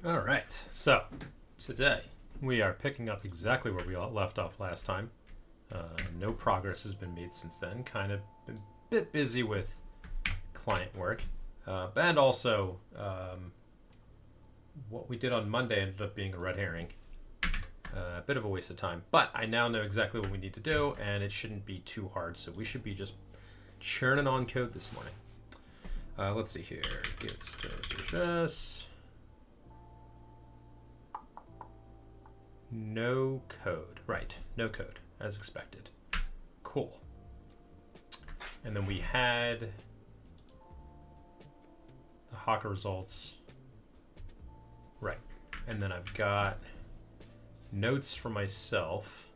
All right, so today we are picking up exactly where we all left off last time. No progress has been made since then. Kind of been a bit busy with client work. And also, what we did on Monday ended up being a red herring. A bit of a waste of time. But I now know exactly what we need to do, and it shouldn't be too hard. So we should be just churning on code this morning. Let's see here. Git status. No code. Right. No code, as expected. Cool. And then we had the Hawker results. Right. And then I've got notes for myself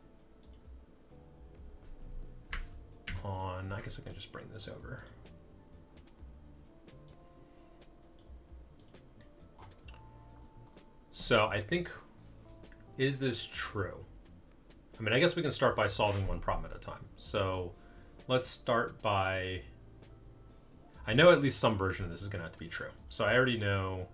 on, I guess I can just bring this over. So I think, is this true? I mean, I guess we can start by solving one problem at a time. So let's start by, I know at least some version of this is going to have to be true. So I already know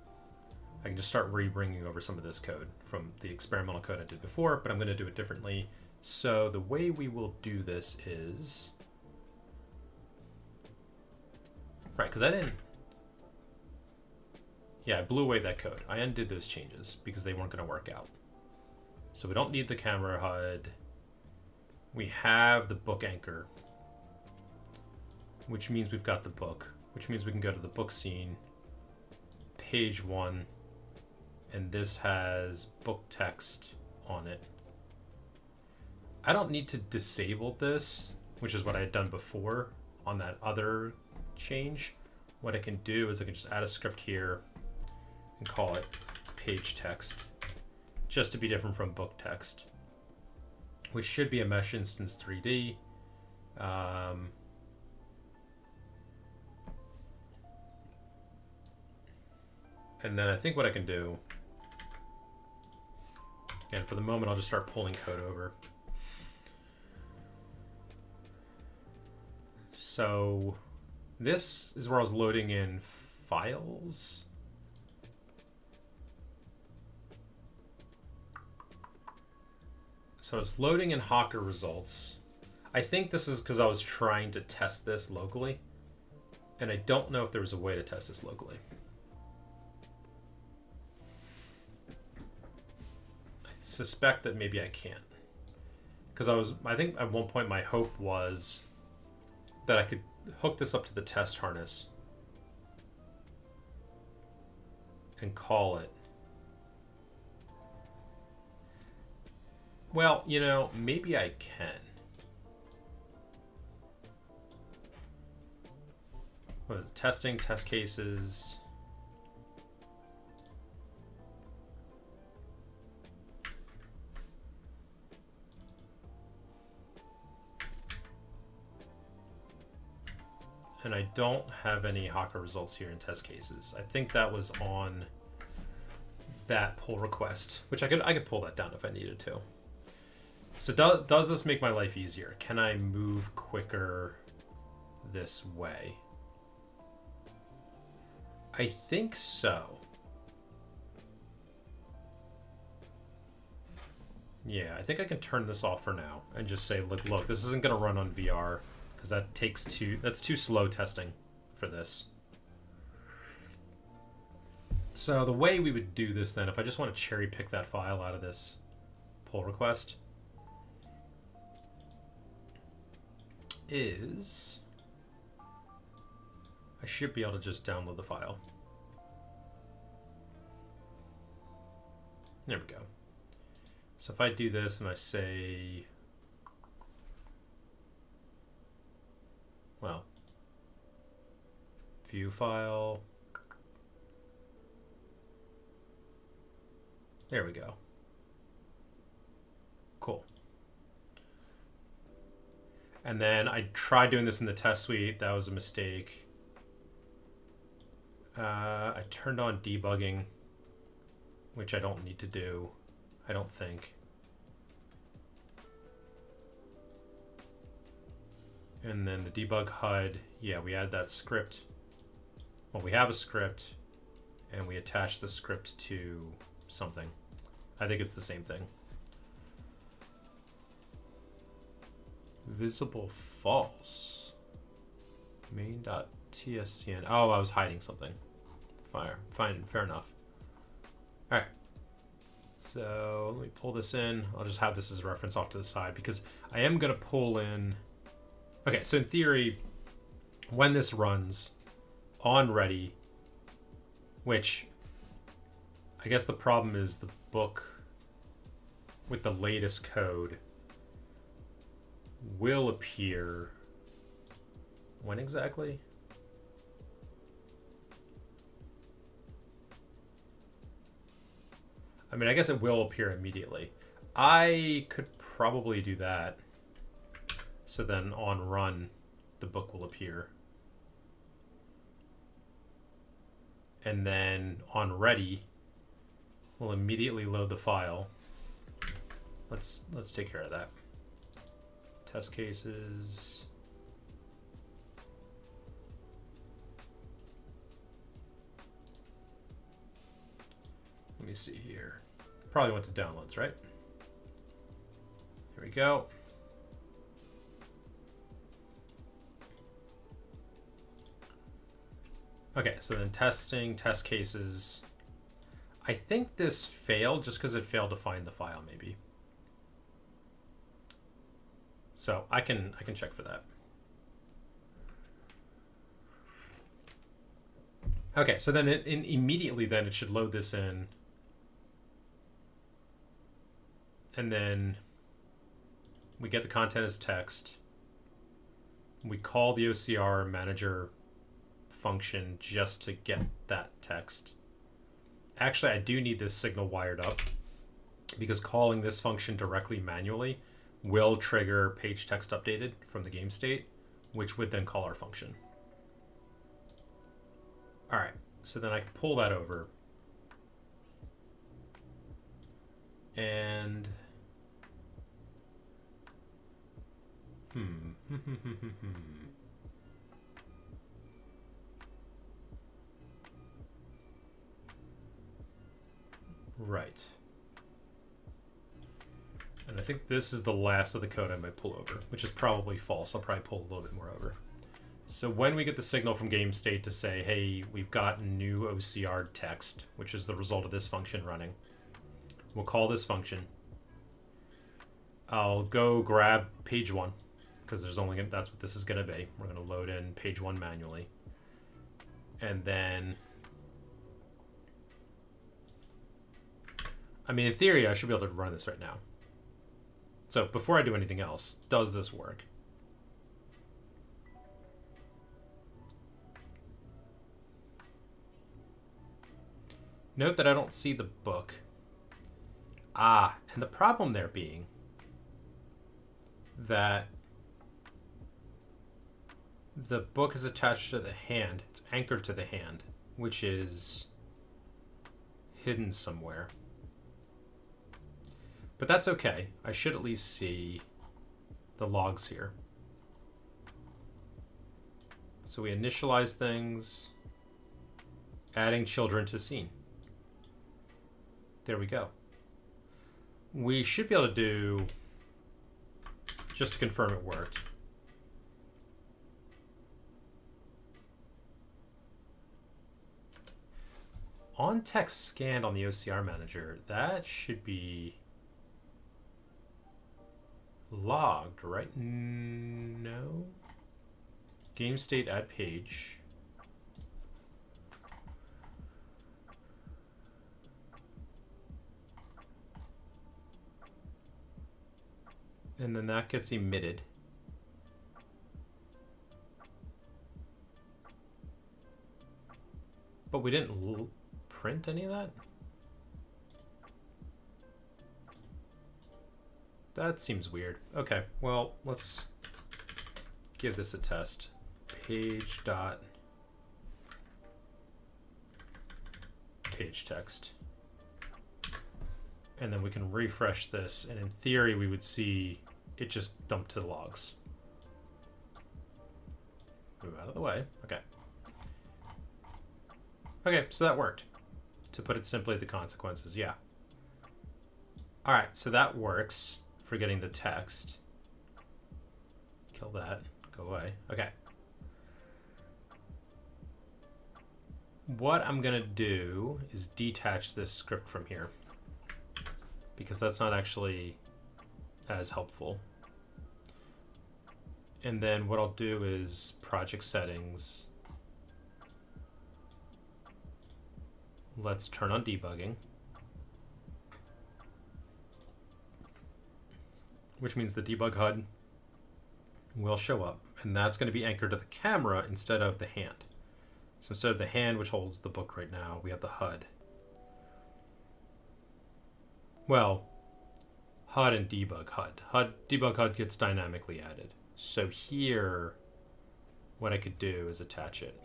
I can just start re-bringing over some of this code from the experimental code I did before, but I'm going to do it differently. So the way we will do this is, right, because I didn't, yeah, I blew away that code. I undid those changes because they weren't going to work out. So we don't need the camera HUD. We have the book anchor, which means we've got the book, which means we can go to the book scene, page 1, and this has book text on it. I don't need to disable this, which is what I had done before on that other change. What I can do is I can just add a script here and call it page text, just to be different from book text, which should be a mesh instance 3D. And then I think what I can do, again, for the moment, I'll just start pulling code over. So this is where I was loading in files. So it's loading in Hawker results. I think this is because I was trying to test this locally, and I don't know if there was a way to test this locally. I suspect that maybe I can't, because I think at one point my hope was that I could hook this up to the test harness and call it. Well, you know, maybe I can. What is it? Testing, test cases. And I don't have any Hawker results here in test cases. I think that was on that pull request, which I could pull that down if I needed to. So does this make my life easier? Can I move quicker this way? I think so. Yeah, I think I can turn this off for now and just say, look, this isn't going to run on VR because that's too slow testing for this. So the way we would do this then, if I just want to cherry pick that file out of this pull request, is I should be able to just download the file. There we go. So if I do this and I say, well, view file, there we go. Cool. And then I tried doing this in the test suite. That was a mistake. I turned on debugging, which I don't need to do, I don't think. And then the debug HUD, yeah, we added that script. Well, we have a script, and we attach the script to something. I think it's the same thing. Visible false. Main.tscn. Oh, I was hiding something. Fine, fair enough. All right. So let me pull this in. I'll just have this as a reference off to the side because I am going to pull in. Okay, so in theory, when this runs on ready, which I guess the problem is the book with the latest code will appear when exactly? I mean, I guess it will appear immediately. I could probably do that. So then on run, the book will appear. And then on ready, we'll immediately load the file. Let's take care of that. Test cases. Let me see here. Probably went to downloads, right? Here we go. Okay, so then testing, test cases. I think this failed just because it failed to find the file, maybe. So I can check for that. Okay, so then immediately then it should load this in. And then we get the content as text. We call the OCR manager function just to get that text. Actually, I do need this signal wired up because calling this function directly manually will trigger page text updated from the game state, which would then call our function. All right, so then I can pull that over. And right. And I think this is the last of the code I might pull over, which is probably false. I'll probably pull a little bit more over. So when we get the signal from game state to say, hey, we've got new OCR text, which is the result of this function running, we'll call this function. I'll go grab page one because that's what this is going to be. We're going to load in page one manually. And then, I mean, in theory, I should be able to run this right now. So before I do anything else, does this work? Note that I don't see the book. Ah, and the problem there being that the book is attached to the hand. It's anchored to the hand, which is hidden somewhere. But that's okay. I should at least see the logs here. So we initialize things, adding children to scene. There we go. We should be able to do, just to confirm it worked, on text scanned on the OCR manager, that should be logged, right? No. Game state add page. And then that gets emitted. But we didn't print any of that? That seems weird. Okay, well, let's give this a test. Page text. And then we can refresh this, and in theory we would see it just dumped to the logs. Move out of the way. Okay. Okay, so that worked. To put it simply, the consequences, yeah. All right, so that works for getting the text. Kill that, go away. Okay. What I'm gonna do is detach this script from here, because that's not actually as helpful. And then what I'll do is project settings. Let's turn on debugging, which means the debug HUD will show up, and that's going to be anchored to the camera instead of the hand. So instead of the hand, which holds the book right now, we have the HUD. Well, HUD and debug HUD. Debug HUD gets dynamically added. So here, what I could do is attach it.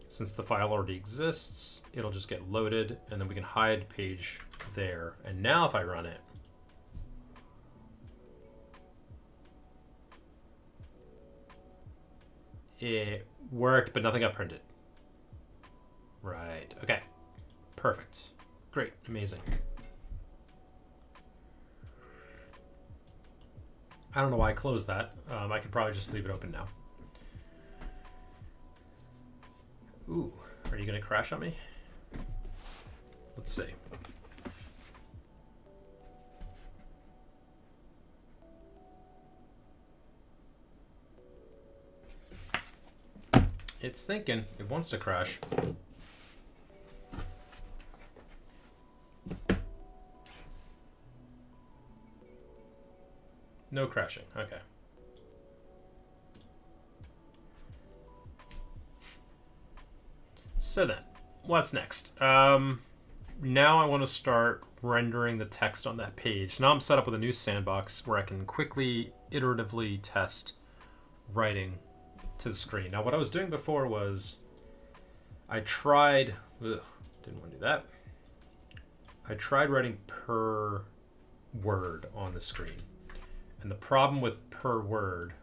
Since the file already exists, it'll just get loaded, and then we can hide page there. And now if I run it, it worked, but nothing got printed. Right, okay. Perfect. Great, amazing. I don't know why I closed that. I could probably just leave it open now. Ooh, are you gonna crash on me? Let's see. It's thinking. It wants to crash. No crashing. Okay. So then, what's next? Now I want to start rendering the text on that page. Now I'm set up with a new sandbox where I can quickly, iteratively test writing to the screen. Now what I was doing before was I tried, didn't want to do that. I tried writing per word on the screen. And the problem with per word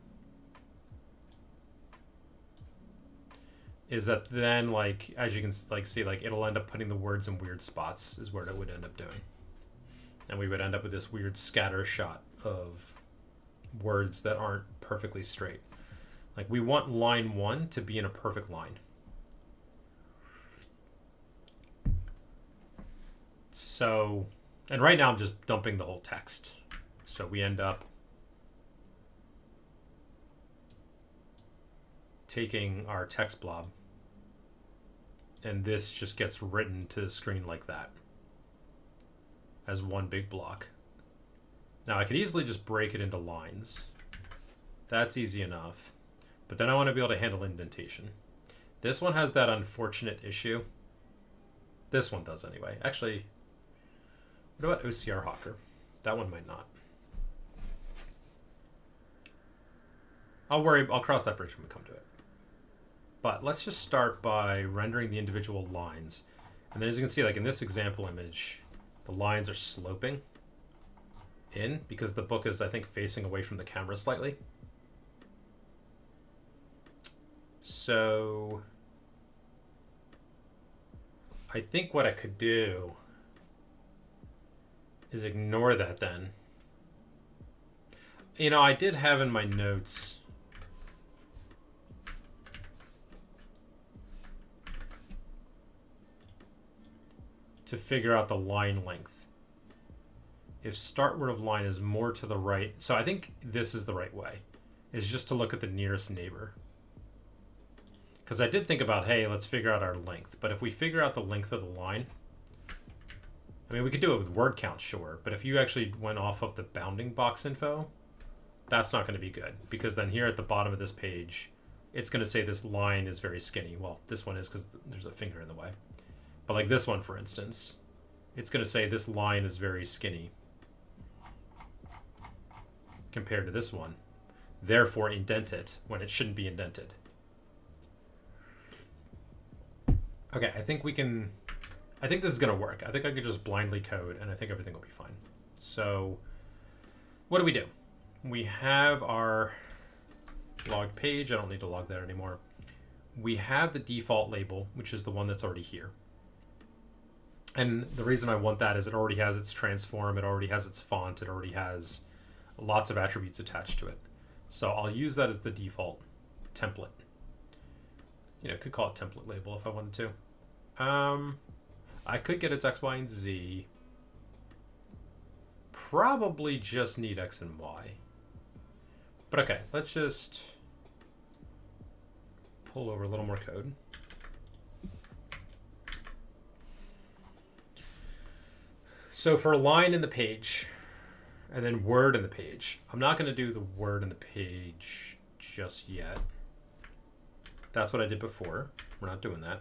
is that then, like, as you can see, like, it'll end up putting the words in weird spots is what it would end up doing. And we would end up with this weird scatter shot of words that aren't perfectly straight. Like, we want line 1 to be in a perfect line. So, and right now I'm just dumping the whole text. So we end up taking our text blob, and this just gets written to the screen like that as one big block. Now I could easily just break it into lines. That's easy enough. But then I want to be able to handle indentation. This one has that unfortunate issue. This one does anyway. Actually, what about OCR Hawker? That one might not. I'll cross that bridge when we come to it. But let's just start by rendering the individual lines. And then as you can see, like in this example image, the lines are sloping in because the book is, I think, facing away from the camera slightly. So I think what I could do is ignore that then. You know, I did have in my notes to figure out the line length. If start word of line is more to the right, so I think this is the right way, is just to look at the nearest neighbor. Because I did think about, hey, let's figure out our length. But if we figure out the length of the line, I mean, we could do it with word count, sure. But if you actually went off of the bounding box info, that's not going to be good. Because then here at the bottom of this page, it's going to say this line is very skinny. Well, this one is because there's a finger in the way. But like this one, for instance, it's going to say this line is very skinny compared to this one. Therefore, indent it when it shouldn't be indented. Okay, I think this is going to work. I think I could just blindly code, and I think everything will be fine. So what do? We have our log page. I don't need to log that anymore. We have the default label, which is the one that's already here. And the reason I want that is it already has its transform, it already has its font, it already has lots of attributes attached to it. So I'll use that as the default template. You know, could call it template label if I wanted to. I could get its X, Y, and Z. Probably just need X and Y. But okay, let's just pull over a little more code. So for a line in the page, and then word in the page, I'm not going to do the word in the page just yet. That's what I did before. We're not doing that.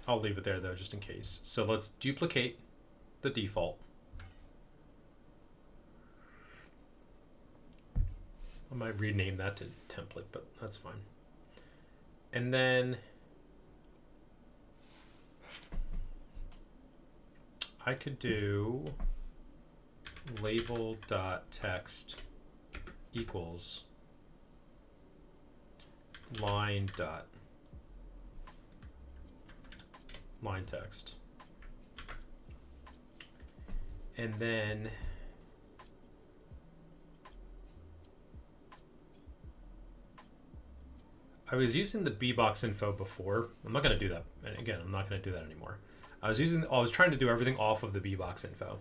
I'll leave it there though, just in case. So let's duplicate the default. I might rename that to template, but that's fine. And then I could do label.text equals line text. And then I was using the bbox info before. I'm not going to do that. And again, I'm not going to do that anymore. I was trying to do everything off of the bbox info.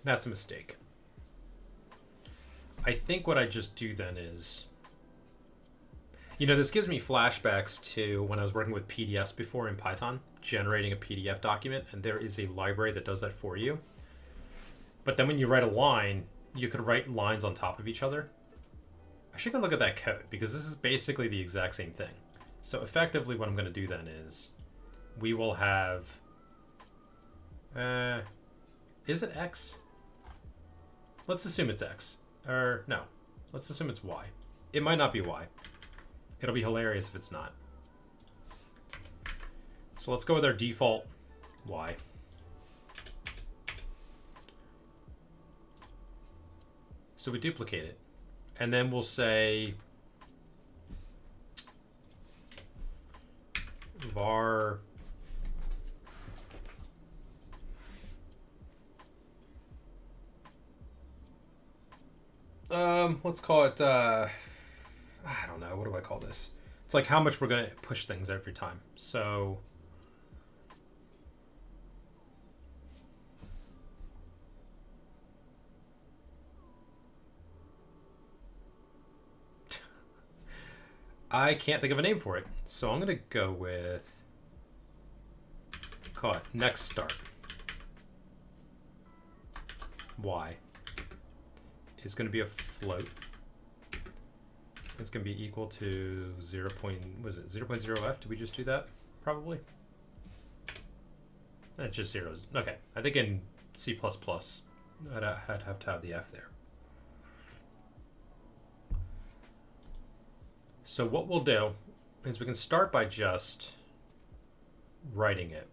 That's a mistake. I think what I just do then is, you know, this gives me flashbacks to when I was working with PDFs before in Python, generating a PDF document, and there is a library that does that for you. But then when you write a line, you could write lines on top of each other. I should go look at that code because this is basically the exact same thing. So effectively what I'm going to do then is we will have, is it X? Let's assume it's X. Or no, let's assume it's Y. It might not be Y. It'll be hilarious if it's not. So let's go with our default Y. So we duplicate it. And then we'll say var let's call it I don't know, what do I call this? It's like how much we're going to push things every time. So I can't think of a name for it. So I'm going to go with, call it next start. Y is going to be a float. It's going to be equal to 0.0f. Did we just do that? Probably. That's just zeros. Okay. I think in C++, I'd have to have the F there. So what we'll do is we can start by just writing it.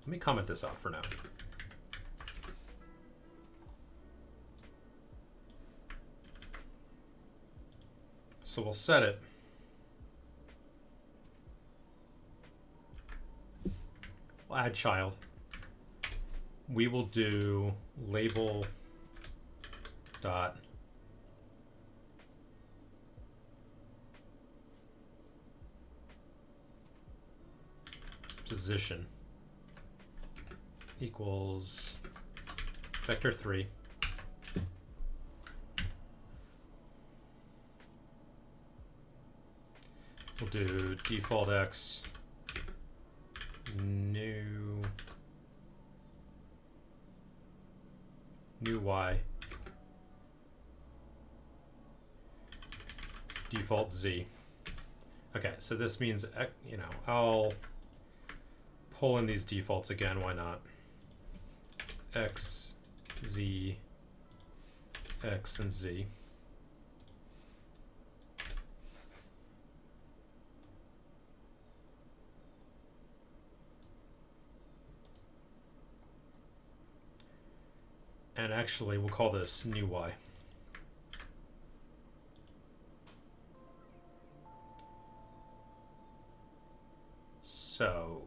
Let me comment this out for now. So we'll set it. We'll add child. We will do label dot position equals vector 3. We'll do default X, new Y, default Z. Okay, so this means, you know, I'll pull in these defaults again, why not? X, Z, X, and Z. And actually, we'll call this new y. So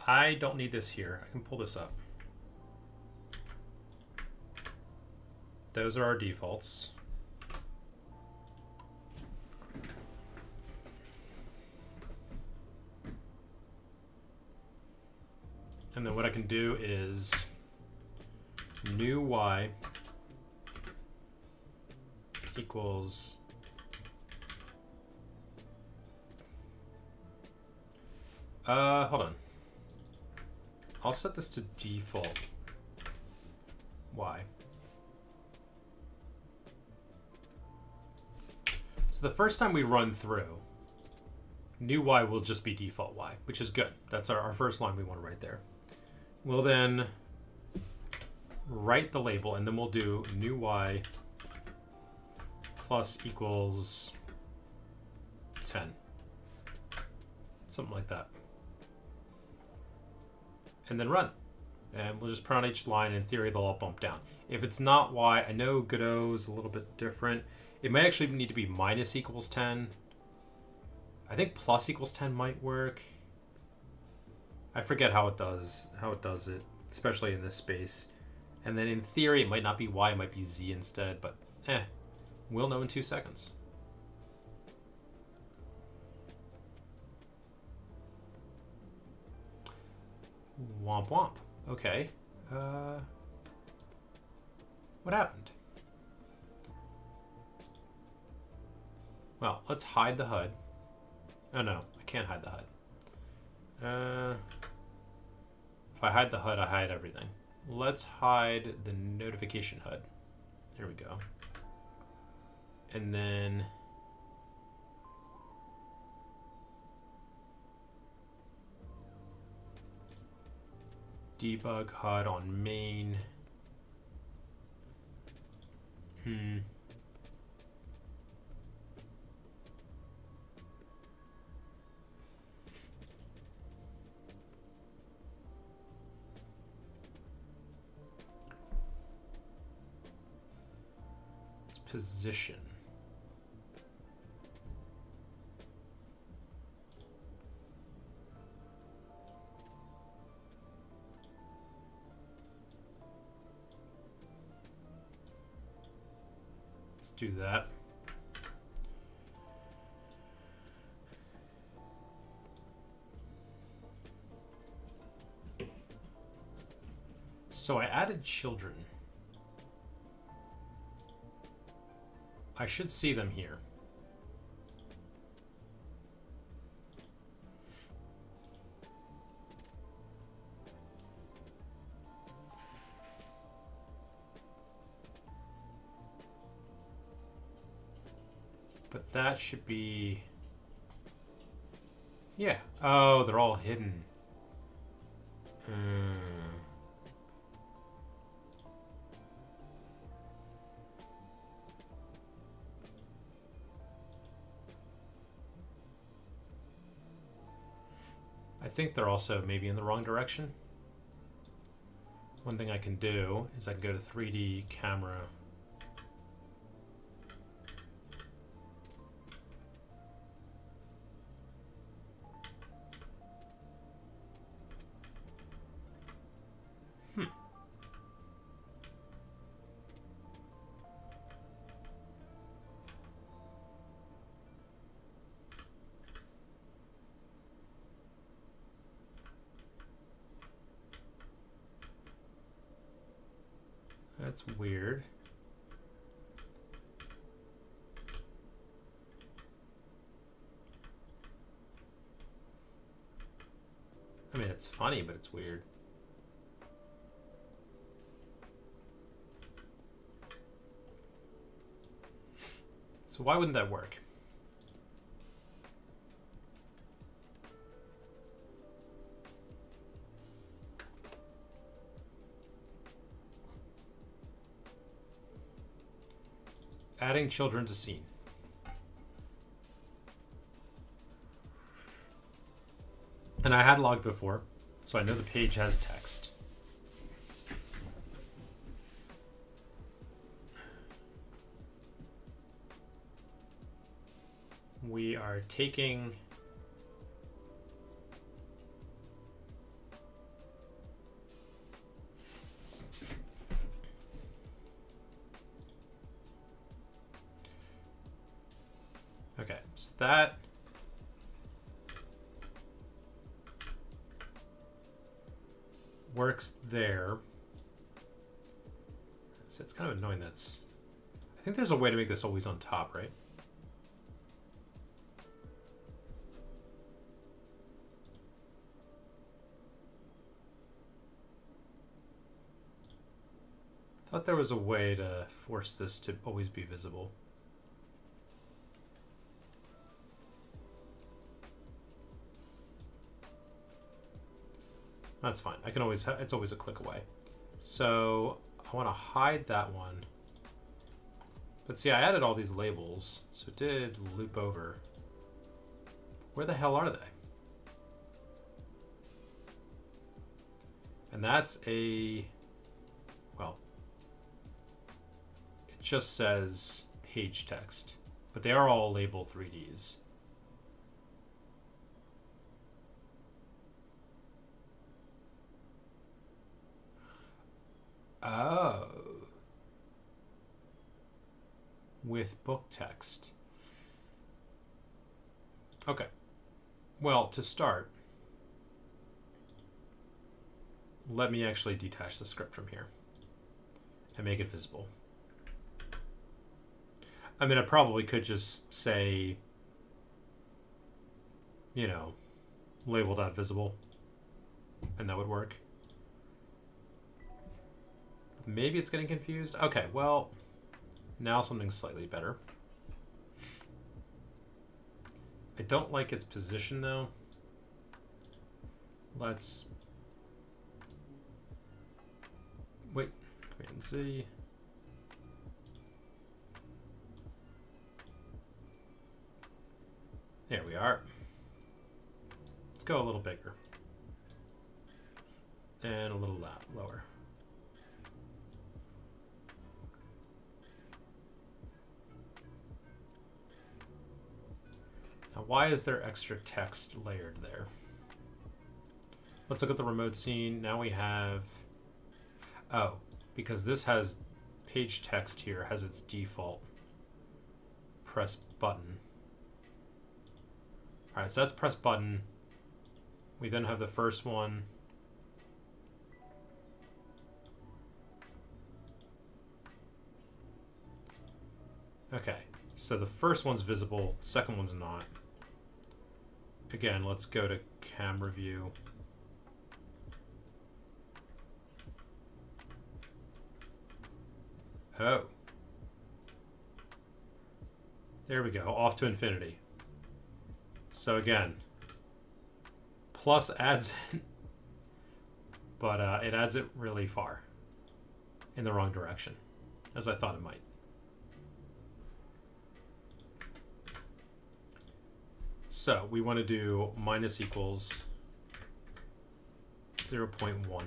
I don't need this here. I can pull this up. Those are our defaults. And then what I can do is new y equals hold on. I'll set this to default y. So the first time we run through, new y will just be default y, which is good. That's our first line we want to write there. We'll then write the label, and then we'll do new y plus equals 10. Something like that. And then run. And we'll just print on each line. In theory, they'll all bump down. If it's not y, I know Godot is a little bit different. It may actually need to be minus equals 10. I think plus equals 10 might work. I forget how it does it, especially in this space. And then in theory, it might not be y, it might be z instead, but we'll know in 2 seconds. Womp womp. Okay. What happened? Well, let's hide the HUD. Oh no, I can't hide the HUD. If I hide the HUD, I hide everything. Let's hide the notification HUD. There we go. And then debug HUD on main. It's position. Do that. So I added children. I should see them here. But that should be... Yeah. Oh, they're all hidden. I think they're also maybe in the wrong direction. One thing I can do is I can go to 3D camera. That's weird. I mean, it's funny, but it's weird. So why wouldn't that work? Adding children to scene. And I had logged before, so I know the page has text. We are taking okay, so that works there. So it's kind of annoying that's... I think there's a way to make this always on top, right? I thought there was a way to force this to always be visible. That's fine. I can always, it's always a click away. So I want to hide that one. But see, I added all these labels, so it did loop over. Where the hell are they? And that's a, well, it just says page text, but they are all label 3Ds. Oh. With book text. Okay. Well, to start, let me actually detach the script from here and make it visible. I mean, I probably could just say, you know, label.visible, and that would work. Maybe it's getting confused. Okay, well, now something's slightly better. I don't like its position, though. Let's... wait, Command Z. There we are. Let's go a little bigger. And a little lower. Now, why is there extra text layered there? Let's look at the remote scene. Now we have... oh, because this has page text here, has its default press button. All right, so that's press button. We then have the first one. Okay, so the first one's visible, second one's not. Again, let's go to camera view. Oh. There we go, off to infinity. So again, plus adds it, but it adds it really far in the wrong direction, as I thought it might. So we want to do minus equals 0.1.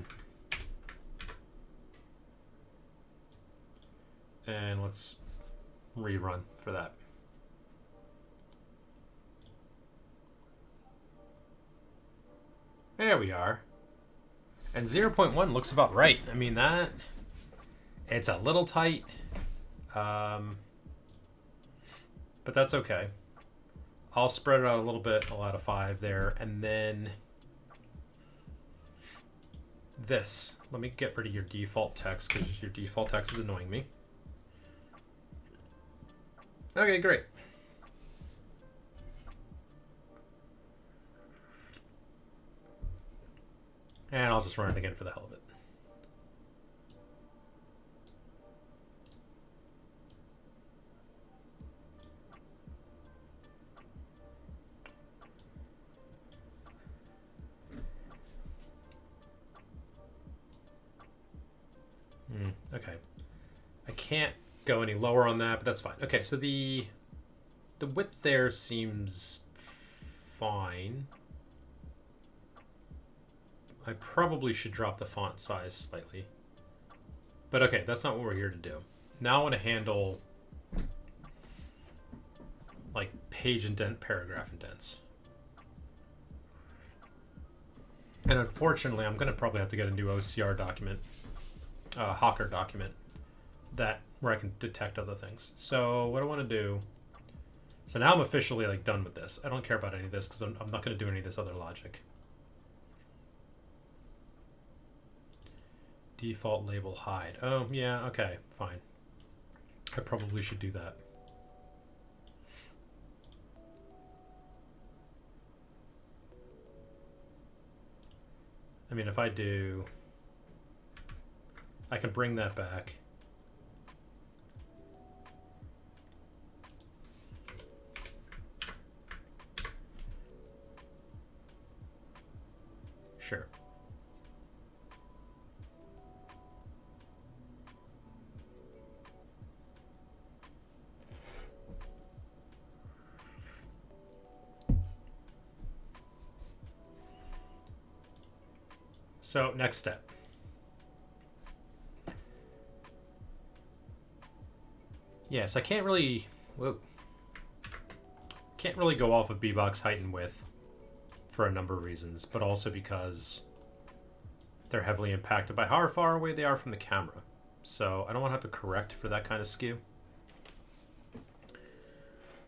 And let's rerun for that. There we are. And 0.1 looks about right. I mean, that, it's a little tight, but that's okay. I'll spread it out a little bit, I'll add a 5 there, and then this. Let me get rid of your default text, because your default text is annoying me. Okay, great. And I'll just run it again for the hell of it. Okay. I can't go any lower on that, but that's fine. Okay, so the width there seems fine. I probably should drop the font size slightly. But okay, that's not what we're here to do. Now I want to handle like page indent, paragraph indents. And unfortunately, I'm going to probably have to get a new OCR document, Hawker document, where I can detect other things. So what I want to do, so now I'm officially like done with this. I don't care about any of this because I'm not going to do any of this other logic. Default label hide. Oh, yeah, okay, fine. I probably should do that. I mean, if I do, I can bring that back. Sure. So next step. Yes, I can't really go off of bbox height and width for a number of reasons, but also because they're heavily impacted by how far away they are from the camera. So I don't want to have to correct for that kind of skew.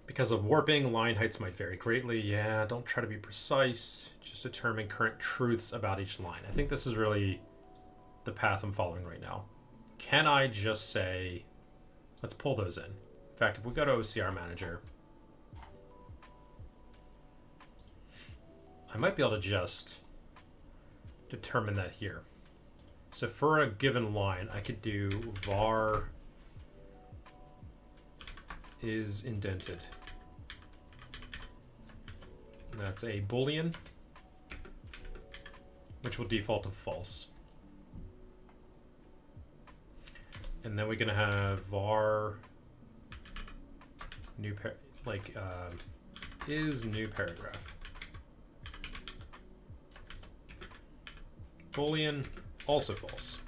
Because of warping, line heights might vary greatly. Yeah, don't try to be precise. Just determine current truths about each line. I think this is really the path I'm following right now. Can I just say, let's pull those in. In fact, if we go to OCR Manager, I might be able to just determine that here. So for a given line, I could do var is indented. And that's a Boolean, which will default to false. And then we're going to have var new is new paragraph. Boolean, also false.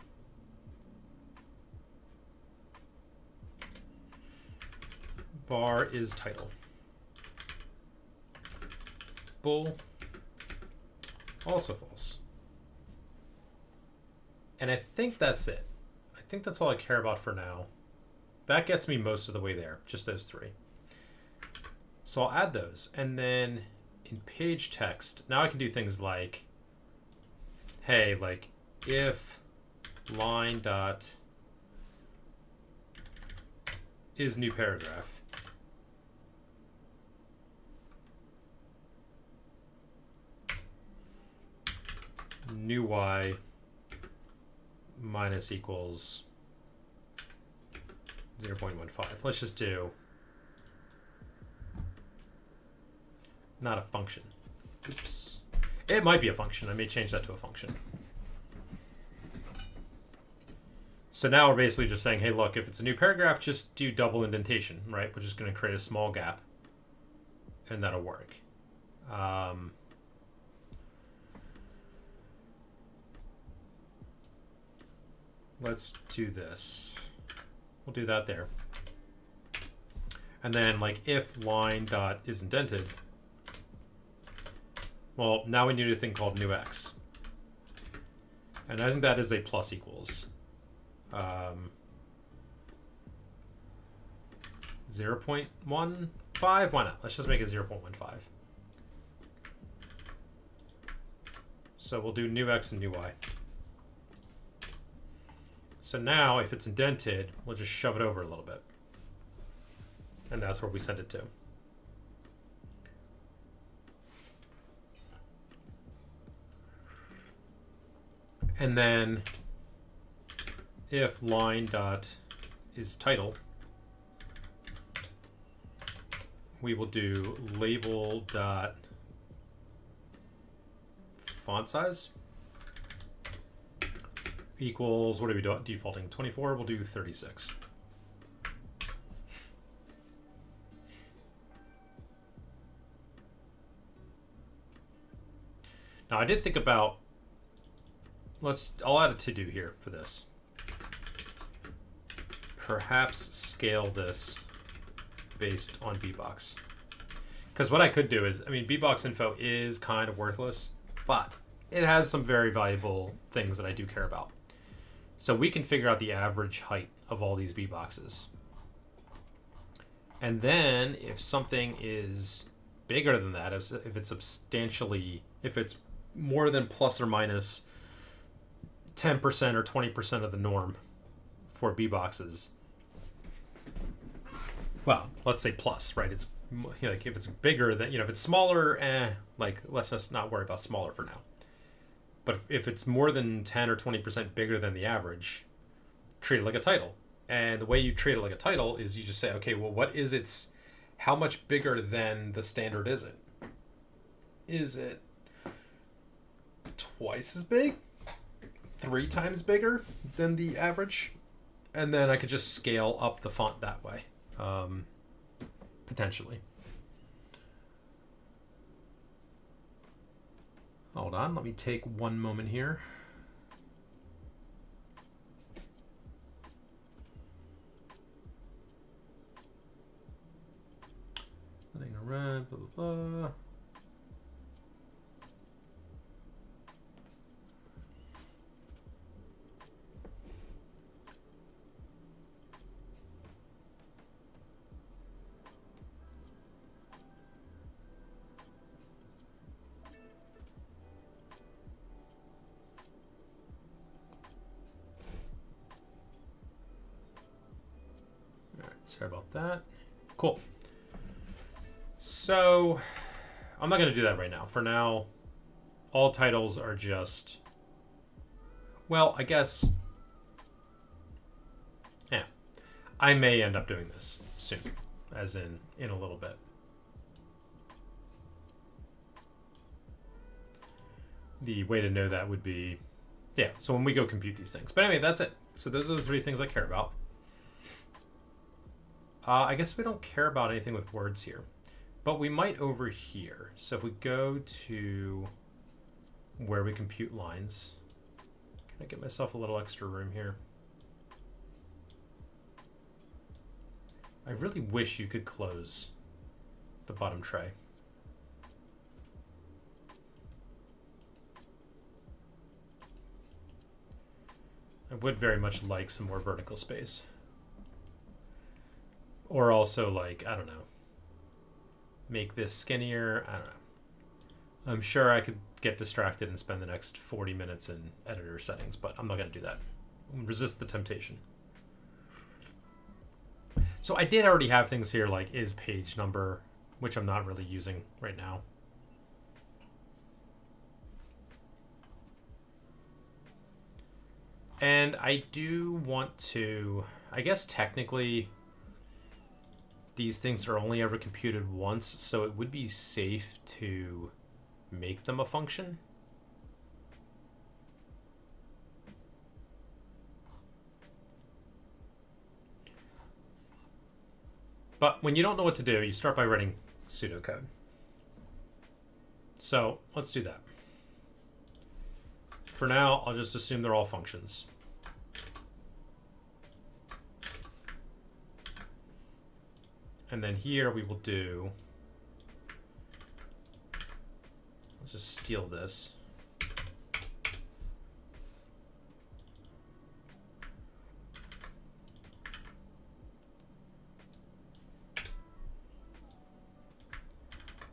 Var is title. Bool, also false. And I think that's it. I think that's all I care about for now. That gets me most of the way there, just those three. So I'll add those. And then in page text, now I can do things like, hey, like if line dot is new paragraph, new y minus equals 0.15. Let's just do not a function. Oops. It might be a function. I may change that to a function. So now we're basically just saying, hey, look, if it's a new paragraph, just do double indentation, right? We're just going to create a small gap, and that'll work. Let's do this. We'll do that there. And then, like, if line dot is indented, well, now we need a thing called new x. And I think that is a plus equals 0.15. Why not? Let's just make it 0.15. So we'll do new x and new y. So now, if it's indented, we'll just shove it over a little bit. And that's where we send it to. And then, if line dot is title, we will do label dot font size equals, what are we defaulting? 24, we'll do 36. Now I did think about I'll add a to-do here for this. Perhaps scale this based on bbox. Because what I could do is, I mean, bbox info is kind of worthless, but it has some very valuable things that I do care about. So we can figure out the average height of all these bboxes. And then if something is bigger than that, if it's substantially, if it's more than plus or minus 10% or 20% of the norm for bboxes, well, let's say plus, right? It's like if it's bigger than, if it's smaller, like let's just not worry about smaller for now. But if it's more than 10 or 20% bigger than the average, treat it like a title. And the way you treat it like a title is you just say, okay, well, what is its, how much bigger than the standard is it? Is it twice as big? 3 times bigger than the average? And then I could just scale up the font that way, potentially. Hold on, let me take one moment here. Letting it run, blah, blah, blah. Sorry about that. Cool. So I'm not going to do that right now. For now, all titles are just, well, I guess, yeah, I may end up doing this soon, as in a little bit. The way to know that would be, yeah, so when we go compute these things. But anyway, that's it. So those are the 3 things I care about. I guess we don't care about anything with words here, but we might over here. So if we go to where we compute lines, can I get myself a little extra room here? I really wish you could close the bottom tray. I would very much like some more vertical space. Or also, like, I don't know, make this skinnier. I don't know. I'm sure I could get distracted and spend the next 40 minutes in editor settings, but I'm not going to do that. Resist the temptation. So I did already have things here like is page number, which I'm not really using right now. And I do want to, I guess technically, these things are only ever computed once, so it would be safe to make them a function. But when you don't know what to do, you start by writing pseudocode. So let's do that. For now, I'll just assume they're all functions. And then here we will do, let's just steal this.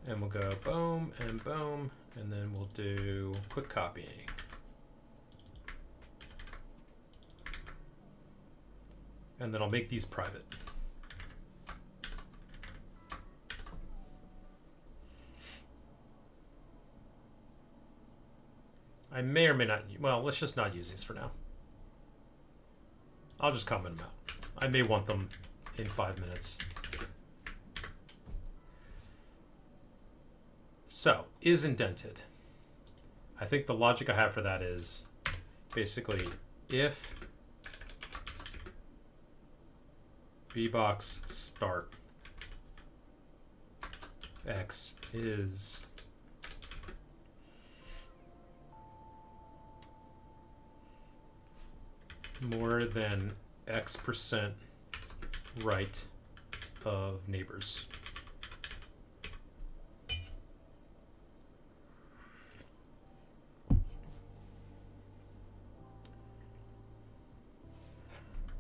And we'll go boom, and then we'll do quick copying. And then I'll make these private. I may or may not, well, let's just not use these for now. I'll just comment them out. I may want them in 5 minutes. So, is indented. I think the logic I have for that is basically if bbox start x is more than X% right of neighbors.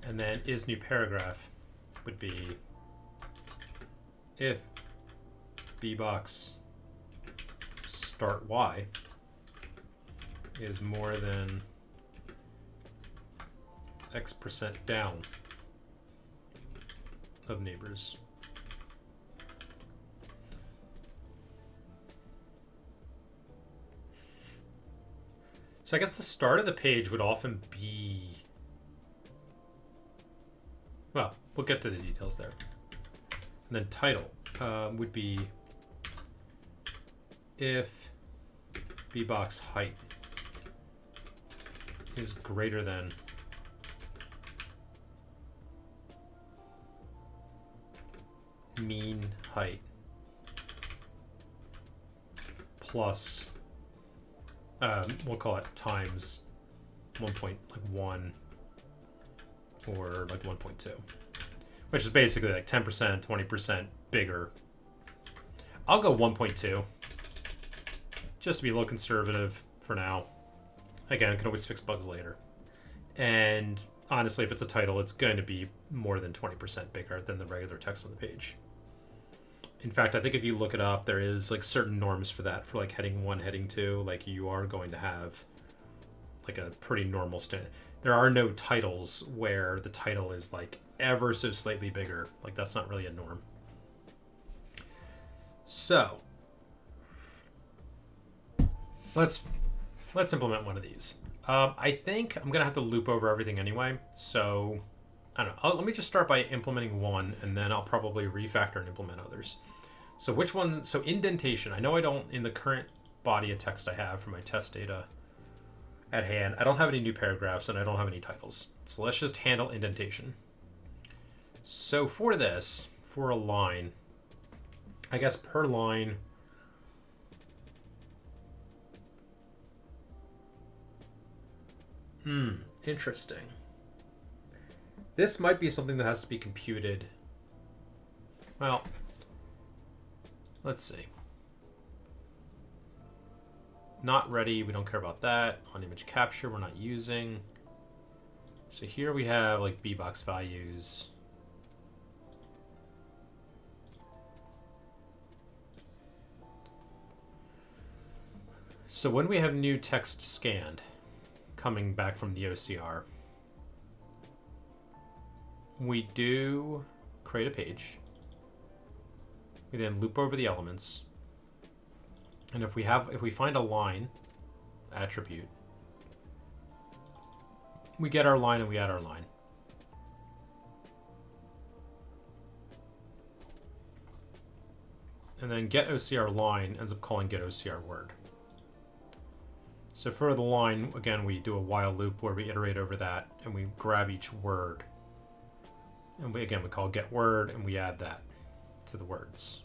And then is new paragraph would be if bbox start y is more than X% down of neighbors. So I guess the start of the page would often be, well, we'll get to the details there. And then title would be if bbox height is greater than mean height plus we'll call it times 1.1 or like 1.2, which is basically like 10%, 20% bigger. I'll go 1.2 just to be a little conservative for now. Again, I can always fix bugs later. And honestly, if it's a title, it's going to be more than 20% bigger than the regular text on the page. In fact, I think if you look it up, there is like certain norms for that, for like heading 1, heading 2. Like you are going to have like a pretty normal standard. There are no titles where the title is like ever so slightly bigger. Like that's not really a norm. So let's implement one of these. I think I'm gonna have to loop over everything anyway. So I don't know. Let me just start by implementing one, and then I'll probably refactor and implement others. So which one? So indentation. I know I don't, in the current body of text I have for my test data at hand, I don't have any new paragraphs and I don't have any titles. So let's just handle indentation. So for this, for a line, I guess per line, interesting. This might be something that has to be computed. Well, let's see. Not ready, we don't care about that. On image capture, we're not using. So here we have like bbox values. So when we have new text scanned coming back from the OCR, we do create a page. We then loop over the elements. And if we find a line attribute, we get our line and we add our line. And then get OCR line ends up calling get OCR word. So for the line, again, we do a while loop where we iterate over that and we grab each word. And we call get word and we add that to the words.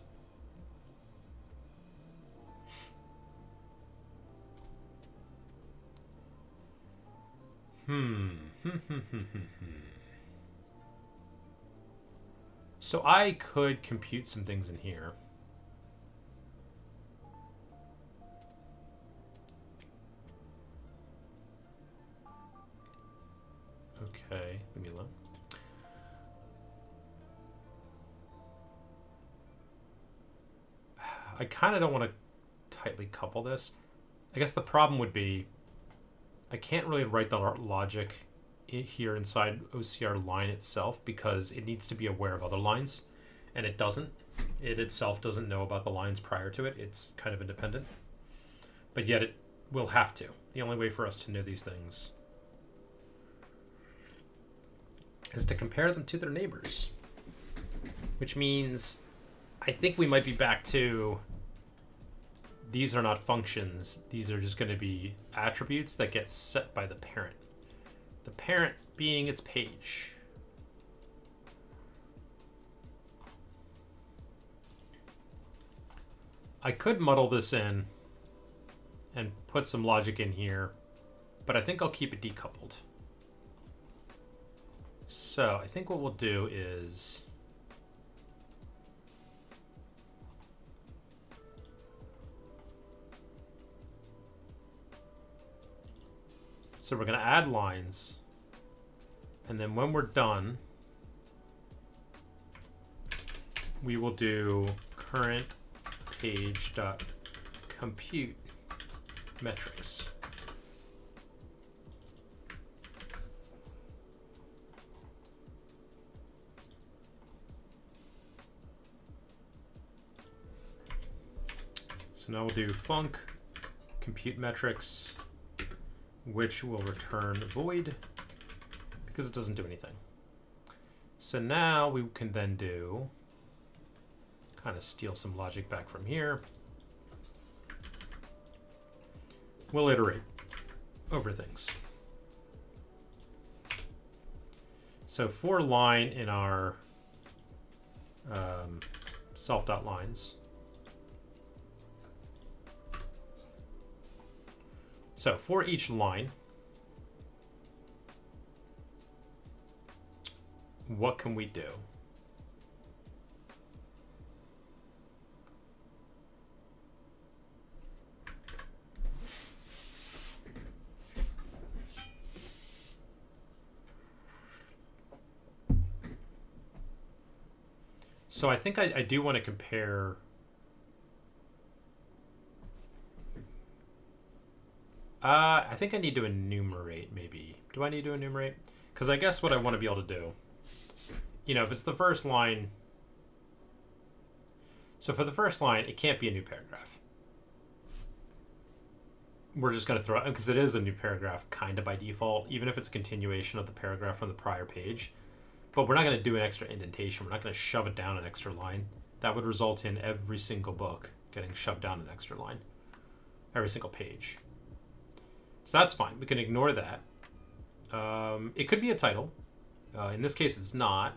So I could compute some things in here. Okay, leave me alone. I kind of don't want to tightly couple this. I guess the problem would be I can't really write the logic here inside OCR line itself because it needs to be aware of other lines, and it doesn't. It itself doesn't know about the lines prior to it. It's kind of independent. But yet it will have to. The only way for us to know these things is to compare them to their neighbors, which means I think we might be back to these are not functions. These are just going to be attributes that get set by the parent. The parent being its page. I could muddle this in and put some logic in here, but I think I'll keep it decoupled. So I think what we'll do is so we're going to add lines, and then when we're done, we will do current page.compute metrics. So now we'll do func compute metrics, which will return void because it doesn't do anything. So now we can then do, kind of steal some logic back from here. We'll iterate over things. So for line in our self.lines. So for each line, what can we do? So I think I do want to compare. I think I need to enumerate, maybe. Do I need to enumerate? Because I guess what I want to be able to do, you know, if it's the first line. So for the first line, it can't be a new paragraph. We're just going to throw it, because it is a new paragraph kind of by default, even if it's a continuation of the paragraph from the prior page. But we're not going to do an extra indentation. We're not going to shove it down an extra line. That would result in every single book getting shoved down an extra line. Every single page. So that's fine. We can ignore that. It could be a title. In this case, it's not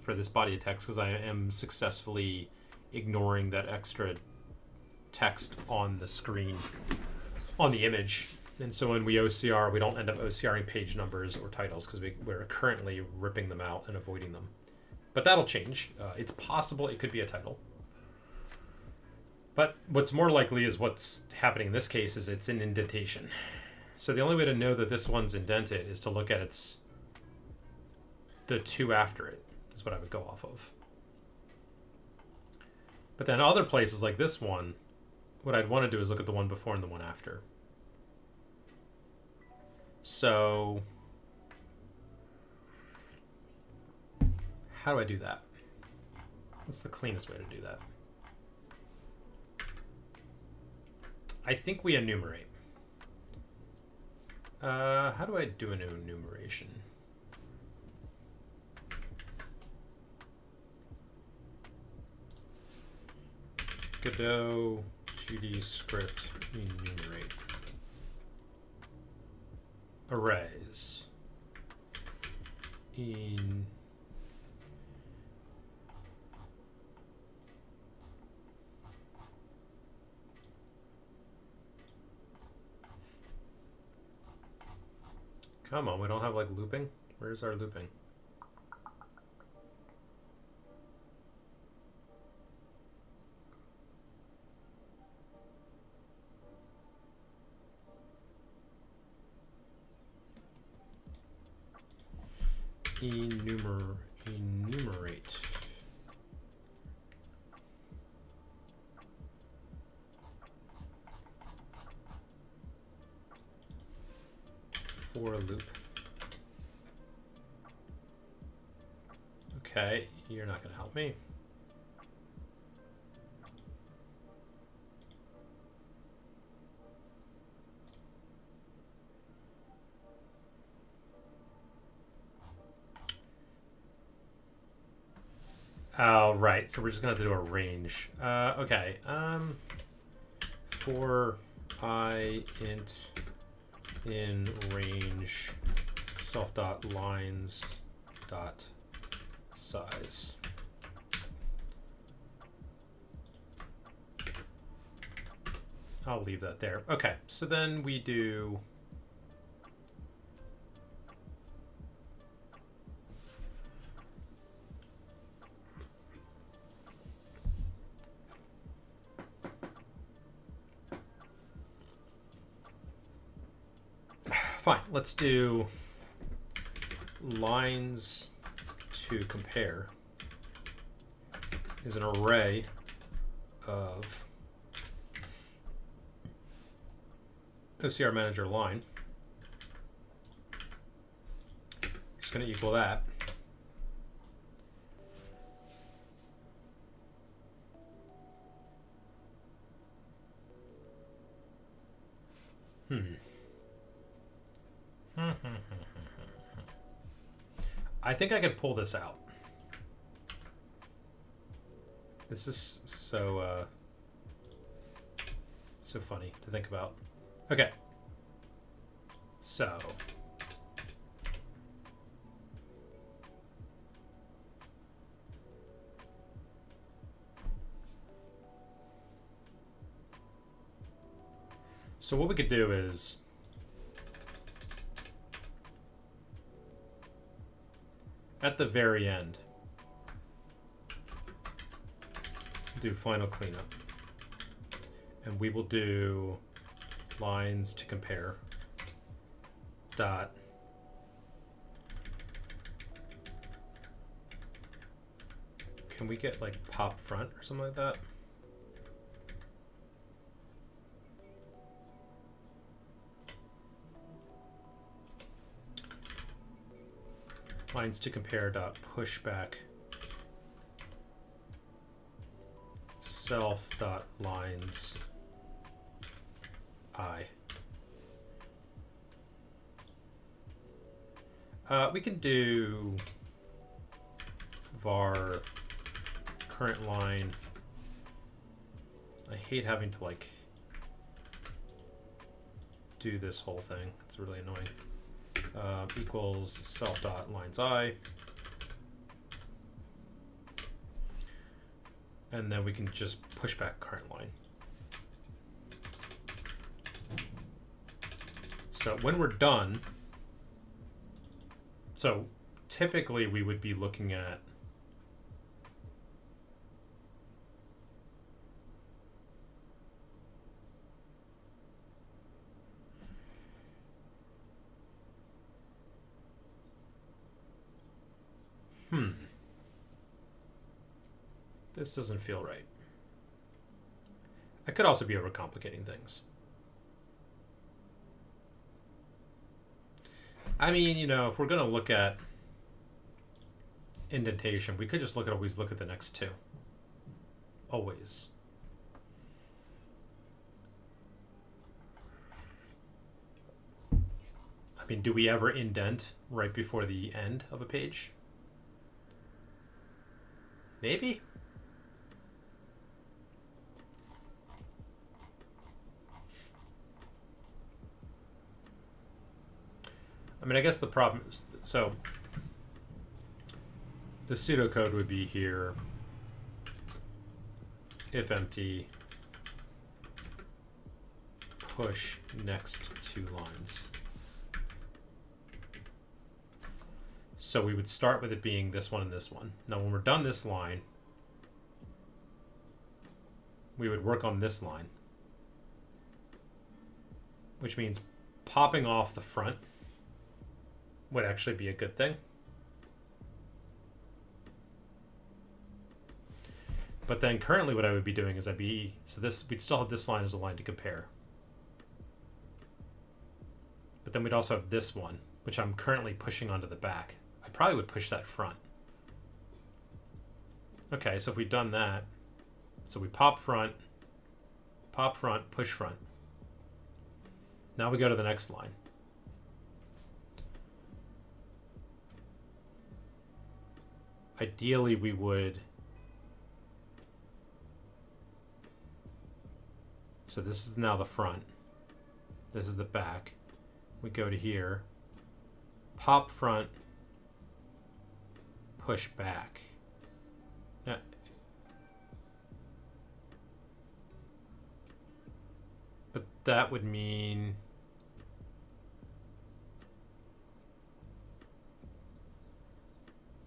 for this body of text because I am successfully ignoring that extra text on the screen, on the image. And so when we OCR, we don't end up OCRing page numbers or titles because we're currently ripping them out and avoiding them. But that'll change. It's possible it could be a title. But what's more likely is what's happening in this case is it's an indentation. So the only way to know that this one's indented is to look at the two after it, is what I would go off of. But then other places like this one, what I'd want to do is look at the one before and the one after. So how do I do that? What's the cleanest way to do that? I think we enumerate. How do I do an enumeration? Godot GD script enumerate. Arrays. Come on, we don't have like looping? Where's our looping? Enumerate. For loop. Okay, you're not going to help me. Oh, right. So we're just going to have to do a range. Okay. For I int in range self.lines dot size. I'll leave that there. Okay, so then we do fine. Let's do lines to compare is an array of OCR manager line. Just going to equal that. I think I could pull this out. This is so funny to think about. Okay. So what we could do is at the very end do final cleanup, and we will do lines to compare dot can we get like pop front or something like that? Lines to compare dot pushback self dot lines I. We can do var current line. I hate having to like do this whole thing. It's really annoying. Equals self dot lines I, and then we can just push back current line. So when we're done, so typically we would be looking at this doesn't feel right. I could also be overcomplicating things. I mean, you know, if we're going to look at indentation, we could just always look at the next two. Always. I mean, do we ever indent right before the end of a page? Maybe. I mean, I guess the problem is, so the pseudocode would be here, if empty, push next two lines. So we would start with it being this one and this one. Now when we're done this line, we would work on this line, which means popping off the front would actually be a good thing. But then currently what I would be doing is we'd still have this line as a line to compare. But then we'd also have this one, which I'm currently pushing onto the back. I probably would push that front. Okay, so if we've done that, so we pop front, push front. Now we go to the next line. Ideally, we would. So this is now the front. This is the back. We go to here. Pop front. Push back. Now, but that would mean.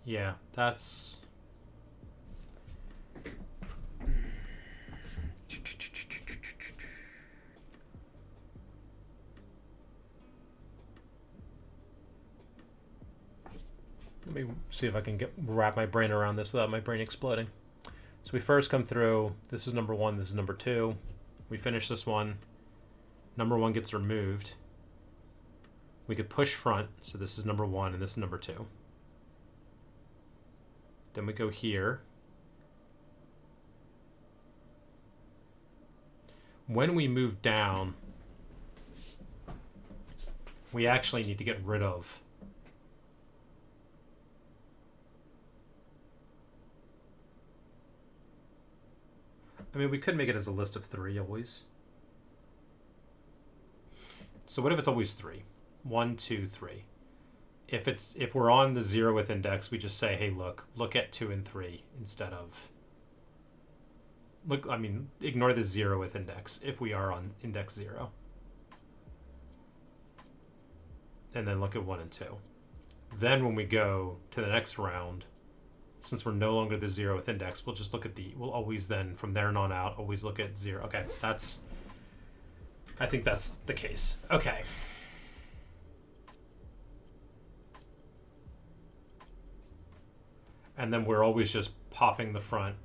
Yeah, that's. Let me see if I can wrap my brain around this without my brain exploding. So we first come through. This is number 1. This is number 2. We finish this one. Number 1 gets removed. We could push front. So this is number 1 and this is number 2. Then we go here. When we move down, we actually need to get rid of we could make it as a list of 3 always. So what if it's always 3? 1, 2, 3. If we're on the 0th index, we just say, hey, look at 2 and 3 instead of ignore the 0th index if we are on index 0. And then look at 1 and 2. Then when we go to the next round, since we're no longer the 0th index, we'll just look at we'll always then, from there on out, always look at 0. Okay, I think that's the case. Okay. And then we're always just popping the front.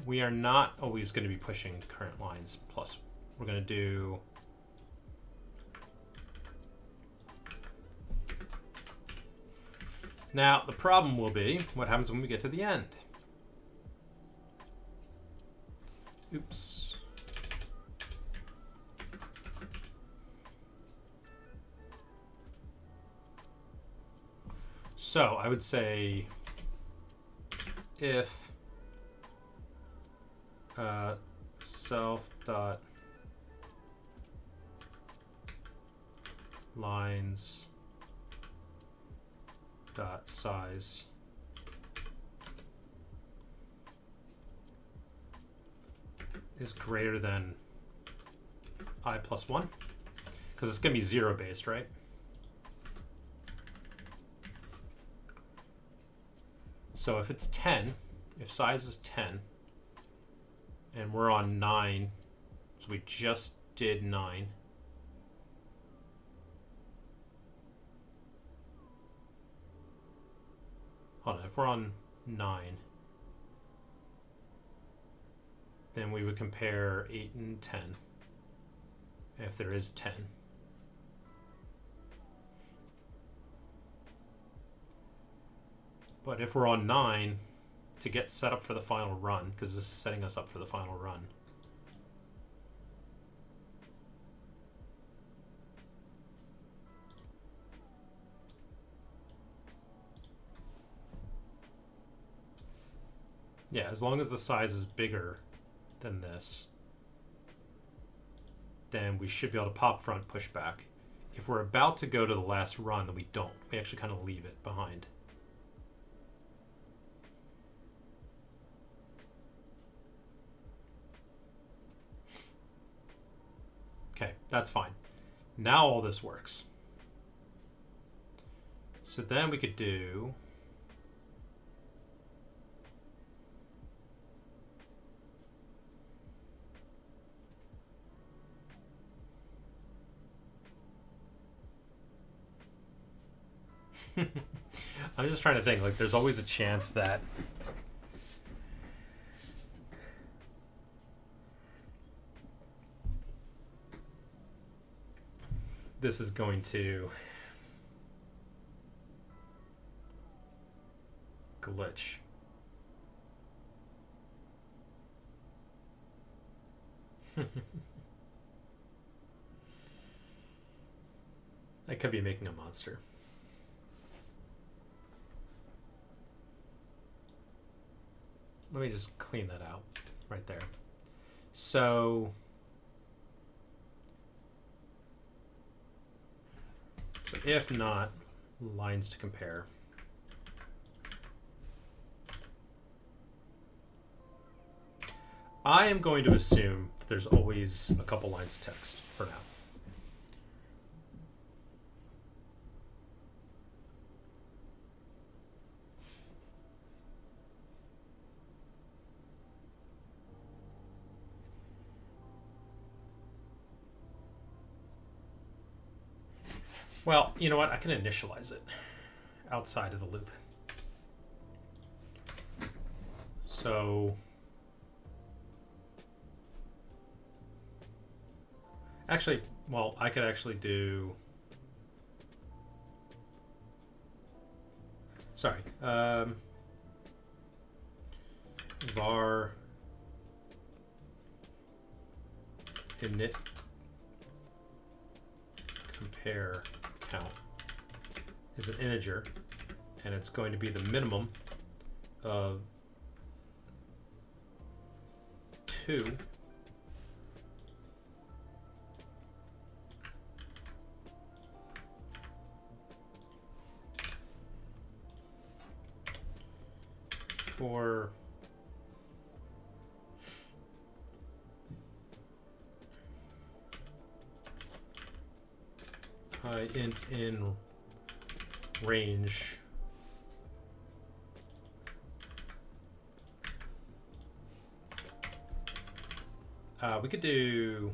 We are not always going to be pushing current lines plus. We're going to do now the problem will be what happens when we get to the end. Oops. So I would say if self dot lines dot size is greater than I plus 1, because it's going to be 0 based, right? So if it's 10, if size is 10, and we're on 9, so we just did 9. Hold on, if we're on 9, then we would compare 8 and 10, if there is 10. But if we're on 9, to get set up for the final run, because this is setting us up for the final run, yeah, as long as the size is bigger than this, then we should be able to pop front, push back. If we're about to go to the last run, then we don't. We actually kind of leave it behind. Okay, that's fine. Now all this works. So then we could do I'm just trying to think, like, there's always a chance that this is going to glitch. I could be making a monster. Let me just clean that out right there. So if not, lines to compare. I am going to assume that there's always a couple lines of text for now. Well, you know what? I can initialize it outside of the loop. So actually, well, I could actually do, sorry, var init compare count is an integer, and it's going to be the minimum of 2 for int in range we could do,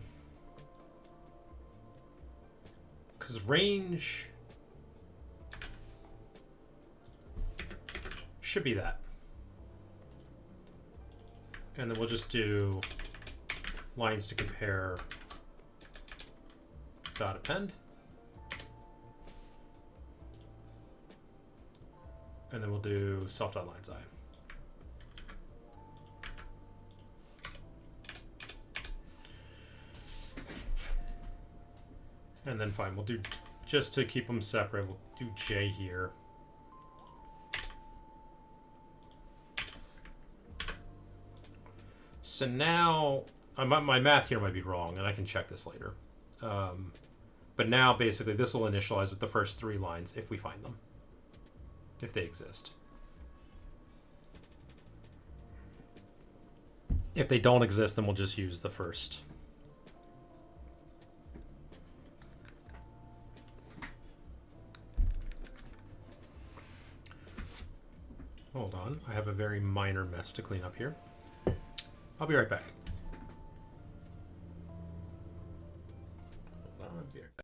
because range should be that, and then we'll just do lines to compare dot append, and then we'll do self.lines I. And then fine, we'll do, just to keep them separate, we'll do J here. So now, my math here might be wrong, and I can check this later. But now, basically, this will initialize with the first 3 lines if we find them, if they exist. If they don't exist, then we'll just use the first. Hold on, I have a very minor mess to clean up here. I'll be right back. Hold on, I'll be right back.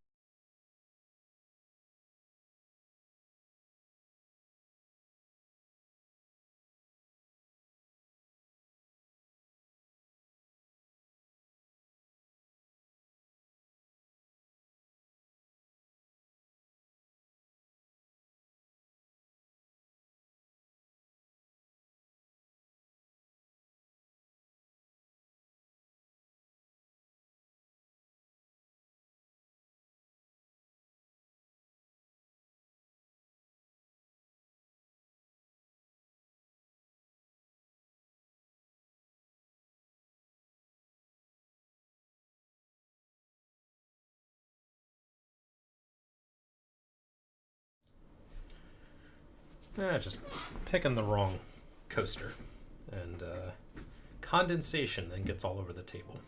Just picking the wrong coaster, and condensation then gets all over the table.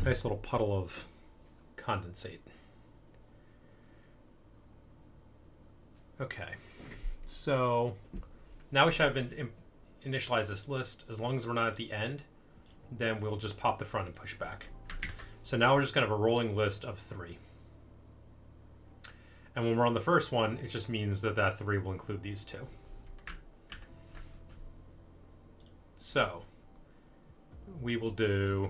Nice little puddle of condensate. Okay, so now we should have initialize this list. As long as we're not at the end, then we'll just pop the front and push back. So now we're just going to have a rolling list of 3. And when we're on the first one, it just means that that 3 will include these 2. So we will do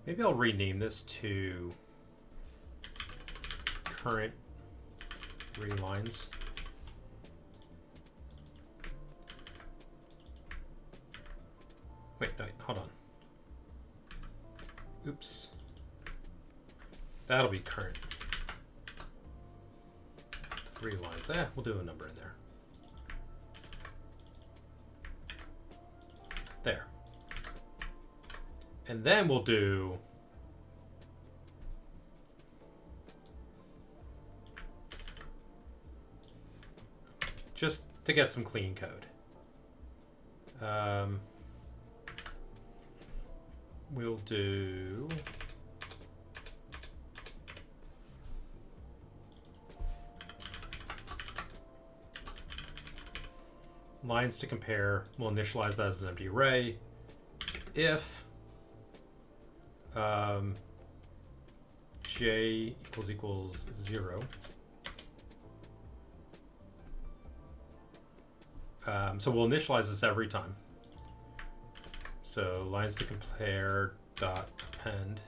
maybe I'll rename this to current 3 lines. Wait, hold on. Oops. That'll be current 3 lines. We'll do a number in there. There. And then we'll do just to get some clean code. We'll do lines to compare, we'll initialize that as an empty array. If j equals 0, so we'll initialize this every time. So lines to compare dot append.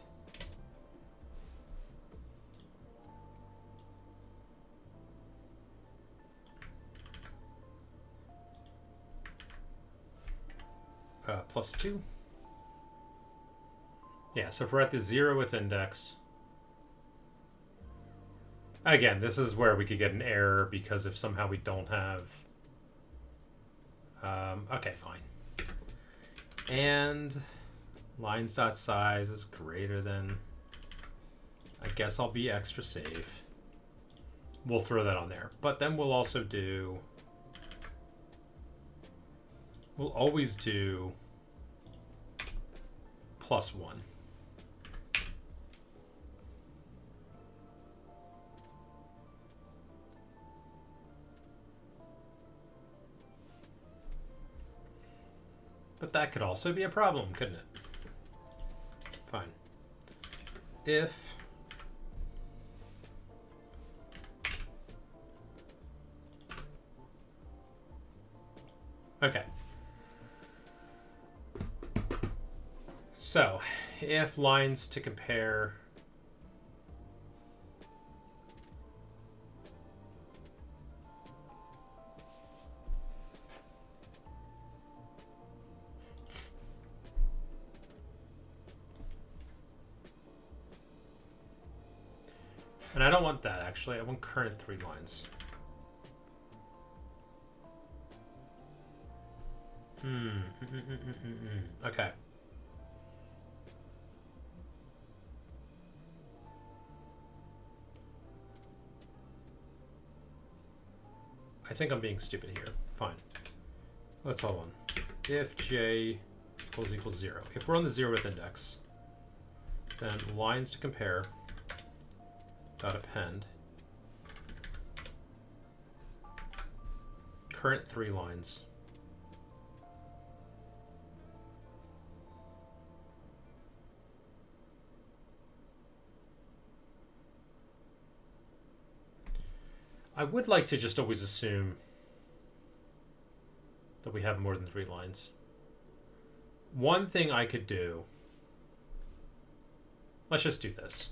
+2. Yeah, so if we're at the 0th index, again, this is where we could get an error because if somehow we don't have, okay, fine. And lines.size is greater than, I guess I'll be extra safe. We'll throw that on there. But then we'll also do, we'll always do +1. But that could also be a problem, couldn't it? Fine. If okay. So, if lines to compare and I don't want that actually, I want current 3 lines. Okay. I think I'm being stupid here. Fine. Let's hold on. If j equals 0. If we're on the 0th index, then lines to compare dot append current 3 lines. I would like to just always assume that we have more than 3 lines. One thing I could do, let's just do this.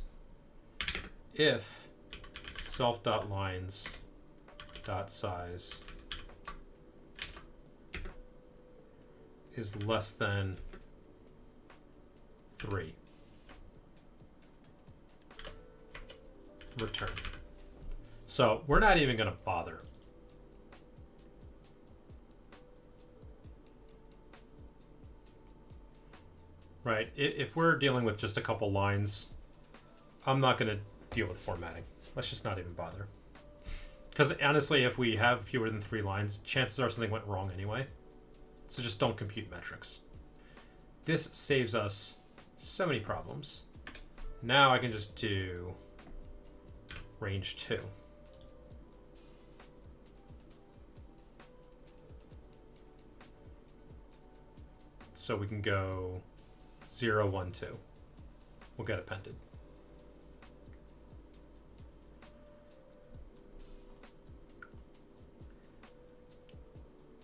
If self.lines.size is less than 3, return. So we're not even going to bother. Right? If we're dealing with just a couple lines, I'm not going to deal with formatting. Let's just not even bother. Because honestly, if we have fewer than 3 lines, chances are something went wrong anyway. So just don't compute metrics. This saves us so many problems. Now I can just do range 2. So we can go 0, 1, 2. We'll get appended.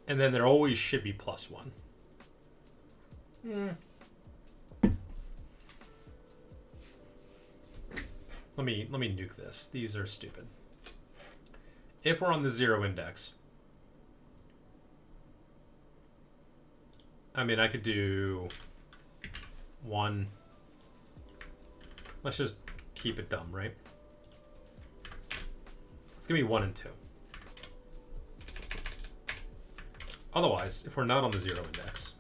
And then there always should be +1. Let me nuke this. These are stupid. If we're on the 0 index, I mean, I could do 1. Let's just keep it dumb, right? It's gonna be 1 and 2. Otherwise, if we're not on the 0 index,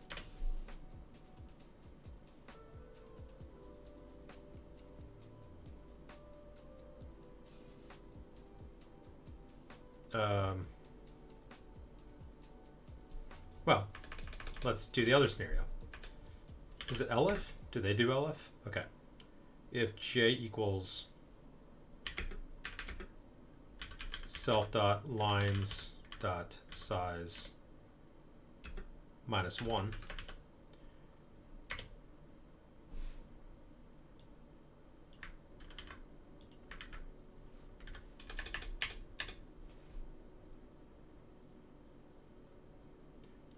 well, let's do the other scenario. Is it elif? Do they do elif? Okay. If j equals self.lines.size minus 1.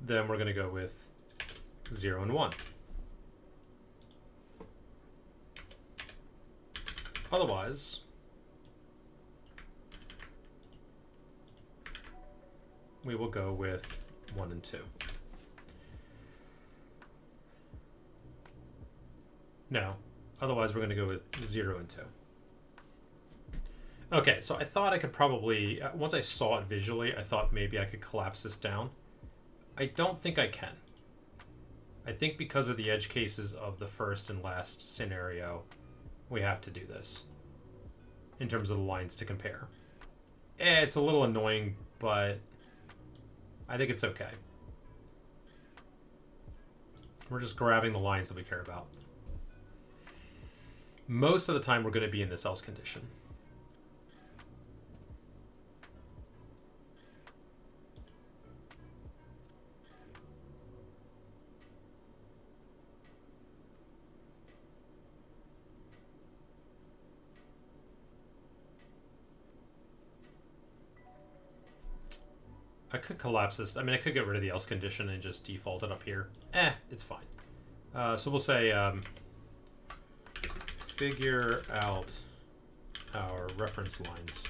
Then we're going to go with 0 and 1. Otherwise, we will go with 1 and 2. No, otherwise we're going to go with 0 and 2. Okay, so I thought I could probably, once I saw it visually, I thought maybe I could collapse this down. I don't think I can. I think because of the edge cases of the first and last scenario, we have to do this in terms of the lines to compare. It's a little annoying, but I think it's okay. We're just grabbing the lines that we care about. Most of the time, we're going to be in this else condition. I could collapse this. I mean, I could get rid of the else condition and just default it up here. It's fine. So we'll say figure out our reference lines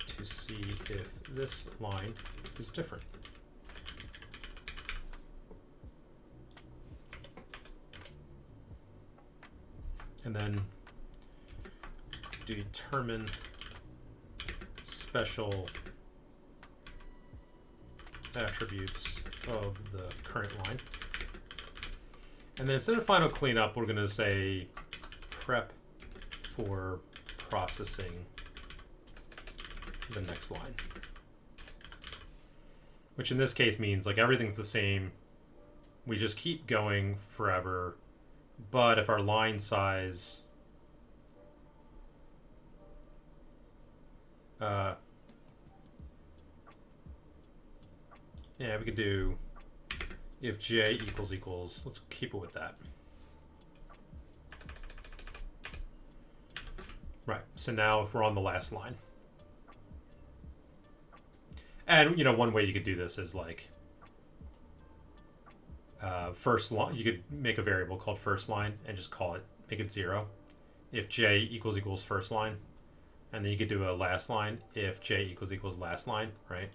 to see if this line is different. And then determine special attributes of the current line. And then instead of final cleanup, we're going to say prep for processing the next line. Which in this case means like everything's the same. We just keep going forever. But if our line size yeah, we could do if j equals, let's keep it with that. Right, so now if we're on the last line. And, you know, one way you could do this is like first line, you could make a variable called first line and just call it, make it 0. If j equals first line. And then you could do a last line if j equals last line, right?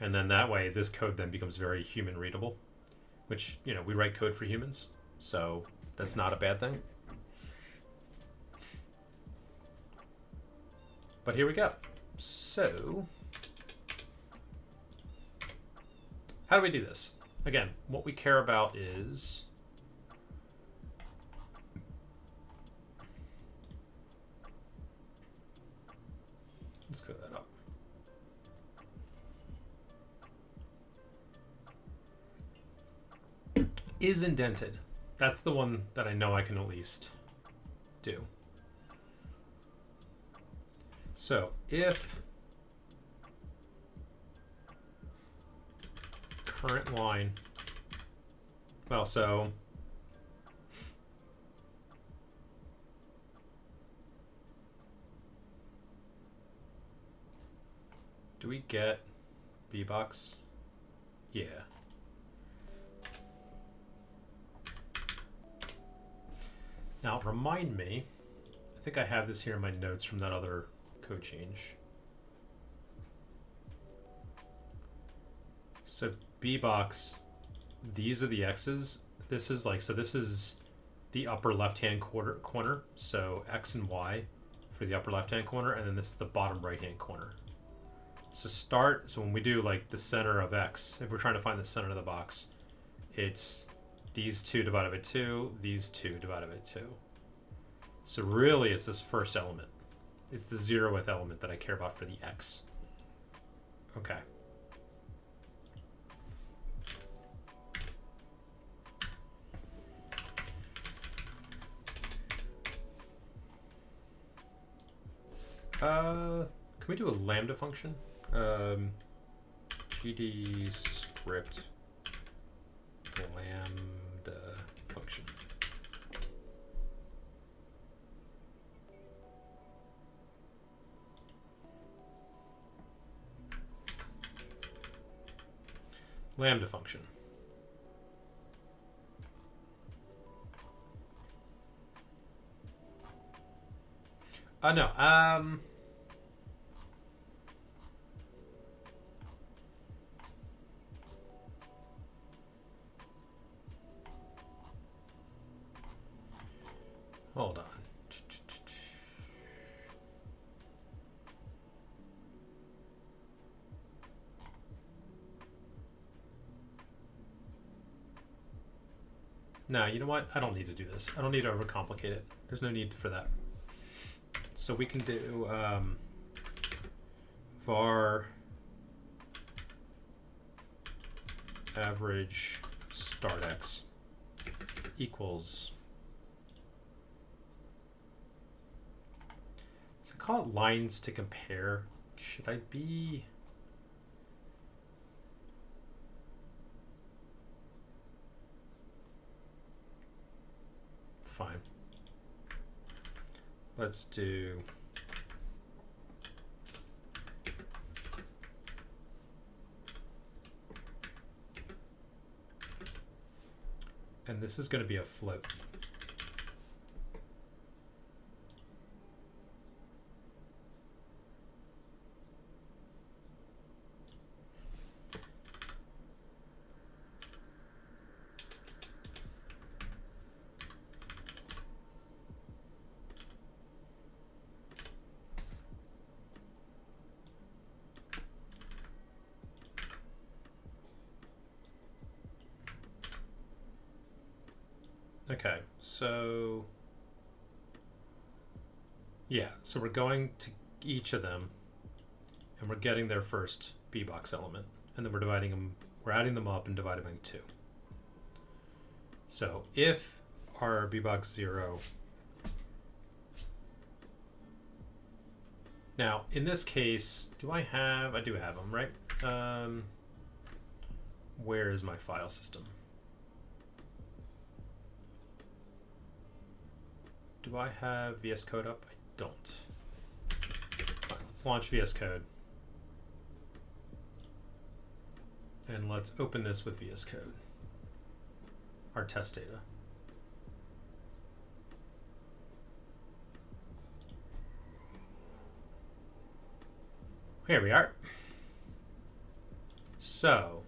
And then that way, this code then becomes very human readable, which, you know, we write code for humans, so that's not a bad thing. But here we go. So, how do we do this? Again, what we care about is let's clear that up. Is indented. That's the one that I know I can at least do. So if current line, well, so do we get bbox? Yeah. Now, remind me, I think I have this here in my notes from that other code change. So bbox, these are the x's. This is like, so this is the upper left-hand corner. So x and y for the upper left-hand corner, and then this is the bottom right-hand corner. So so when we do like the center of x, if we're trying to find the center of the box, it's these 2 divided by 2, these 2 divided by 2. So really it's this first element. It's the 0th element that I care about for the x. Okay. Can we do a lambda function? GD script lambda function. Lambda function. No. Hold on. No, you know what? I don't need to do this. I don't need to overcomplicate it. There's no need for that. So we can do var average start x equals. So I call it lines to compare. Should I be? Fine. Let's do and this is going to be a float. Okay, so yeah, so we're going to each of them and we're getting their first B-box element, and then we're dividing them, we're adding them up and dividing by 2. So if our B-box 0, now in this case, I do have them, right? Where is my file system? Do I have VS Code up? I don't. Fine, let's launch VS Code. And let's open this with VS Code. Our test data. Here we are. So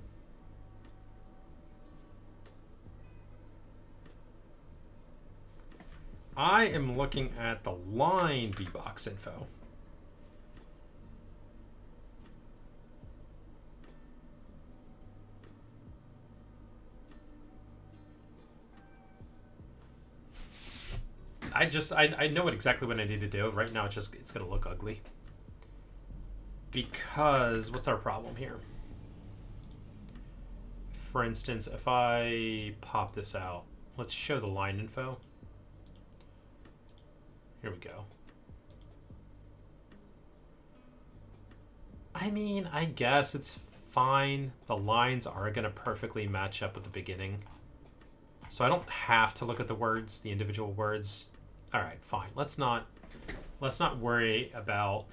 I am looking at the line bbox info. I know exactly what I need to do. Right now it's gonna look ugly. Because what's our problem here? For instance, if I pop this out, let's show the line info. Here we go. I mean, I guess it's fine. The lines are going to perfectly match up at the beginning. So I don't have to look at the words, the individual words. All right, fine. Let's not worry about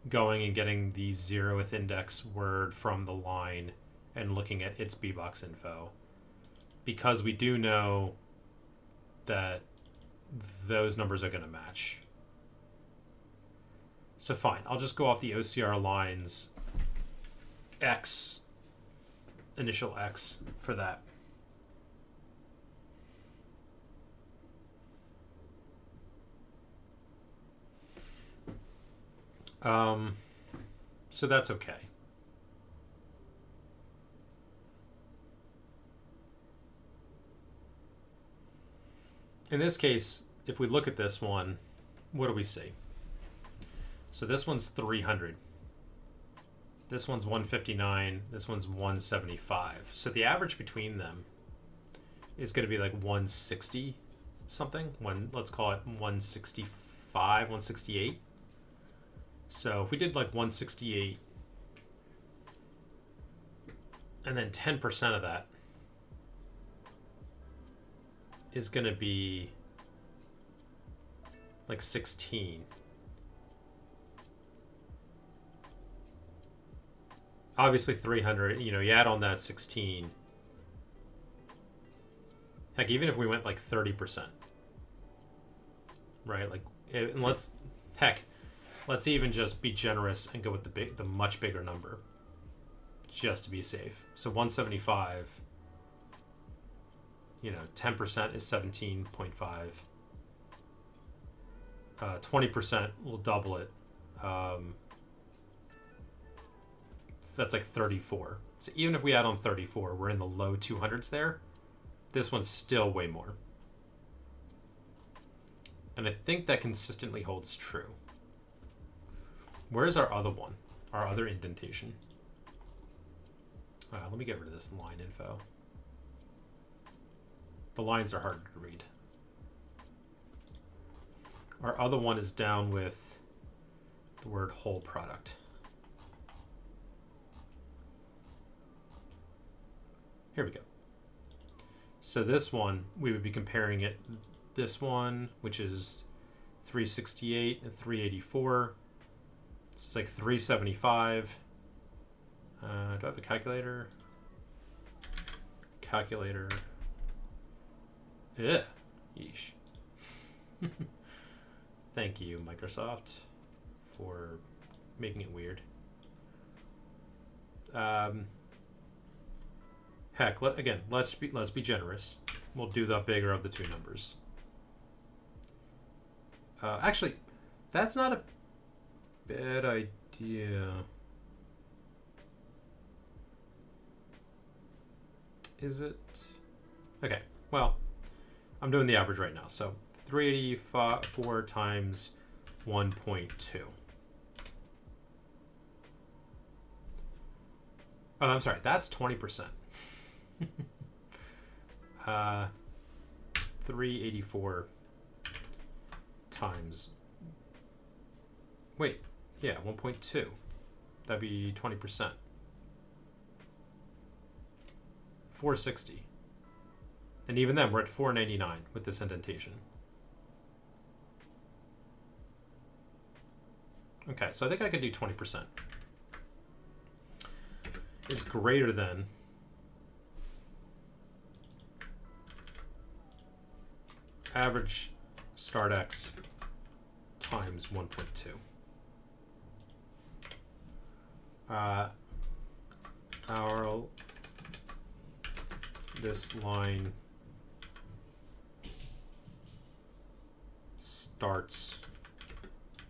going and getting the 0th index word from the line and looking at its bbox info, because we do know that those numbers are going to match. So fine, I'll just go off the OCR lines X, initial X for that. So that's okay. In this case, if we look at this one, what do we see? So this one's 300. This one's 159. This one's 175. So the average between them is going to be like 160 something. Let's call it 165, 168. So if we did like 168 and then 10% of that, is going to be like 16. Obviously 300, you know, you add on that 16. Heck, even if we went like 30%, right? Like, and let's even just be generous and go with the much bigger number, just to be safe. So 175, you know, 10% is 17.5. 20% will double it. That's like 34. So even if we add on 34, we're in the low 200s there. This one's still way more. And I think that consistently holds true. Where's our other one? Our other indentation? Let me get rid of this line info. The lines are harder to read. Our other one is down with the word whole product. Here we go. So this one, we would be comparing it, this one, which is 368 and 384. So it's like 375. Do I have a calculator? Calculator. Yeah. Yeesh. Thank you, Microsoft, for making it weird. Heck, let's be generous. We'll do the bigger of the two numbers. Actually, that's not a bad idea. Is it? Okay, well, I'm doing the average right now. So 384 times 1.2. Oh, I'm sorry, that's 20%. 384 times, wait, yeah, 1.2. That'd be 20%. 460. And even then, we're at 499 with this indentation. Okay, so I think I could do 20%. Is greater than average start x times 1.2. This line starts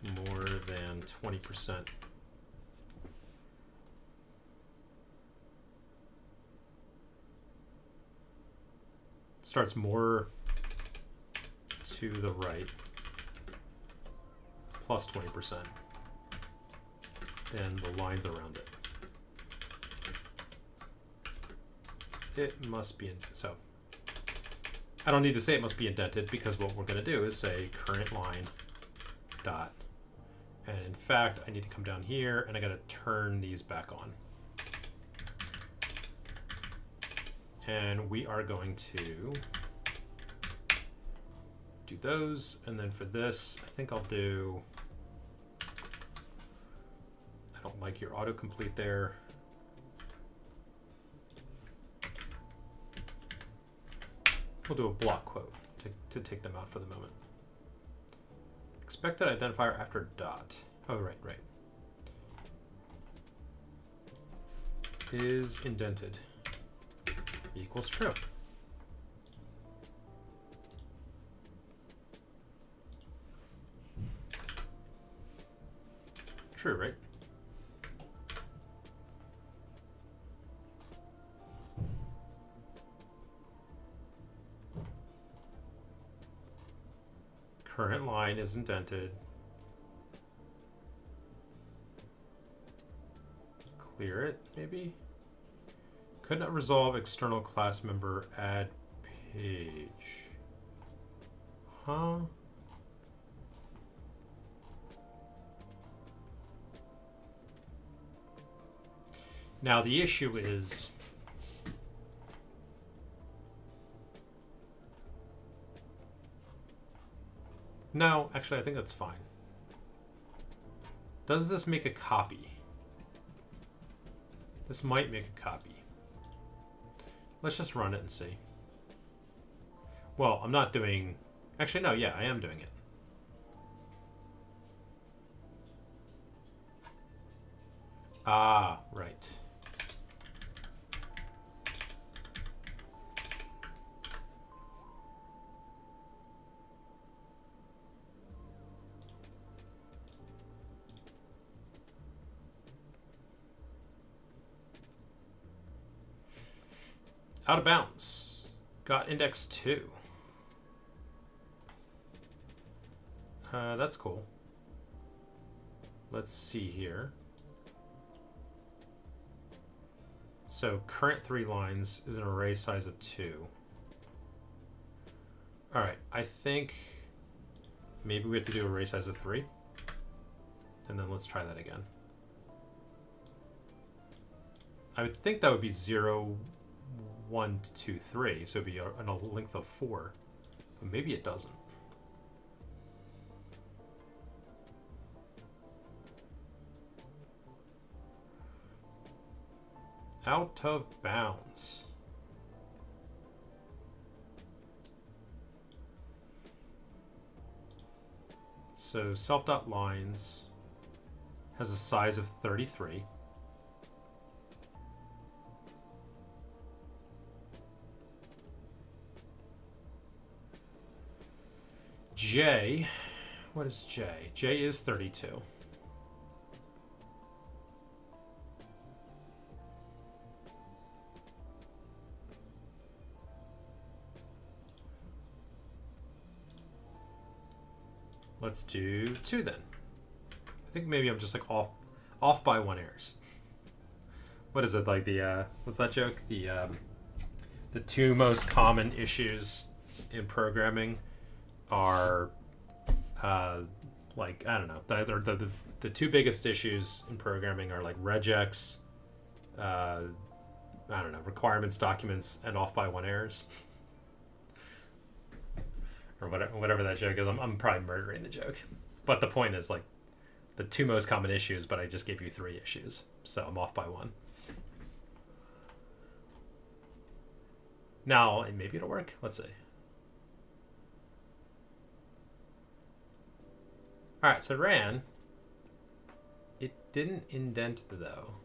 more than 20%. Starts more to the right, plus 20%, than the lines around it. It must be, so I don't need to say it must be indented, because what we're going to do is say current line dot. And in fact, I need to come down here and I got to turn these back on. And we are going to do those. And then for this, I think I'll do, I don't like your autocomplete there. We'll do a block quote to take them out for the moment. Expected identifier after dot. Oh, right. Is indented equals true. True, right? Current line is indented. Clear it, maybe? Could not resolve external class member add page. Huh? Now the issue is No, actually, I think that's fine. Does this make a copy? This might make a copy. Let's just run it and see. Well, I'm not doing... Actually, no, yeah, I am doing it. Ah, right. Out of bounds. Got index 2. That's cool. Let's see here. So current 3 lines is an array size of 2. All right, I think maybe we have to do array size of 3. And then let's try that again. I would think that would be 0, 1, 2, 3. So it'd be a length of 4. But maybe it doesn't. Out of bounds. So self.lines has a size of 33. J, what is J? J is 32. Let's do 2 then. I think maybe I'm just like off by 1 errors. What is it, like the what's that joke? The 2 most common issues in programming are like, I don't know, the 2 biggest issues in programming are like regex, I don't know, requirements documents, and off by 1 errors. Or whatever that joke is. I'm probably murdering the joke. But the point is, like, the 2 most common issues, but I just gave you 3 issues. So I'm off by 1. Now, maybe it'll work. Let's see. All right, so it ran. It didn't indent, though.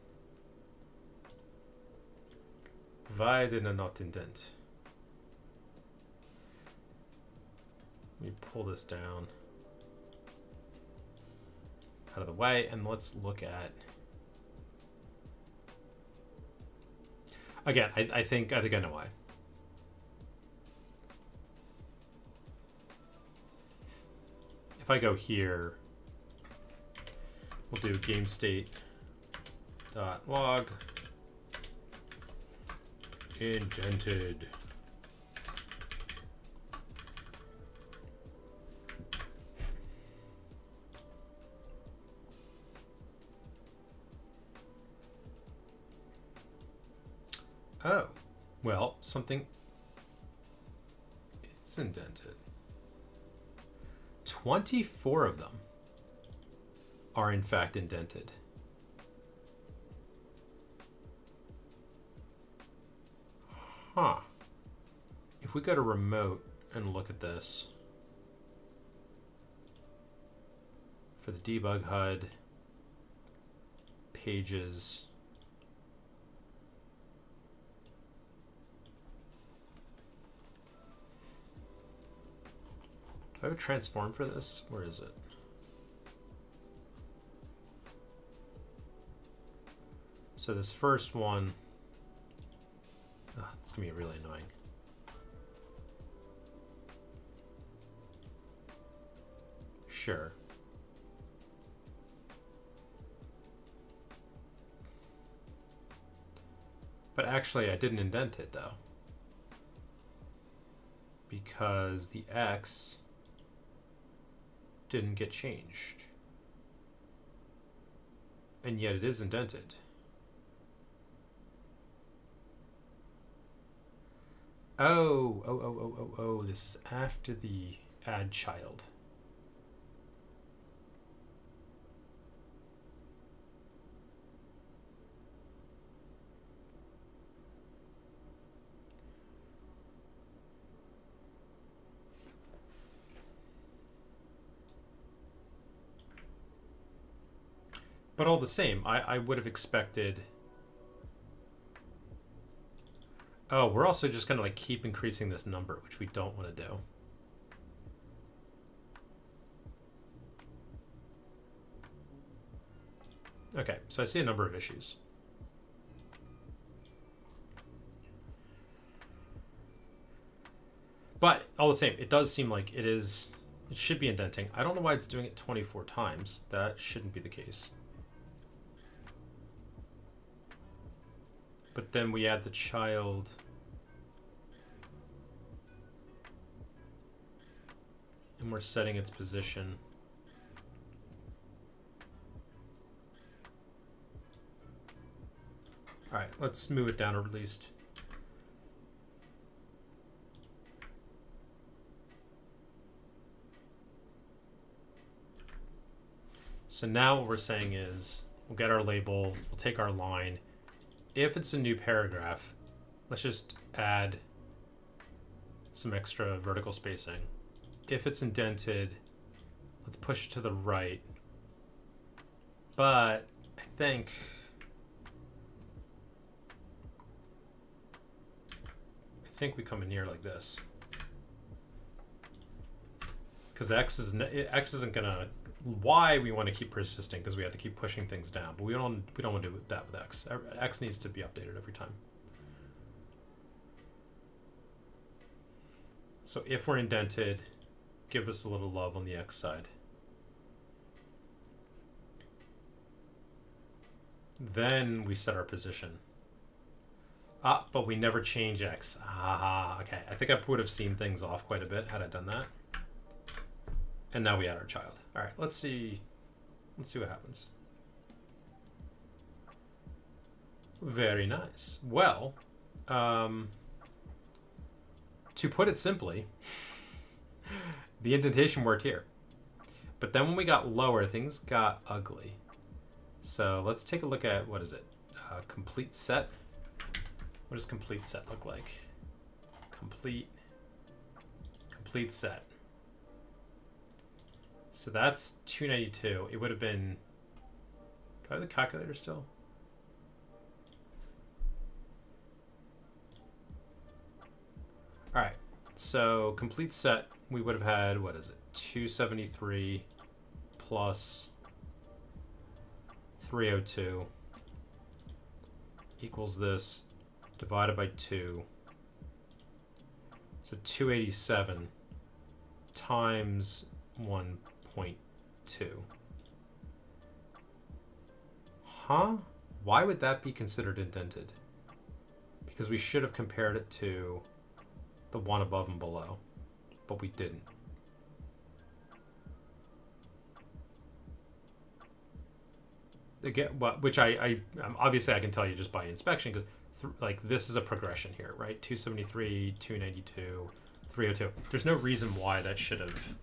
Why did it not indent? Let me pull this down out of the way, and let's look at... Again, I think I know why. If I go here, we'll do game state .log indented. Oh, well, something is indented. 24 of them are in fact indented. Huh. If we go to remote and look at this for the debug HUD, pages, do I have a transform for this? Where is it? So this first one, it's gonna be really annoying. Sure. But actually I didn't indent it though, because the X didn't get changed. And yet it is indented. Oh, this is after the add child. But all the same, I would have expected... Oh, we're also just going to like keep increasing this number, which we don't want to do. Okay, so I see a number of issues. But all the same, it does seem like it should be indenting. I don't know why it's doing it 24 times. That shouldn't be the case. But then we add the child. And we're setting its position. All right, let's move it down at least. So now what we're saying is we'll get our label, we'll take our line. If it's a new paragraph, let's just add some extra vertical spacing. If it's indented, let's push it to the right. But I think we come in here like this. Because X isn't gonna... Y we want to keep persisting because we have to keep pushing things down, but we don't want to do that with X. X needs to be updated every time. So if we're indented, give us a little love on the X side. Then we set our position. Ah, but we never change X. Ah, okay. I think I would have seen things off quite a bit had I done that. And now we add our child. All right, let's see what happens. Very nice. Well, to put it simply, the indentation worked here. But then when we got lower, things got ugly. So let's take a look at, what is it? Complete set. What does complete set look like? Complete set. So that's 292. It would have been... Do I have the calculator still? All right. So complete set, we would have had, what is it? 273 plus 302 equals this divided by 2. So 287 times 1.2. Huh? Why would that be considered indented? Because we should have compared it to the one above and below, but we didn't. Again, which I obviously I can tell you just by inspection, because like this is a progression here, right? 273, 292, 302. There's no reason why that should have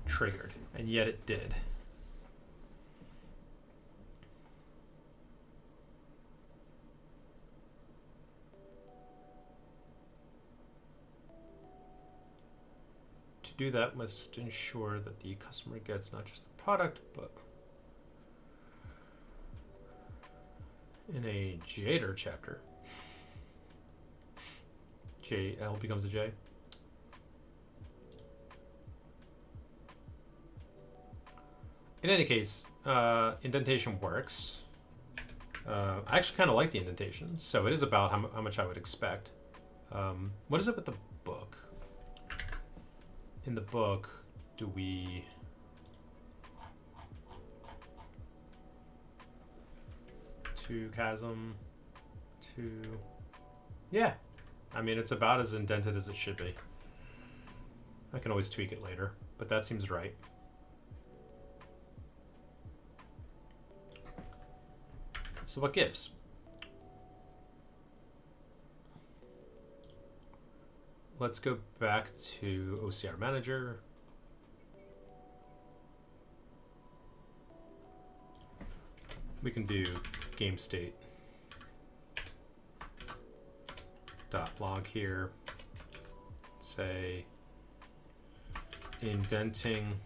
triggered, and yet it did. To do that, must ensure that the customer gets not just the product, but in a Jader chapter, JL becomes a J. In any case, indentation works. I actually kind of like the indentation, so it is about how much I would expect. What is it with the book? In the book, do we... Two chasm, two... Yeah. I mean, it's about as indented as it should be. I can always tweak it later, but that seems right. So what gives? Let's go back to OCR Manager. We can do game state dot log here. Say indenting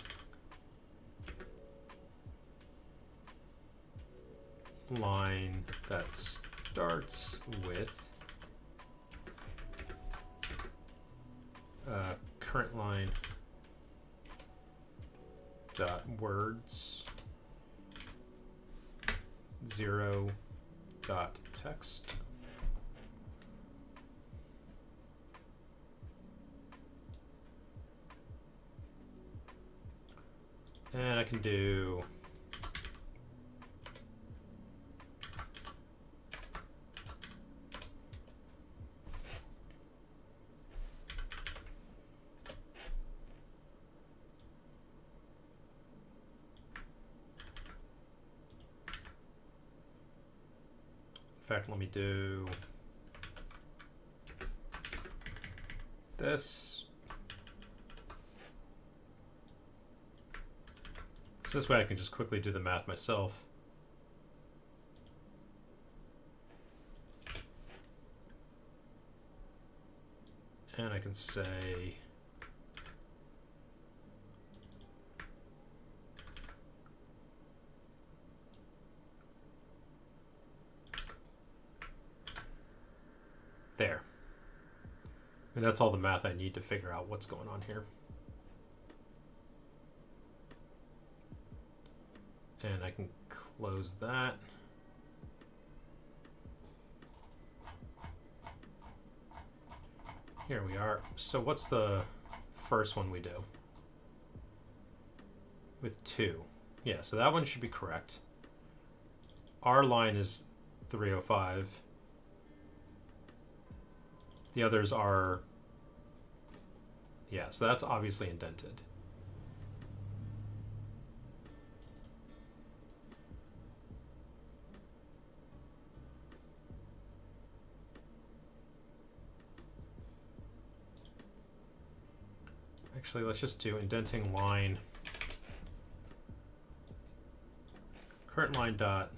line that starts with current line dot words 0 dot text. And I can do in fact, let me do this. So this way I can just quickly do the math myself. And I can say there. And that's all the math I need to figure out what's going on here. And I can close that. Here we are. So what's the first one we do? With 2. Yeah, so that one should be correct. Our line is 305. The others are, yeah, so that's obviously indented. Actually, let's just do indenting line, current line dot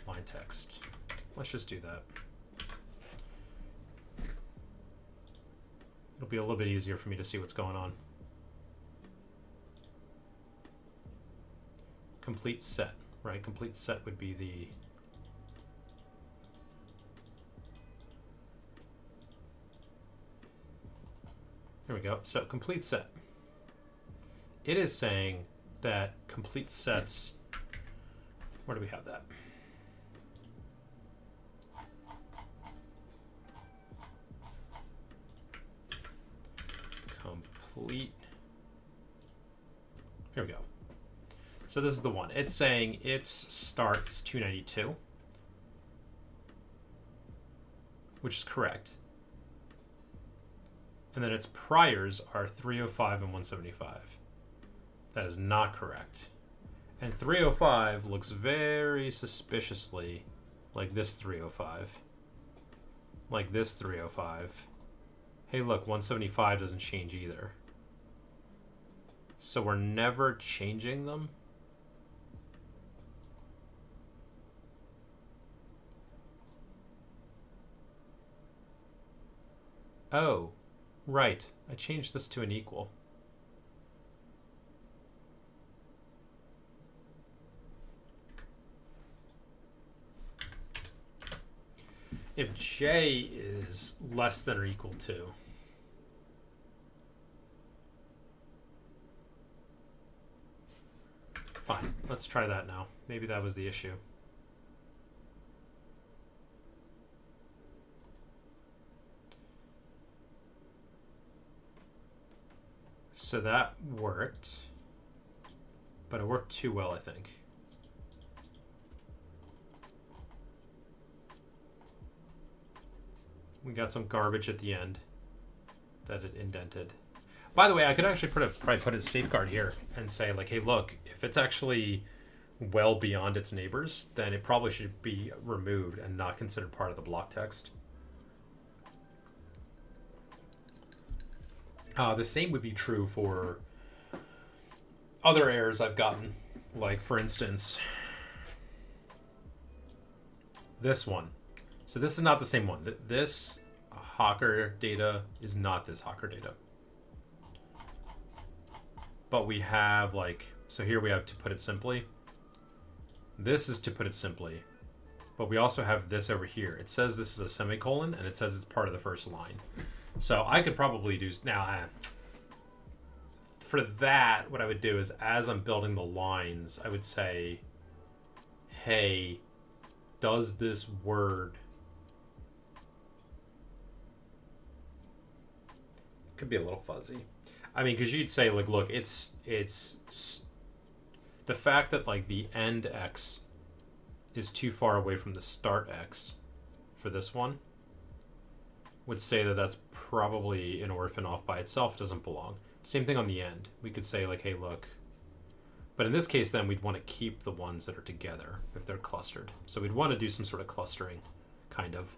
line text. Let's just do that. It'll be a little bit easier for me to see what's going on. Complete set, right? Complete set would be the here we go. So complete set. It is saying that complete sets, where do we have that? Complete. Here we go. So this is the one. It's saying its start is 292, which is correct. And then its priors are 305 and 175. That is not correct. And 305 looks very suspiciously like this 305. Like this 305. Hey, look, 175 doesn't change either. So we're never changing them. Oh, right. I changed this to an equal. If j is less than or equal to, fine, let's try that now. Maybe that was the issue. So that worked, but it worked too well, I think. We got some garbage at the end that it indented. By the way, I could actually probably put a safeguard here and say, like, hey, look, if it's actually well beyond its neighbors, then it probably should be removed and not considered part of the block text. The same would be true for other errors I've gotten. Like, for instance, this one. So this is not the same one. This Hawker data is not this Hawker data. But we have, like, so here we have, to put it simply, This is to put it simply. But we also have this over here. It says this is a semicolon, and it says it's part of the first line. So I could probably do... Now, for that, what I would do is, as I'm building the lines, I would say, hey, does this word... Could be a little fuzzy. I mean, because you'd say, like, look, it's the fact that, like, the end X is too far away from the start X for this one would say that that's probably an orphan off by itself. It doesn't belong. Same thing on the end. We could say, like, hey, look. But in this case, then, we'd want to keep the ones that are together if they're clustered. So we'd want to do some sort of clustering, kind of.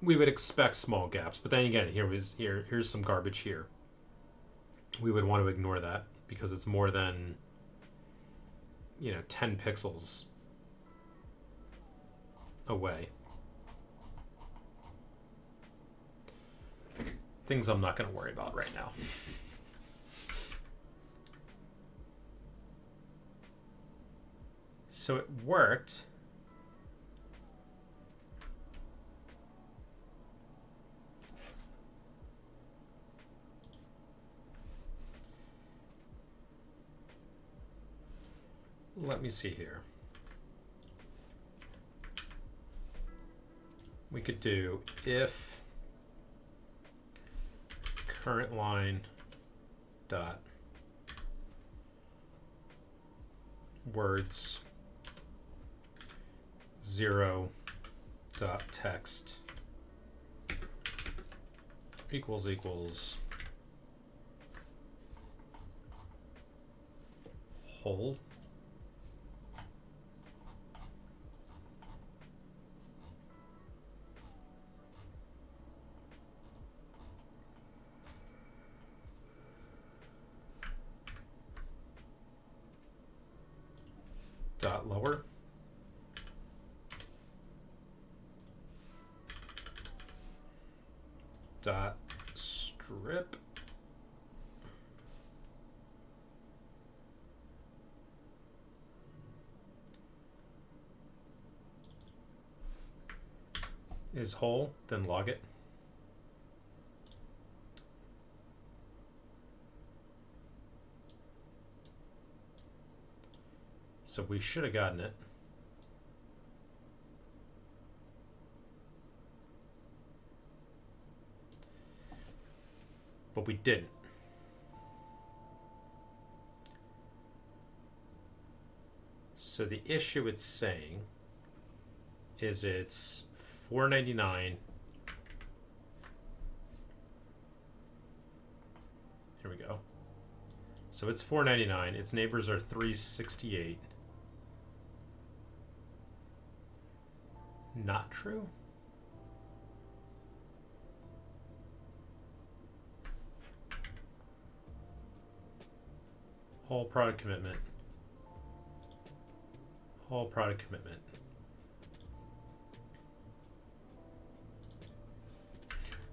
We would expect small gaps. But then again, here's some garbage here. We would want to ignore that because it's more than, 10 pixels away. Things I'm not going to worry about right now. So it worked. Let me see here. We could do if current line dot words 0 dot text equals whole dot lower dot strip is whole, then log it. So we should have gotten it. But we didn't. So the issue it's saying is it's $4.99. Here we go. So it's $4.99. Its neighbors are $3.68. Not true? Whole product commitment. Whole product commitment.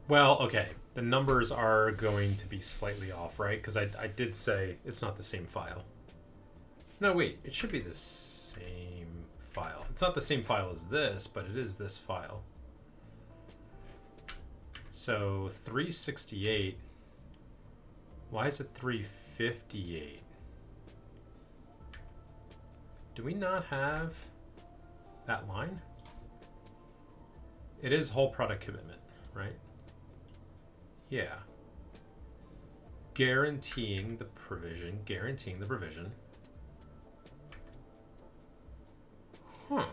Well, okay. The numbers are going to be slightly off, right? Because I did say it's not the same file. No, wait. It should be the same file. It's not the same file as this, but it is this file. So 368. Why is it 358? Do we not have that line? It is whole product commitment, right? Yeah. Guaranteeing the provision. Huh.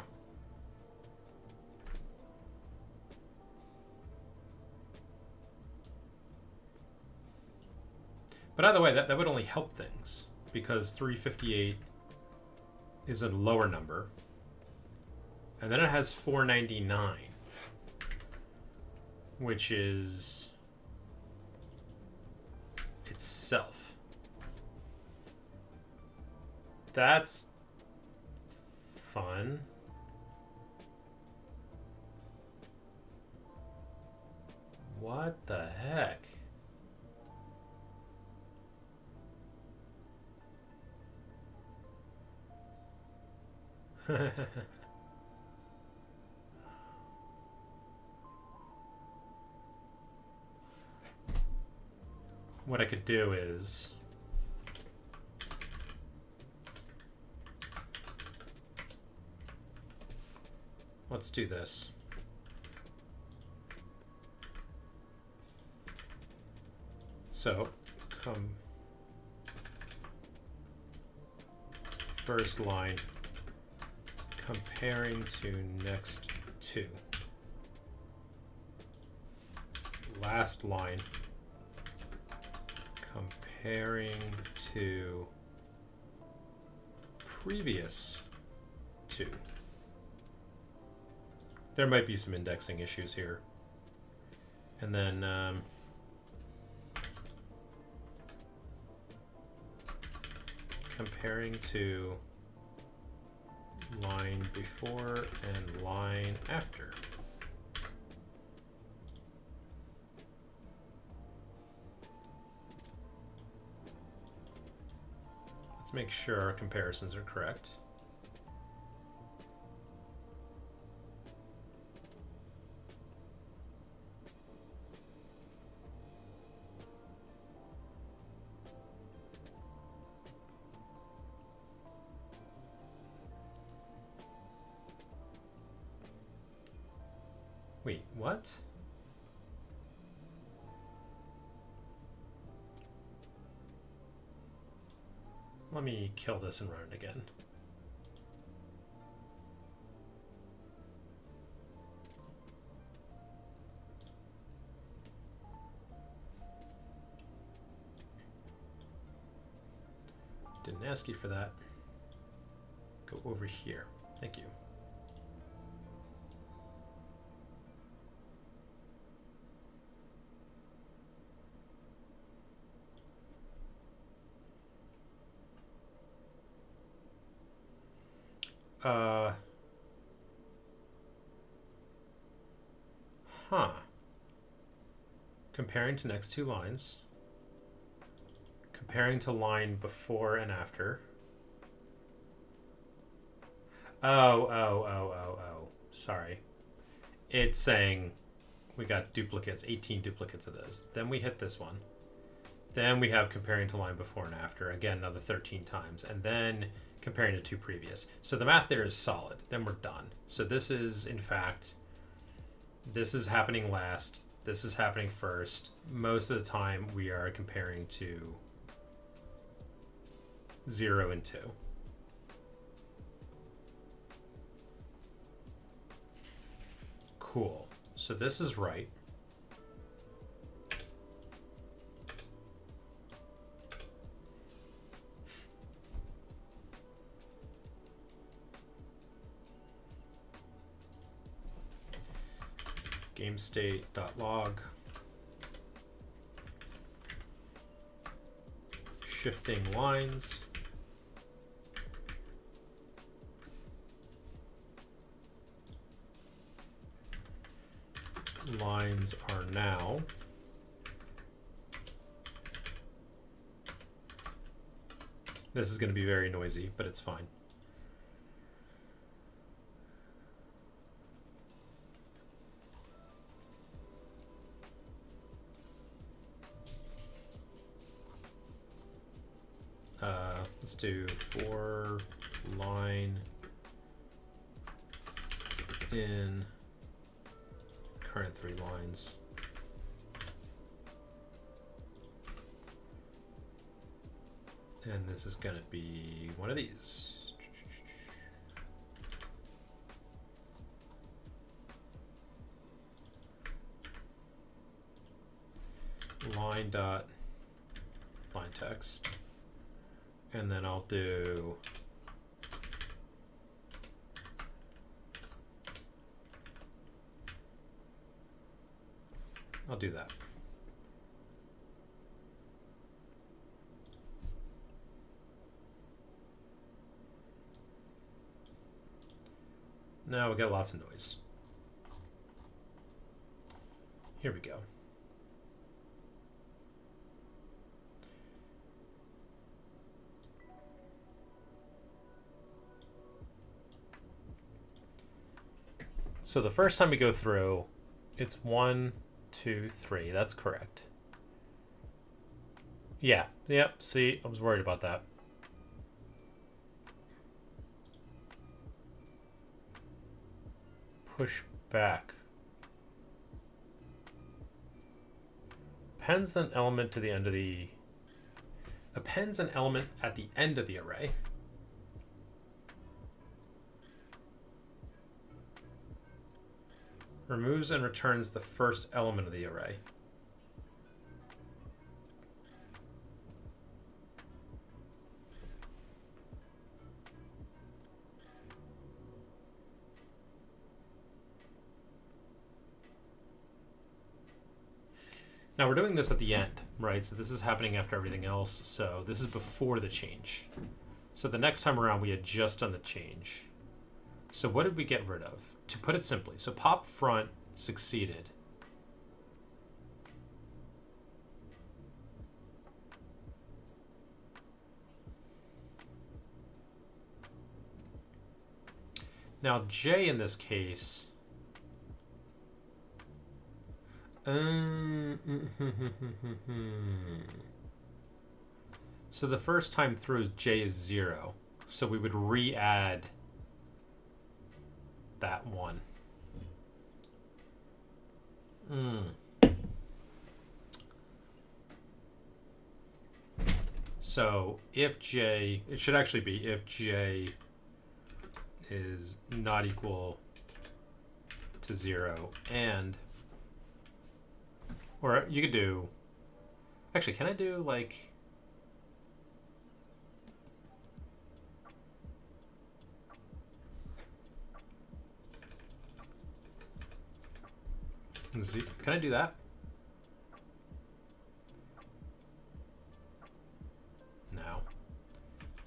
But either way, that would only help things because 358 is a lower number. And then it has 499, which is itself. That's fun. What the heck? What I could do is let's do this. So come first line comparing to next to. Last line comparing to previous to. There might be some indexing issues here. And then comparing to line before and line after. Let's make sure our comparisons are correct. Wait, what? Let me kill this and run it again. Didn't ask you for that. Go over here. Thank you. Comparing to next two lines. Comparing to line before and after. Oh. Sorry. It's saying we got duplicates, 18 duplicates of those. Then we hit this one. Then we have comparing to line before and after. Again, another 13 times. And then comparing to two previous. So the math there is solid. Then we're done. So this is, in fact, this is happening last. This is happening first. Most of the time we are comparing to 0 and 2. Cool. So this is right. GameState.log. Shifting lines. Lines are now this is going to be very noisy, but it's fine. Let's do for line in current 3 lines. And this is going to be one of these. Line dot line text. And then I'll do that. Now we got lots of noise. Here we go. So the first time we go through, it's 1, 2, 3. That's correct. Yeah. Yep. See, I was worried about that. Push back. Appends an element to the end of the... Appends an element at the end of the array. Removes and returns the first element of the array. Now we're doing this at the end, right? So this is happening after everything else. So this is before the change. So the next time around, we had just done the change. So what did we get rid of? To put it simply, so pop front succeeded. Now J in this case... So the first time through J is 0. So we would re-add that one. So if J, it should actually be if J is not equal to 0 and, or you could do, actually, can I do like, can I do that? No.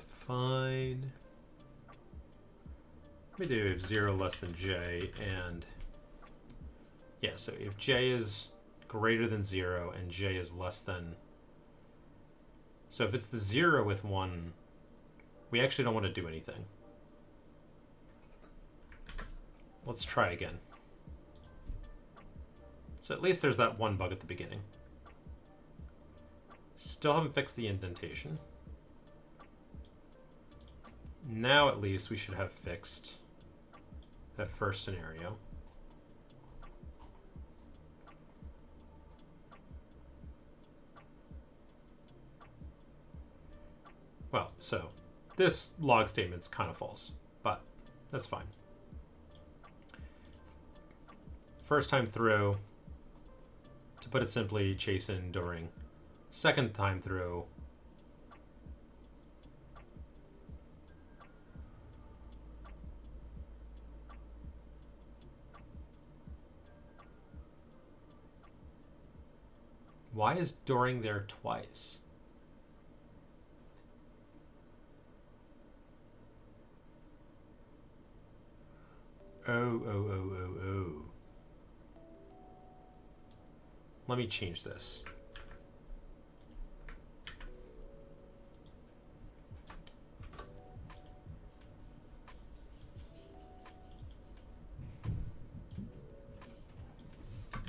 Fine. Let me do if 0 less than J and, yeah, so if J is greater than 0 and J is less than, so if it's the 0 with 1, we actually don't want to do anything. Let's try again. So at least there's that one bug at the beginning. Still haven't fixed the indentation. Now at least we should have fixed that first scenario. Well, so this log statement's kind of false, but that's fine. First time through, to put it simply, chase in during. Second time through, why is during there twice? Oh. Let me change this.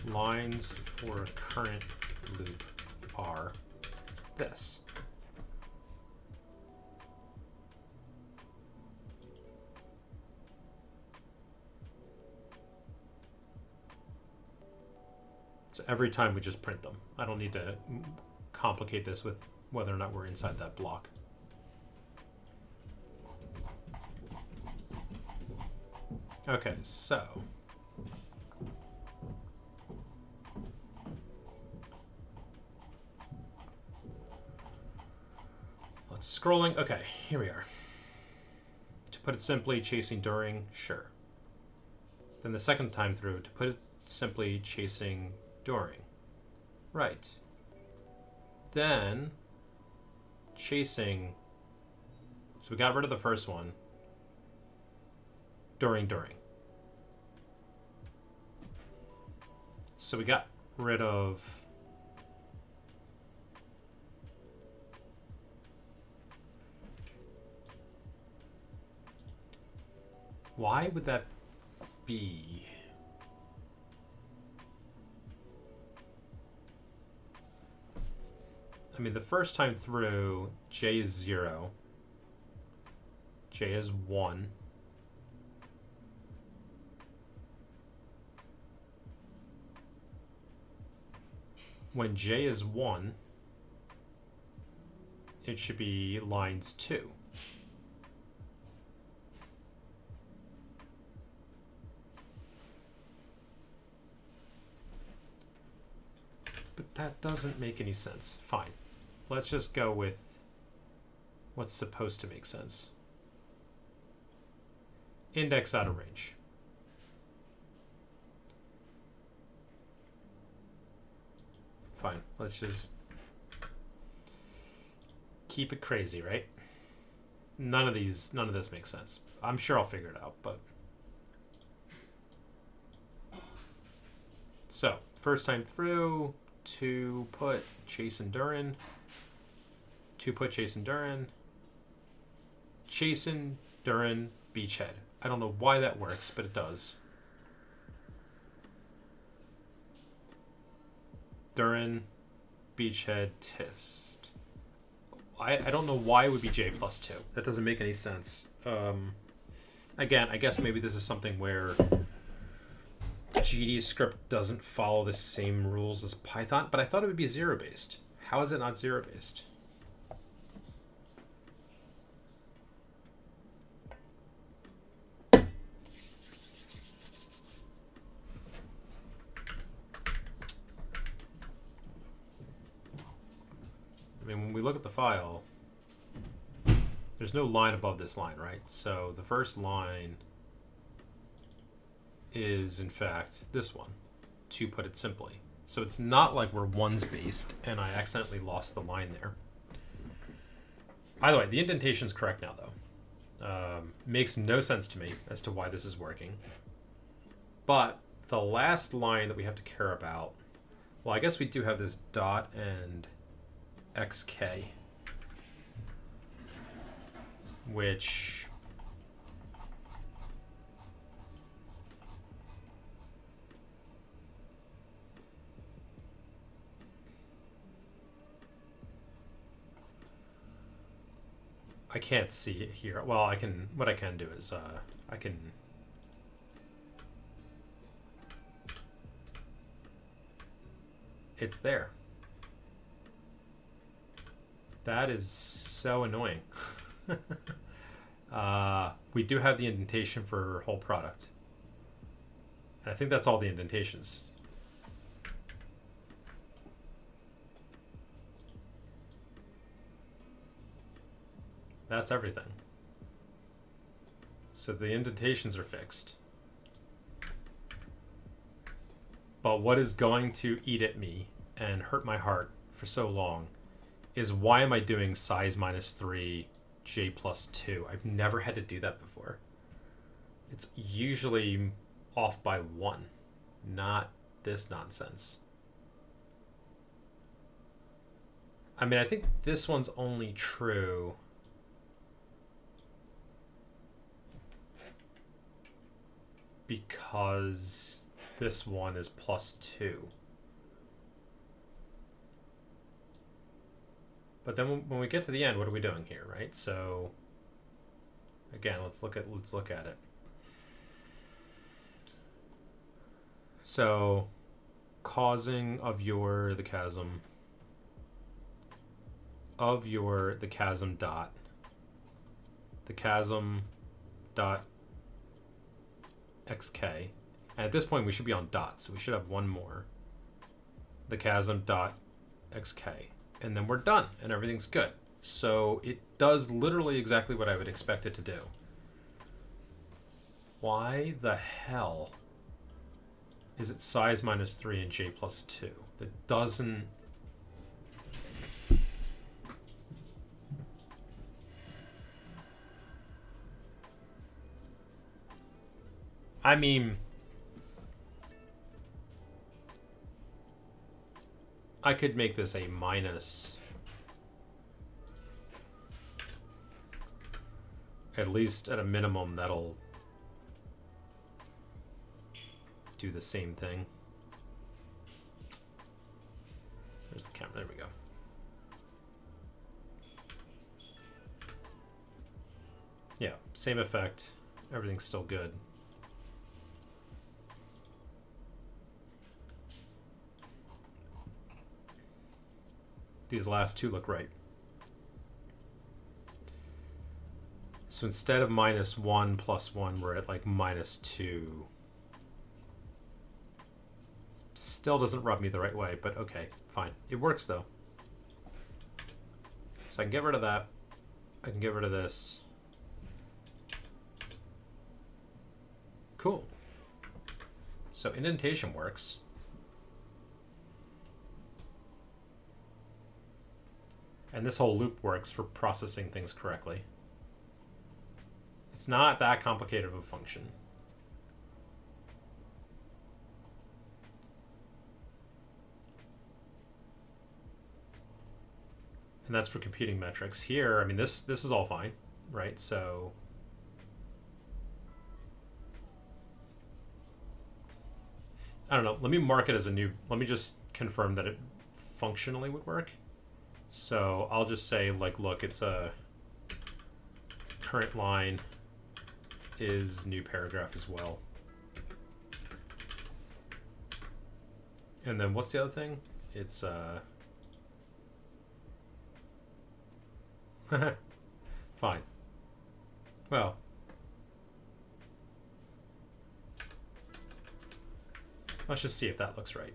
Lines for current loop are this. So every time we just print them. I don't need to complicate this with whether or not we're inside that block. Okay, so lots of scrolling. Okay, here we are. To put it simply, chasing during, sure. Then the second time through, to put it simply, chasing during. Right. Then chasing. So we got rid of the first one. During. So we got rid of why would that be? I mean, the first time through, j is 0. J is 1. When j is 1, it should be lines 2. But that doesn't make any sense. Fine. Let's just go with what's supposed to make sense. Index out of range. Fine. Let's just keep it crazy, right? None of this makes sense. I'm sure I'll figure it out, but so first time through, to put Jason Duran, Jason Duran Beachhead. I don't know why that works, but it does. Duran Beachhead Tist. I don't know why it would be j plus 2. That doesn't make any sense. Again, I guess maybe this is something where GD's script doesn't follow the same rules as Python, but I thought it would be zero-based. How is it not zero-based? I mean, when we look at the file, there's no line above this line, right? So the first line is, in fact, this one, to put it simply. So it's not like we're ones based, and I accidentally lost the line there. Either way, the indentation's correct now, though. Makes no sense to me as to why this is working. But the last line that we have to care about, well, I guess we do have this dot and xk, which I can't see it here. Well, I can. What I can do is I can. It's there. That is so annoying. We do have the indentation for whole product. And I think that's all the indentations. That's everything. So the indentations are fixed. But what is going to eat at me and hurt my heart for so long is, why am I doing size -3, j plus 2? I've never had to do that before. It's usually off by 1, not this nonsense. I mean, I think this one's only true because this one is +2. But then when we get to the end, what are we doing here, right? So again, let's look at it. So causing of the chasm dot, the chasm dot xk. And at this point we should be on dot, so we should have one more. The chasm dot xk. And then we're done, and everything's good. So it does literally exactly what I would expect it to do. Why the hell is it size -3 and j plus 2? That doesn't... I mean, I could make this a minus. At least at a minimum, that'll do the same thing. There's the camera. There we go. Yeah, same effect. Everything's still good. These last two look right. So instead of -1 + 1, we're at like -2. Still doesn't rub me the right way, but okay, fine. It works though. So I can get rid of that. I can get rid of this. Cool. So indentation works. And this whole loop works for processing things correctly. It's not that complicated of a function. And that's for computing metrics. Here, I mean, this is all fine, right? So I don't know. Let me mark it as a new. Let me just confirm that it functionally would work. So I'll just say, like, look, it's a current line is new paragraph as well. And then what's the other thing? It's fine. Well, let's just see if that looks right.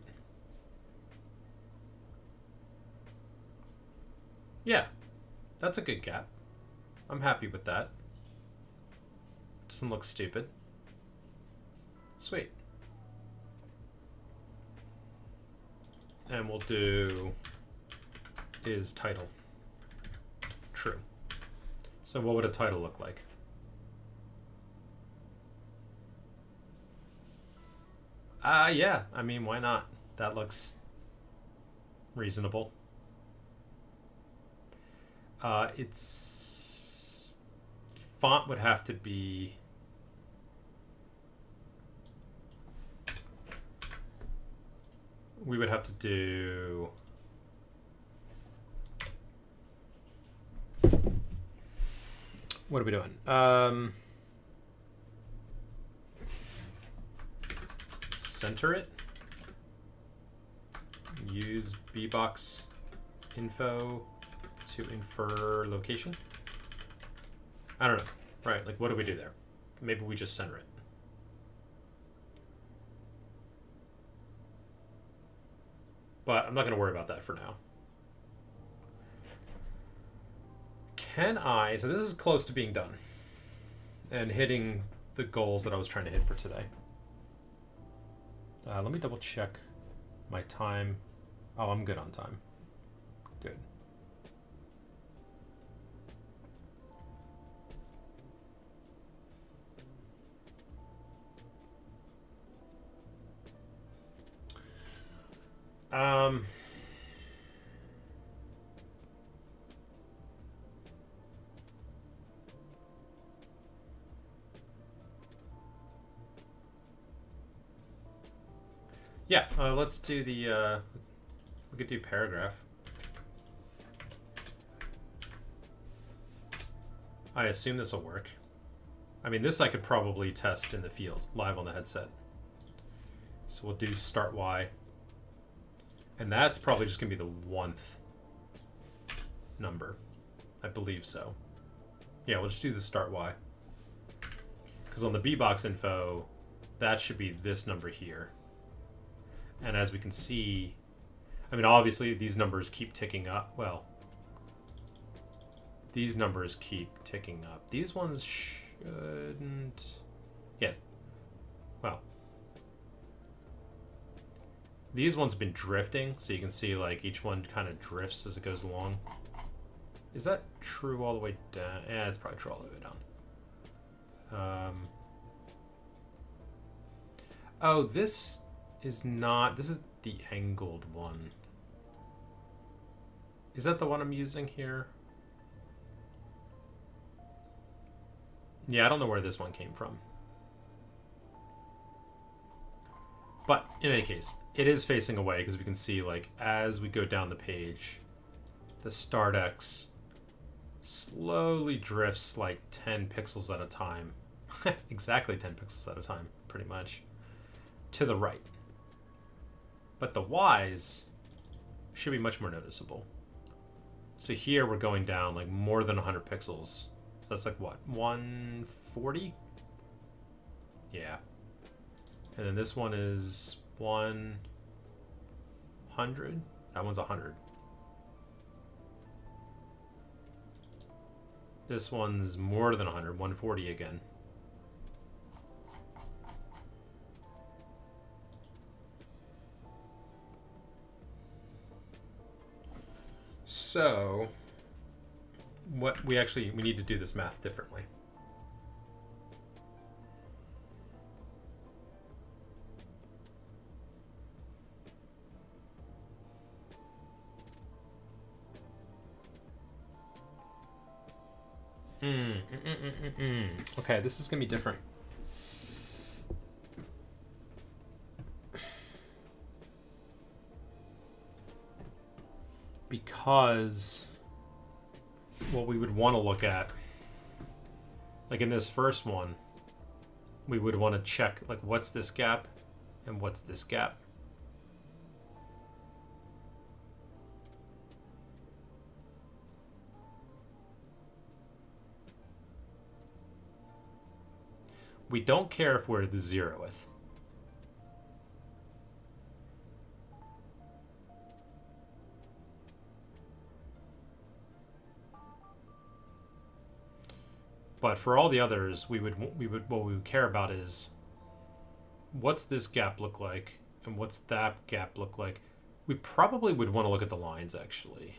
Yeah, that's a good gap. I'm happy with that. Doesn't look stupid. Sweet. And we'll do is title. True. So what would a title look like? Yeah, I mean, why not? That looks reasonable. Its font would have to be we would have to do what are we doing? Center it. Use bbox info to infer location. I don't know. Right, like what do we do there? Maybe we just center it. But I'm not going to worry about that for now. Can I... So this is close to being done. And hitting the goals that I was trying to hit for today. Let me double check my time. Oh, I'm good on time. Good. Yeah, let's do the, we could do paragraph. I assume this will work. I mean, this I could probably test in the field, live on the headset. So we'll do start Y. And that's probably just going to be the 1th number. I believe so. Yeah, we'll just do the start Y. Because on the bbox info, that should be this number here. And as we can see, I mean, obviously these numbers keep ticking up. Well, these numbers keep ticking up. These ones shouldn't. Yeah. Well, these ones have been drifting, so you can see like each one kind of drifts as it goes along. Is that true all the way down? Yeah, it's probably true all the way down. Oh, this is not... This is the angled one. Is that the one I'm using here? Yeah, I don't know where this one came from. But in any case, it is facing away because we can see, like, as we go down the page, the start X slowly drifts like 10 pixels at a time. Exactly 10 pixels at a time, pretty much, to the right. But the Ys should be much more noticeable. So here we're going down like more than 100 pixels. So that's like what, 140? Yeah. And then this one is 100. That one's 100. This one's more than 100, 140 again. So, what we need to do this math differently. Okay, this is gonna be different. Because what we would want to look at, like in this first one, we would want to check like what's this gap and what's this gap. We don't care if we're the 0th. But for all the others, what we would care about is what's this gap look like and what's that gap look like. We probably would want to look at the lines, actually.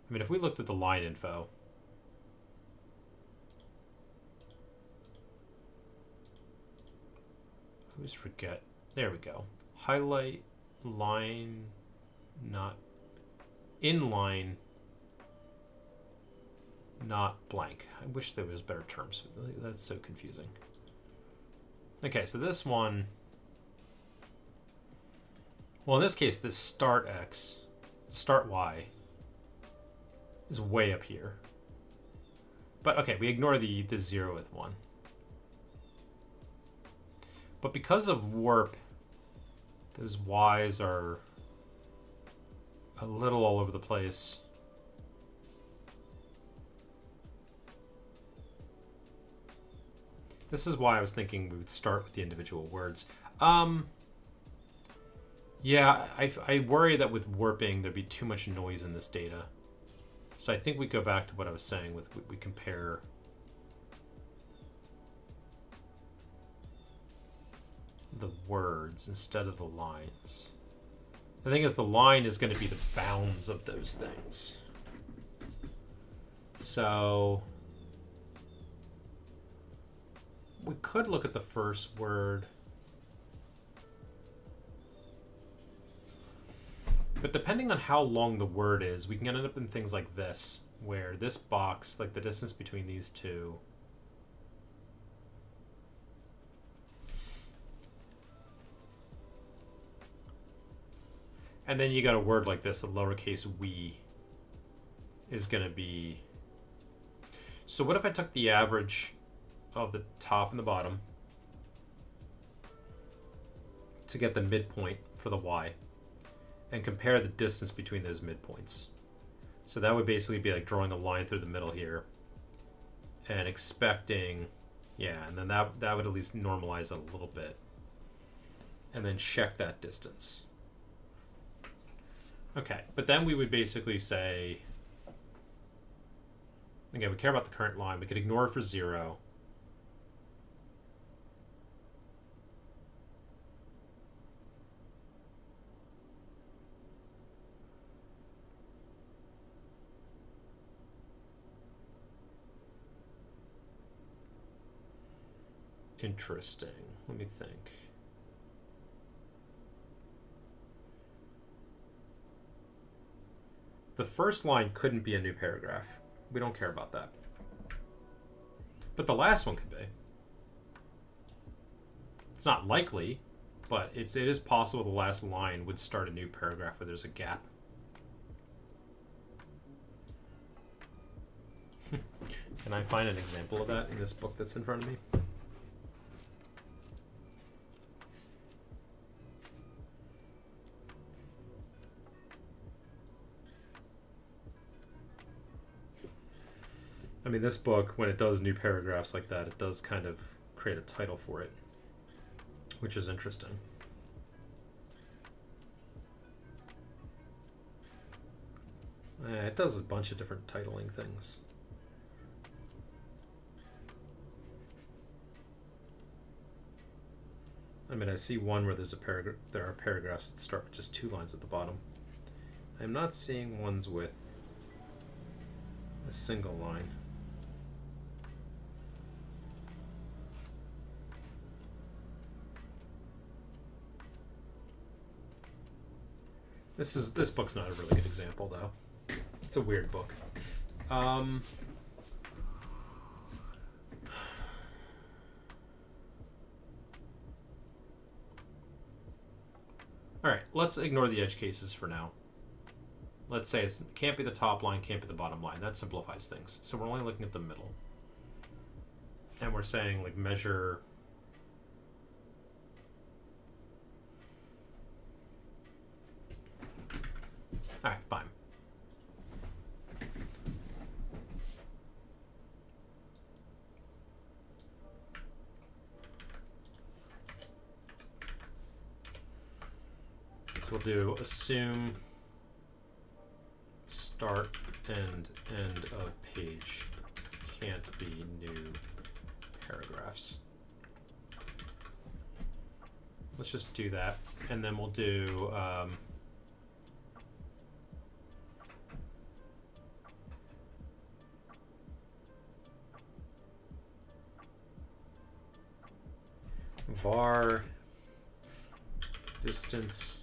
I mean, if we looked at the line info, I always forget. There we go. Highlight line, not inline, not blank. I wish there was better terms. That's so confusing. Okay, so this one, well, in this case, this start X, start Y is way up here. But okay, we ignore the 0th one. But because of warp, those Ys are a little all over the place. This is why I was thinking we would start with the individual words. Yeah, I worry that with warping, there'd be too much noise in this data. So I think we go back to what I was saying with we compare the words instead of the lines. The thing is, the line is going to be the bounds of those things. So we could look at the first word. But depending on how long the word is, we can end up in things like this, where this box, like the distance between these two, and then you got a word like this, a lowercase we is going to be... So what if I took the average of the top and the bottom to get the midpoint for the y and compare the distance between those midpoints? So that would basically be like drawing a line through the middle here and expecting, yeah, and then that would at least normalize it a little bit and then check that distance. Okay, but then we would basically say, again, we care about the current line. We could ignore it for 0. Interesting. Let me think. The first line couldn't be a new paragraph. We don't care about that. But the last one could be. It's not likely, but it is possible the last line would start a new paragraph where there's a gap. Can I find an example of that in this book that's in front of me? I mean, this book, when it does new paragraphs like that, it does kind of create a title for it, which is interesting. It does a bunch of different titling things. I mean, I see one where there's a paragraph. There are paragraphs that start with just 2 lines at the bottom. I'm not seeing ones with a single line. This book's not a really good example, though. It's a weird book. All right, let's ignore the edge cases for now. Let's say it can't be the top line, can't be the bottom line. That simplifies things. So we're only looking at the middle. And we're saying, like, measure... All right, fine. So we'll do assume start and end of page can't be new paragraphs. Let's just do that, and then we'll do var distance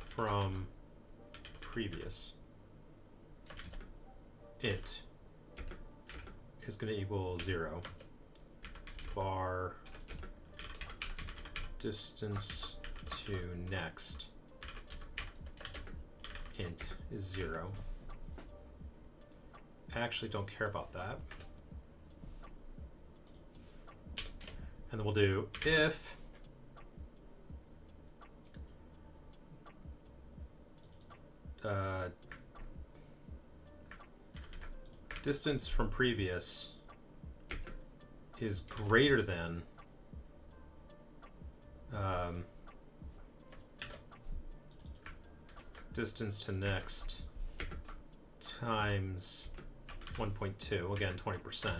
from previous. It is going to equal 0. Var distance to next int is 0. I actually don't care about that. And then we'll do if distance from previous is greater than distance to next times 1.2, again 20%.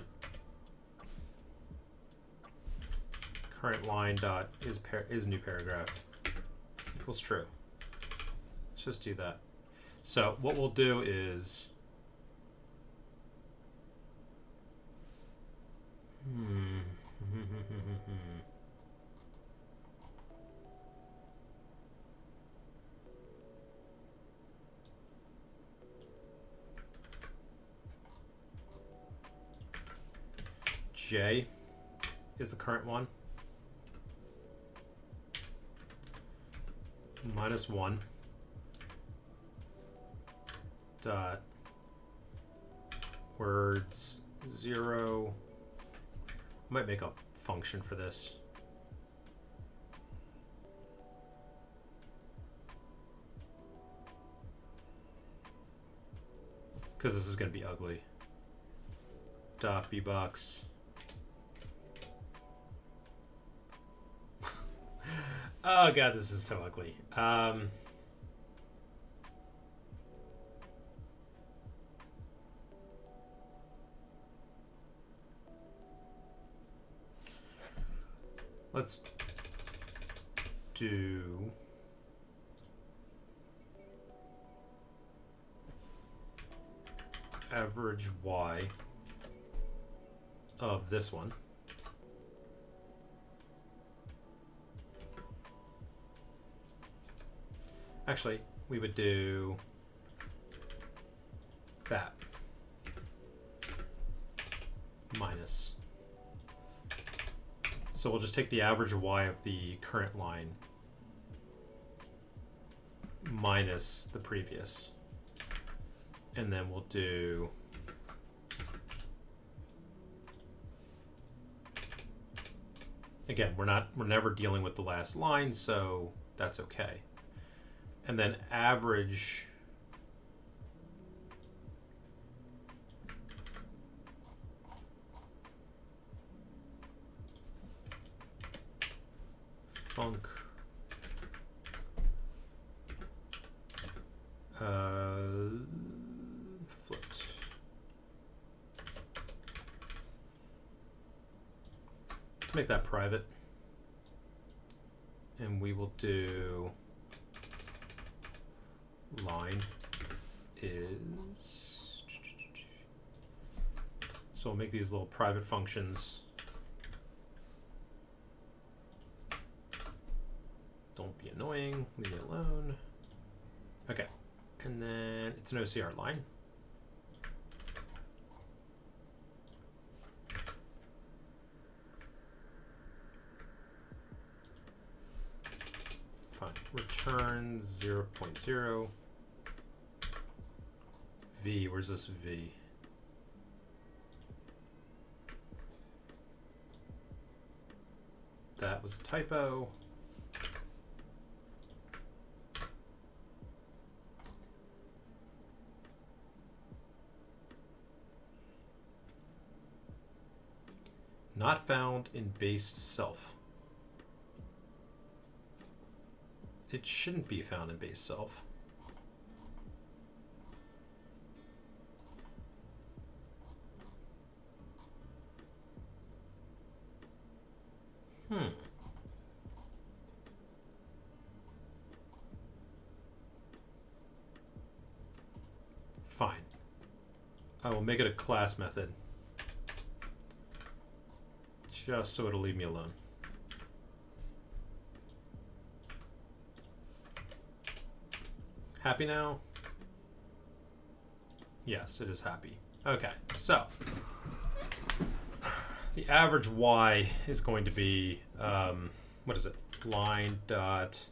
Current line dot is new paragraph equals true. Let's just do that. So what we'll do is J is the current one. -1 dot words 0. I might make a function for this. Because this is going to be ugly. Dot bbox. Oh god, this is so ugly. Let's do average y of this one. Actually, we would do that minus. So we'll just take the average y of the current line minus the previous. And then we'll do Again, we're never dealing with the last line, so that's okay. And then average func flipped. Let's make that private. And we will do line is. So we'll make these little private functions. Don't be annoying, leave me alone. Okay, and then it's an OCR line. Fine, return 0.0. V, where's this V? That was a typo. Not found in base self. It shouldn't be found in base self. Fine. I will make it a class method. Just so it'll leave me alone. Happy now? Yes, it is happy. Okay, so the average Y is going to be, what is it? Line dot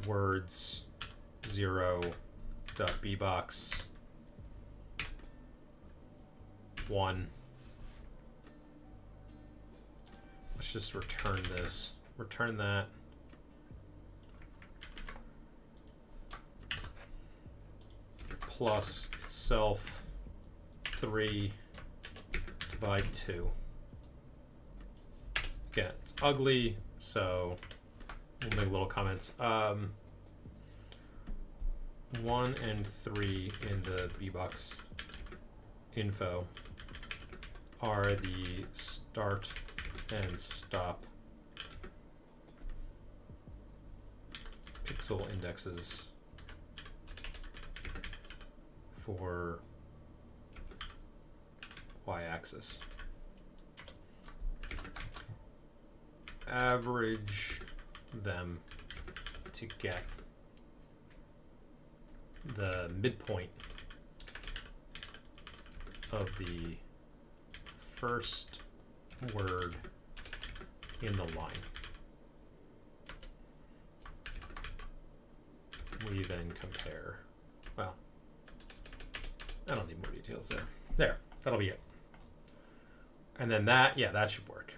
words 0 dot bbox 1. Let's just return this. Return that. Plus itself 3 divide 2. Again, it's ugly, so we'll make little comments. 1 and 3 in the bbox info are the start and stop pixel indexes for y-axis. Average them to get the midpoint of the first word in the line. We then compare. Well, I don't need more details there. There, that'll be it. And then that, yeah, that should work.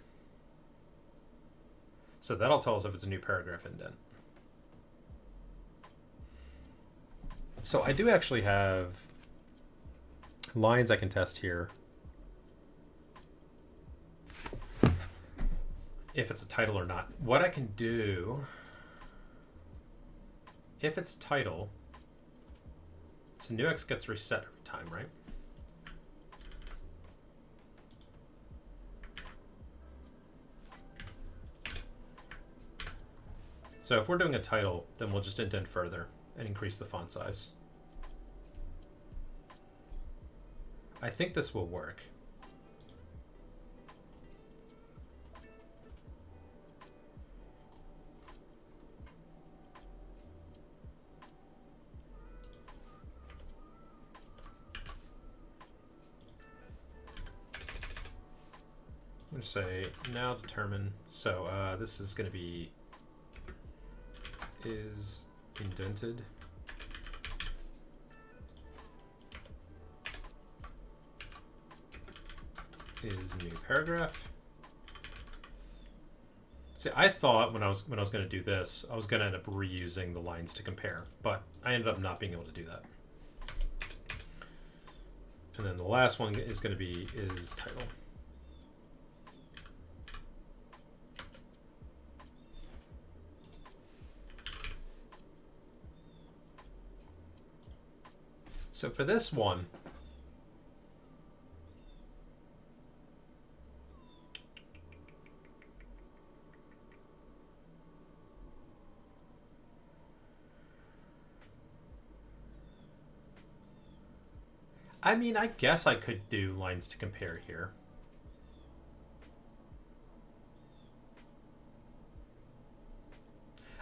So that'll tell us if it's a new paragraph indent. So I do actually have lines I can test here. If it's a title or not. What I can do, if it's title, so new X gets reset every time, right? So if we're doing a title, then we'll just indent further and increase the font size. I think this will work. I'm going to say now determine. So this is going to be is indented. is new paragraph. See, I thought when I was going to do this, I was going to end up reusing the lines to compare, but I ended up not being able to do that. And then the last one is going to be is title. So for this one, I mean, I guess I could do lines to compare here.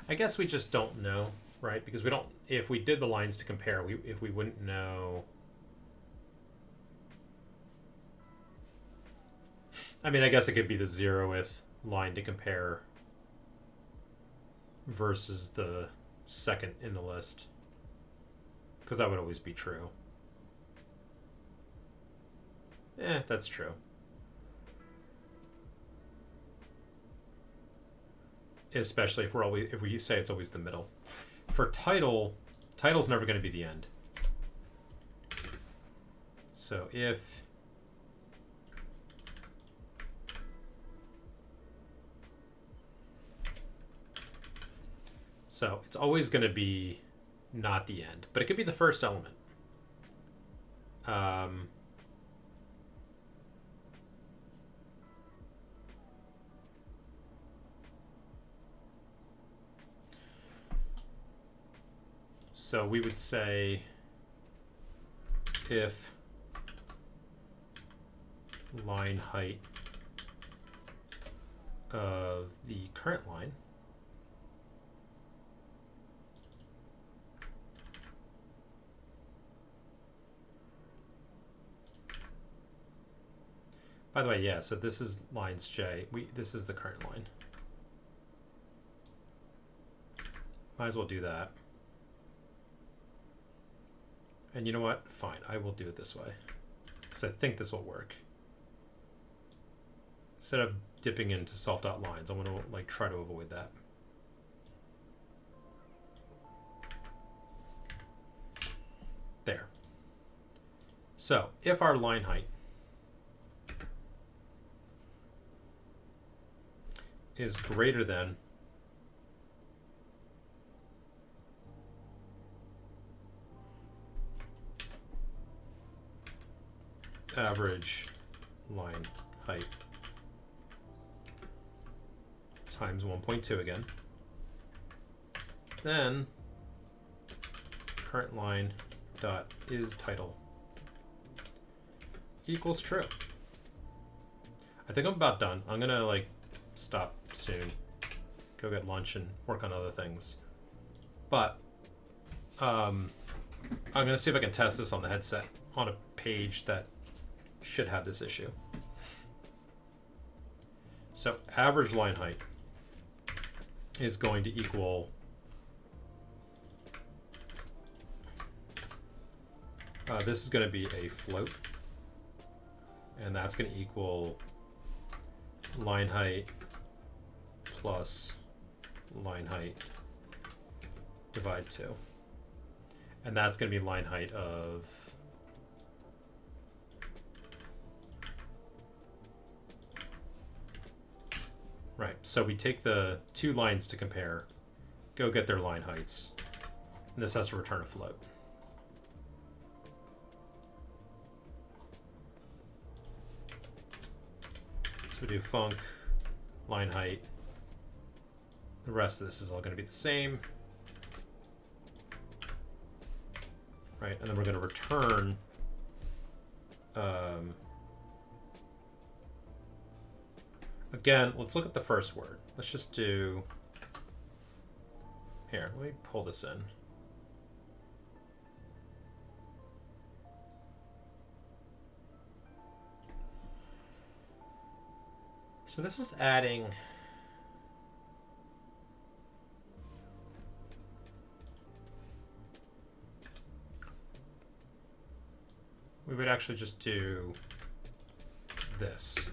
I guess we just don't know, right? Because we don't, if we did the lines to compare, if we wouldn't know. I mean, I guess it could be the 0th line to compare versus the second in the list, because that would always be true. That's true. Especially if we say it's always the middle. For title, title's never going to be the end. So if it's always going to be not the end, but it could be the first element. So we would say if line height of the current line by the way, yeah, so this is lines J. This is the current line. Might as well do that. And you know what? Fine, I will do it this way, because I think this will work. Instead of dipping into self.lines, I want to try to avoid that. There. So if our line height is greater than average line height times 1.2 again, then current line dot is title equals true. I think I'm about done. I'm gonna stop soon, go get lunch and work on other things, but I'm gonna see if I can test this on the headset on a page that should have this issue. So average line height is going to equal this is going to be a float, and that's going to equal line height plus line height divide 2, and that's going to be line height of right. So we take the two lines to compare, go get their line heights, and this has to return a float. So we do func line height. The rest of this is all going to be the same. Right, and then we're going to return again, let's look at the first word. Let's just do, here, let me pull this in. So this is adding we would actually just do this.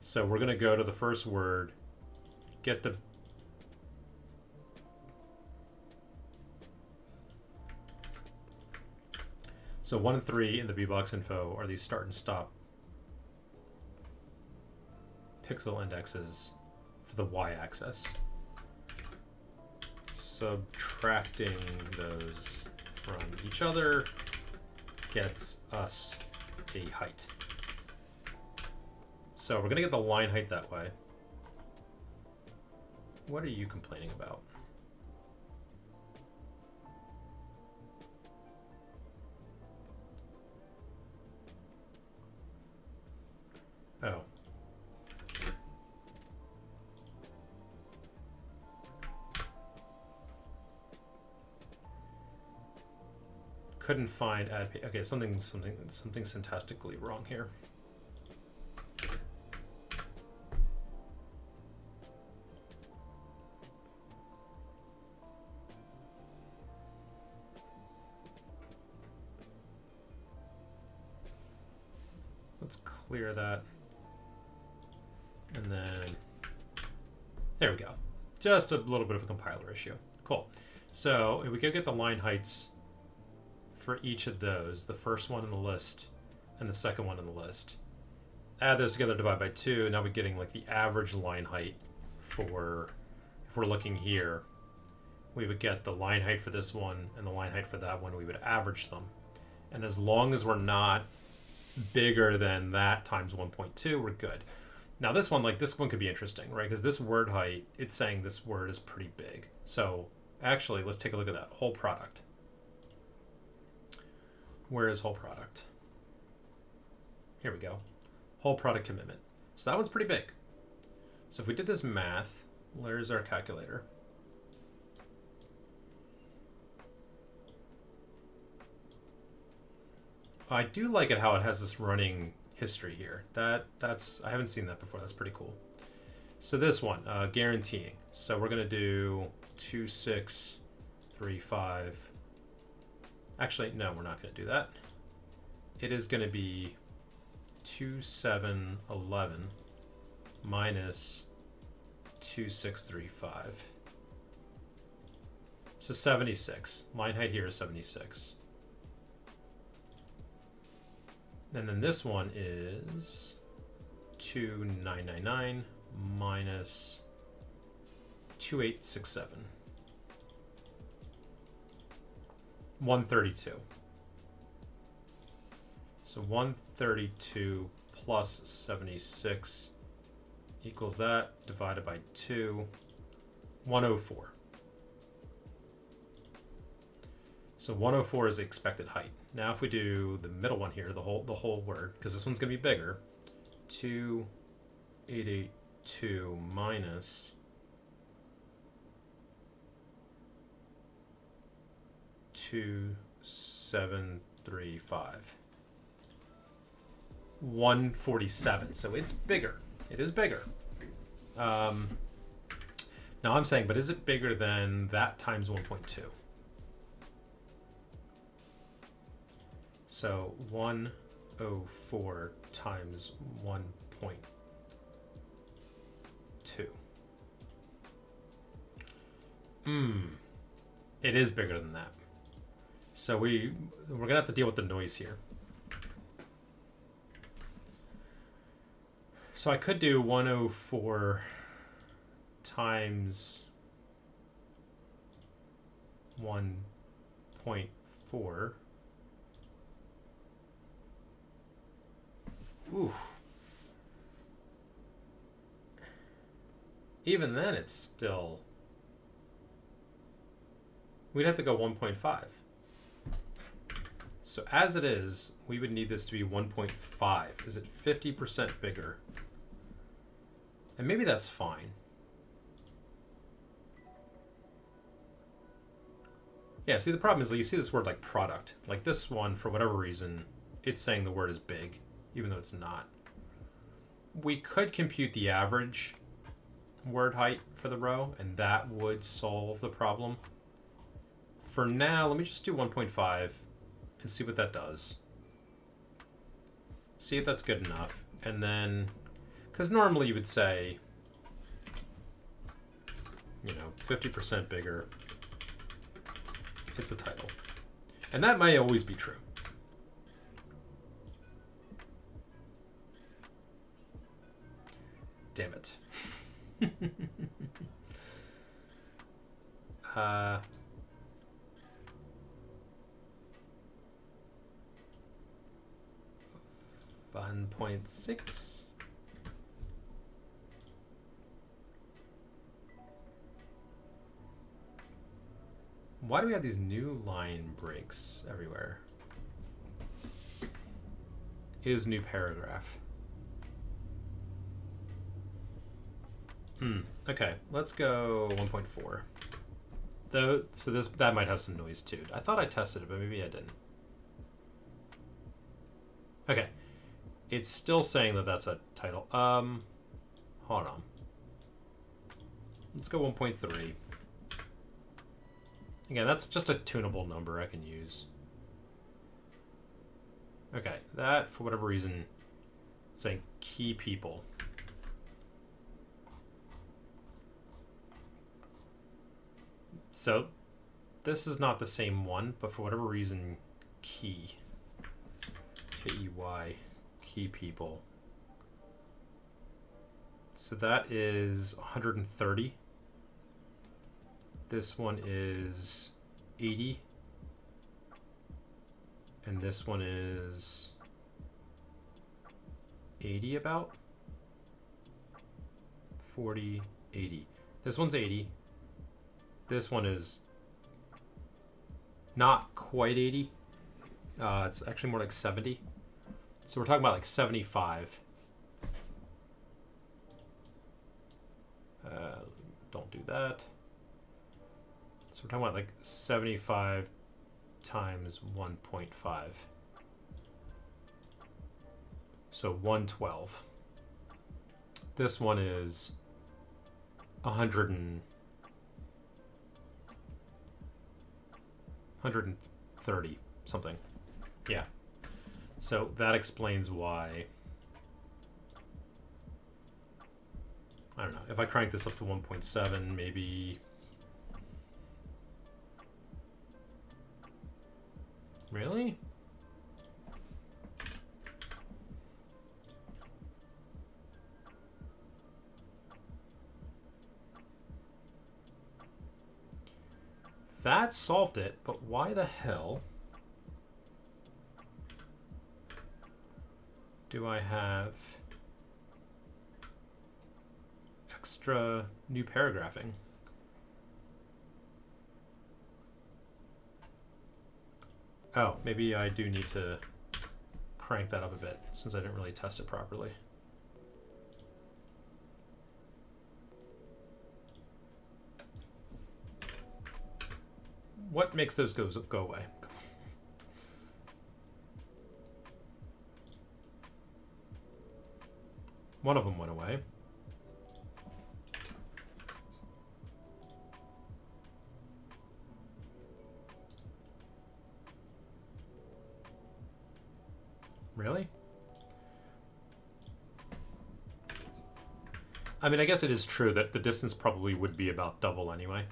So we're going to go to the first word, get the so 1 and 3 in the bbox info are these start and stop pixel indexes for the y-axis. Subtracting those from each other gets us a height. So we're going to get the line height that way. What are you complaining about? Oh. Couldn't find add. Okay, something syntactically wrong here. Let's clear that. And then there we go. Just a little bit of a compiler issue. Cool. So if we could get the line heights for each of those, the first one in the list and the second one in the list. Add those together, divide by 2. Now we're getting like the average line height for, if we're looking here, we would get the line height for this one and the line height for that one. We would average them. And as long as we're not bigger than that times 1.2, we're good. Now this one, could be interesting, right? Because this word height, it's saying this word is pretty big. So actually, let's take a look at that whole product. Where is whole product? Here we go. Whole product commitment. So that one's pretty big. So if we did this math, where's our calculator? I do like it how it has this running history here. That's I haven't seen that before. That's pretty cool. So this one, guaranteeing. So we're gonna do 2635. Actually, no, we're not going to do that. It is going to be 2711 minus 2635. So 76. Line height here is 76. And then this one is 2999 minus 2867. 132. So 132 plus 76 equals that, divided by 2, 104. So 104 is the expected height. Now if we do the middle one here, the whole word, because this one's going to be bigger, 2882 minus 2735. 147. So it's bigger. It is bigger. Now I'm saying, but is it bigger than that times 1.2? So 104 times 1.2. It is bigger than that. So we're gonna have to deal with the noise here. So I could do 104 times 1.4. Ooh. Even then, it's still... We'd have to go 1.5. So as it is, we would need this to be 1.5. Is it 50% bigger? And maybe that's fine. Yeah, see, the problem is, like, you see this word like product. Like this one, for whatever reason, it's saying the word is big, even though it's not. We could compute the average word height for the row, and that would solve the problem. For now, let me just do 1.5 and see what that does. See if that's good enough. And then, because normally you would say, you know, 50% bigger, it's a title. And that may always be true. Damn it. 1.6. Why do we have these new line breaks everywhere? Is new paragraph. Okay, let's go 1.4. Though, so that might have some noise too. I thought I tested it, but maybe I didn't. Okay, it's still saying that that's a title. Hold on. Let's go 1.3. Again, that's just a tunable number I can use. Okay, that, for whatever reason, saying key people. So, this is not the same one, but for whatever reason, key. K-E-Y, key people. So that is 130. This one is 80. And this one is 80 about? 40, 80. This one's 80. This one is not quite 80. It's actually more like 70. So we're talking about like 75. Don't do that. So we're talking about like 75 times 1.5. So 112. This one is 130 something. Yeah. So that explains why. I don't know. If I crank this up to 1.7, maybe. Really? That solved it, but why the hell do I have extra new paragraphing? Oh, maybe I do need to crank that up a bit since I didn't really test it properly. What makes those go away? One of them went away. Really? I mean, I guess it is true that the distance probably would be about double anyway.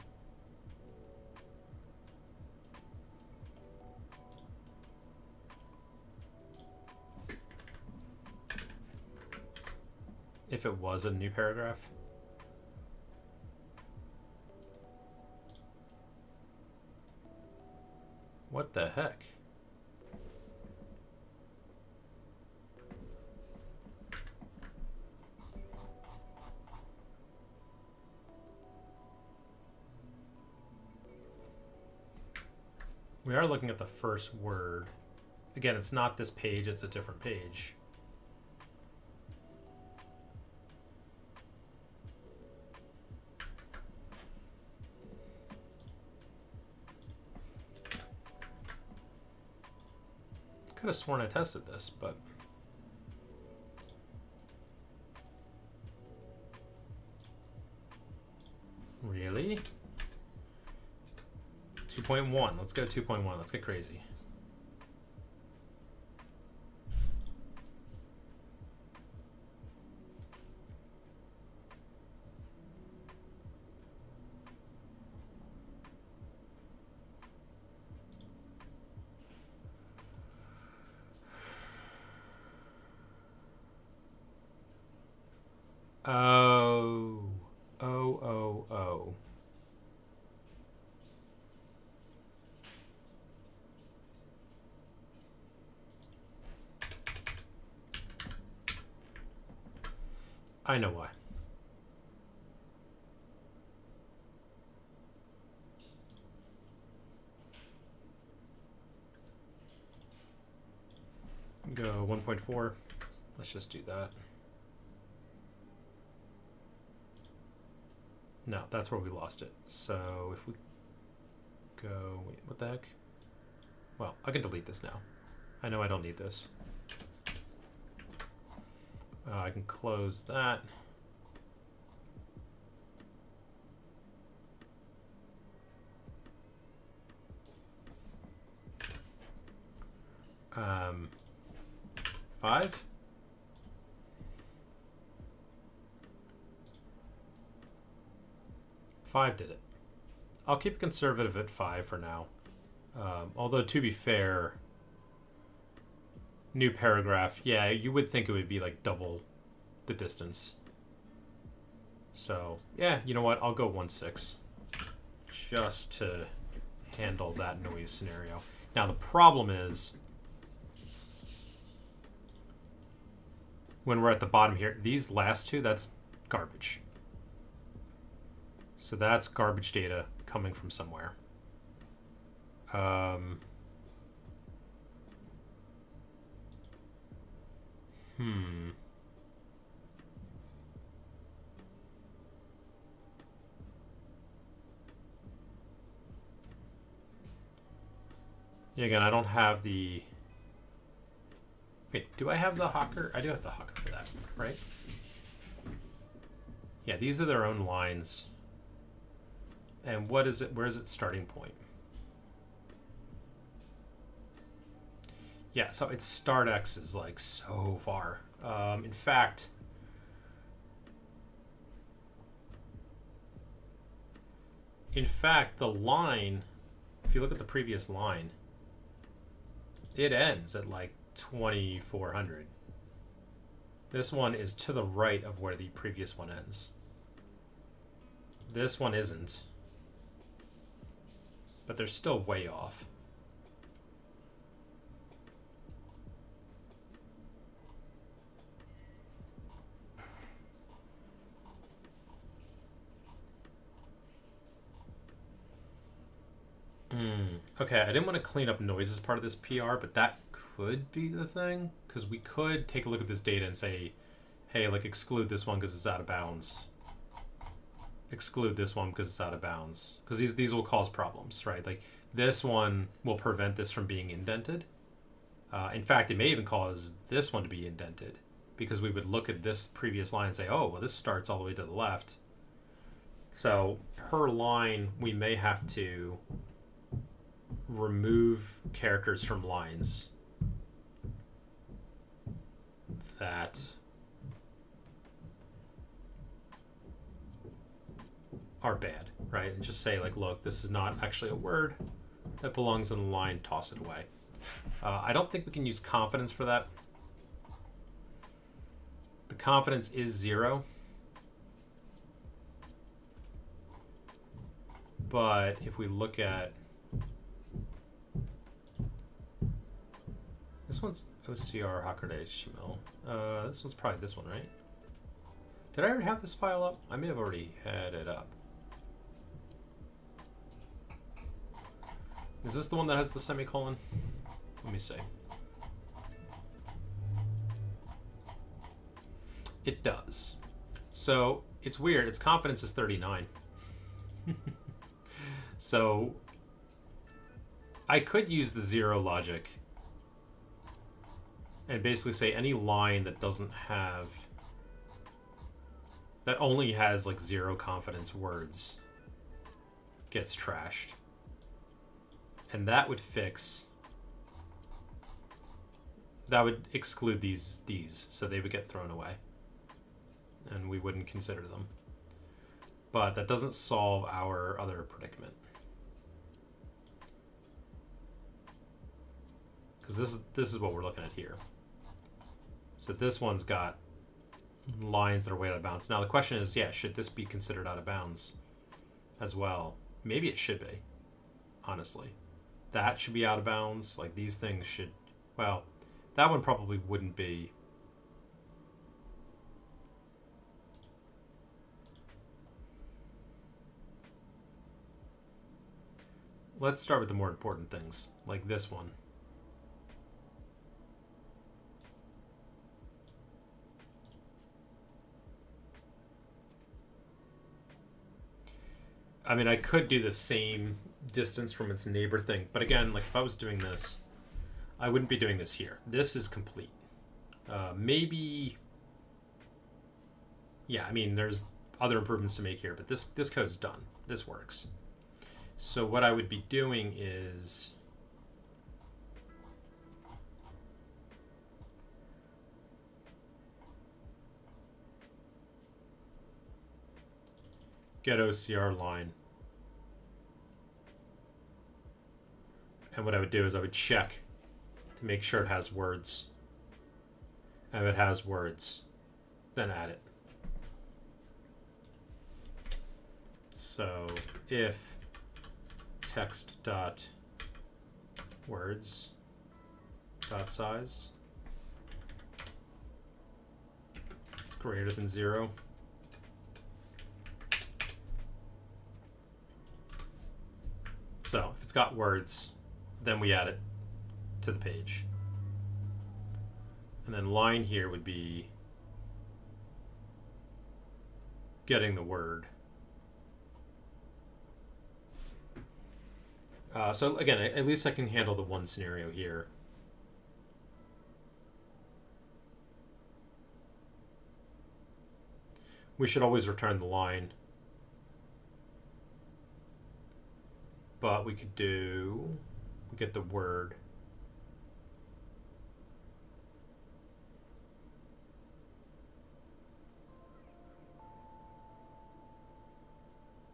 If it was a new paragraph. What the heck? We are looking at the first word. Again, it's not this page, it's a different page. Could have sworn I tested this, but really? 2.1. Let's go 2.1. Let's get crazy. Oh. Oh. I know why. Go 1.4. Let's just do that. No, that's where we lost it. So if we go, wait, what the heck? Well, I can delete this now. I know I don't need this. I can close that. Um, 5. Five did it. I'll keep it conservative at 5 for now. Although to be fair, new paragraph, yeah, you would think it would be like double the distance. So yeah, you know what? I'll go 1.6 just to handle that noise scenario. Now the problem is when we're at the bottom here, these last two, that's garbage. So that's garbage data coming from somewhere. Yeah, again, I don't have the... Wait, do I have the Hawker? I do have the Hawker for that, right? Yeah, these are their own lines. And what is it? Where is its starting point? Yeah, so its start X is like so far. In fact, the line, if you look at the previous line, it ends at like 2400. This one is to the right of where the previous one ends. This one isn't. But they're still way off. Okay, I didn't want to clean up noise as part of this PR, but that could be the thing. Because we could take a look at this data and say, hey, like exclude this one because it's out of bounds. Exclude this one because it's out of bounds. Because these will cause problems, right? Like this one will prevent this from being indented. In fact, it may even cause this one to be indented. Because we would look at this previous line and say, oh, well, this starts all the way to the left. So per line, we may have to remove characters from lines that are bad, right? And just say like, look, this is not actually a word that belongs in the line, toss it away. I don't think we can use confidence for that. The confidence is 0. But if we look at this one's OCR Hawker.html. This one's probably this one, right? Did I already have this file up? I may have already had it up. Is this the one that has the semicolon? Let me see. It does. So it's weird. Its confidence is 39. So I could use the 0 logic and basically say any line that doesn't have, that only has like 0 confidence words gets trashed. And that would fix, that would exclude these, so they would get thrown away. And we wouldn't consider them. But that doesn't solve our other predicament. Because this is what we're looking at here. So this one's got lines that are way out of bounds. Now the question is, yeah, should this be considered out of bounds as well? Maybe it should be, honestly. That should be out of bounds. Like these things should, well, that one probably wouldn't be. Let's start with the more important things, like this one. I mean, I could do the same distance from its neighbor thing, but again, like if I was doing this, I wouldn't be doing this here. This is complete. Maybe, yeah, I mean, there's other improvements to make here, but this code's done. This works. So what I would be doing is get OCR line. And what I would do is I would check to make sure it has words. And if it has words, then add it. So if text dot words dot size is greater than 0, so if it's got words, then we add it to the page. And then line here would be getting the word. So again, at least I can handle the one scenario here. We should always return the line. But we could do, we get the word.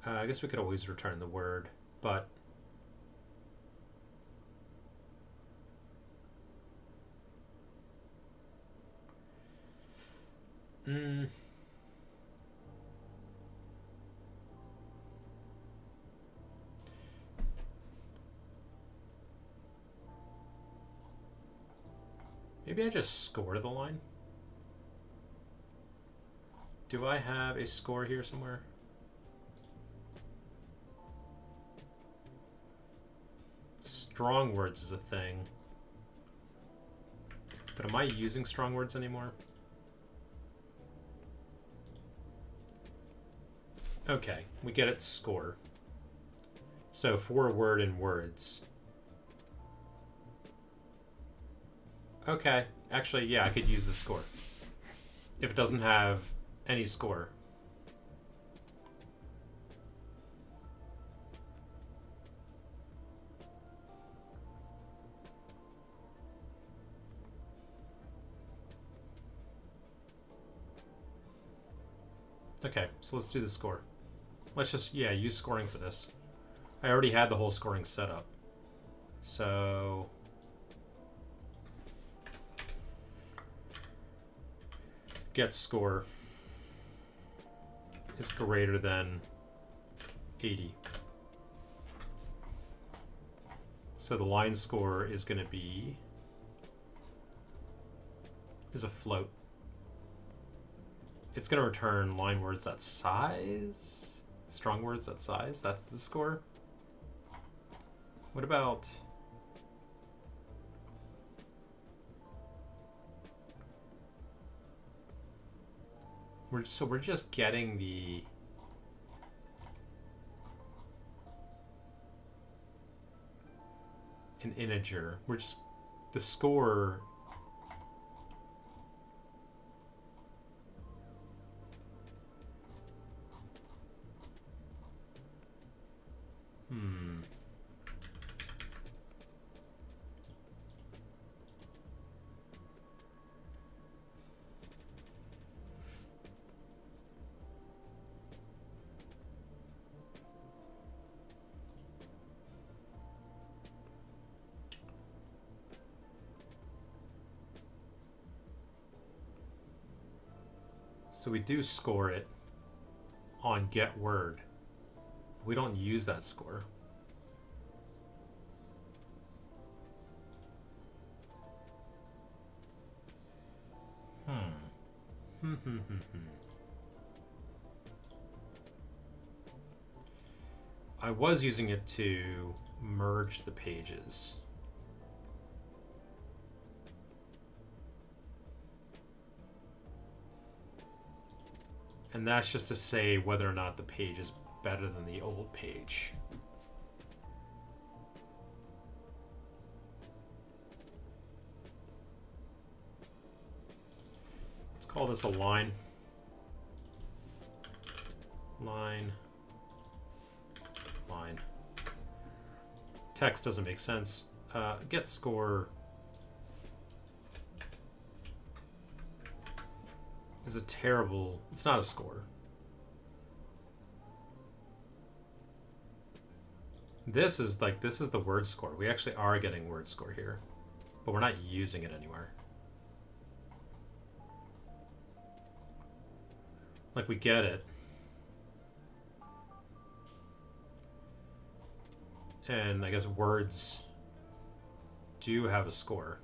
I guess we could always return the word, but maybe I just score the line. Do I have a score here somewhere? Strong words is a thing. But am I using strong words anymore? Okay, we get its score. So for a word in words. Okay, actually, yeah, I could use the score. If it doesn't have any score. Okay, so let's do the score. Let's just, yeah, use scoring for this. I already had the whole scoring set up. So get score is greater than 80. So the line score is going to be, is a float. It's going to return line words that size, strong words that size. That's the score. What about we're just getting an integer. We're just the score. So we do score it on get word. We don't use that score. I was using it to merge the pages. And that's just to say whether or not the page is better than the old page. Let's call this a line. Line. Line. Text doesn't make sense. Get score is a terrible, it's not a score. This is the word score. We actually are getting word score here, but we're not using it anywhere. Like, we get it. And I guess words do have a score.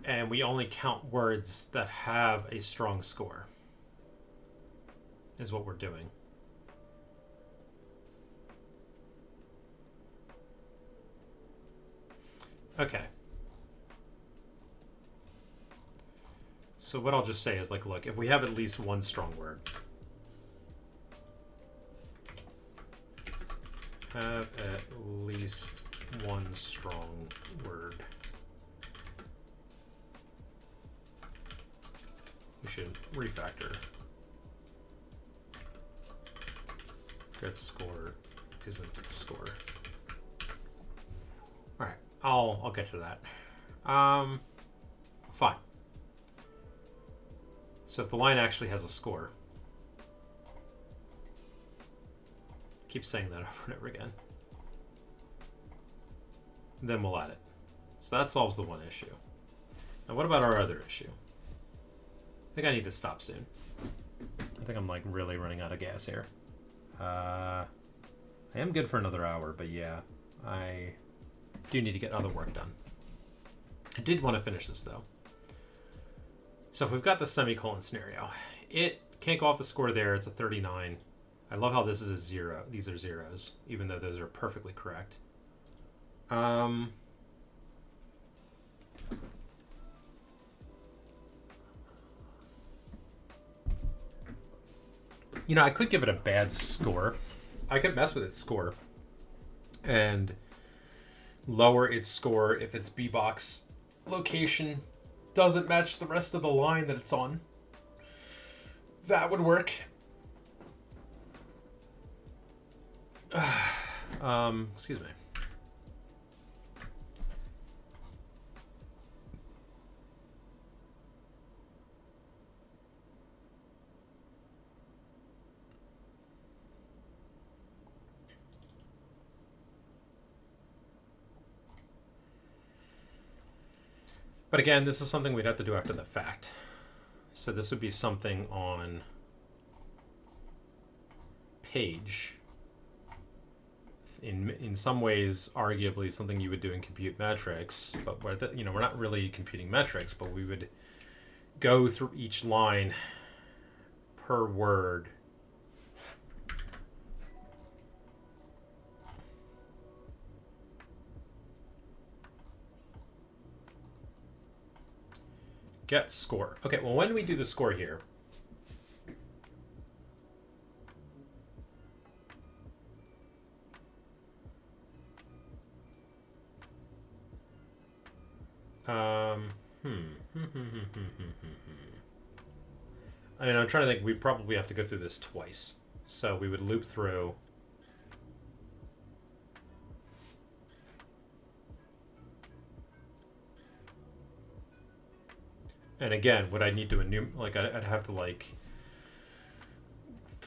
And we only count words that have a strong score, is what we're doing. Okay. So what I'll just say is, like, look, if we have at least one strong word, have at least one strong word, we should refactor. Get score isn't a score. All right, I'll get to that. Fine. So if the line actually has a score, keep saying that over and over again, then we'll add it. So that solves the one issue. Now what about our other issue? I think I need to stop soon. I think I'm like really running out of gas here. I am good for another hour, but yeah, I do need to get other work done. I did want to finish this though. So if we've got the semicolon scenario, it can't go off the score there. It's a 39. I love how this is a 0. These are zeros, even though those are perfectly correct. You know, I could give it a bad score. I could mess with its score and lower its score if its B-box location doesn't match the rest of the line that it's on. That would work. Excuse me. But again, this is something we'd have to do after the fact. So this would be something on page. In some ways, arguably something you would do in compute metrics, but we're not really computing metrics, but we would go through each line per word. Get score. Okay, well, when do we do the score here? I mean, I'm trying to think. We probably have to go through this twice. So we would loop through. And again, would I need to I'd have to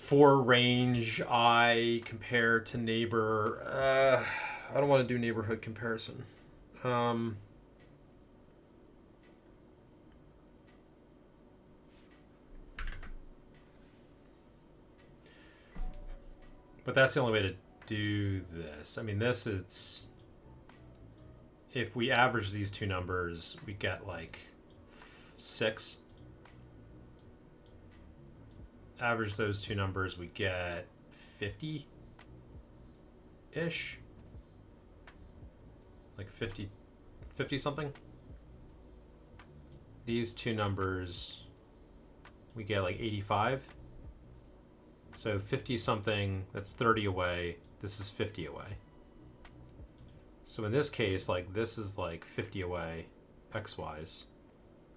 for range I compare to neighbor. I don't want to do neighborhood comparison. But that's the only way to do this. I mean, this is... If we average these two numbers, we get like 6. Average those two numbers, we get 50-ish. Like 50 something. These two numbers, we get like 85. So 50 something, that's 30 away. This is 50 away. So in this case, like this is like 50 away, X-wise.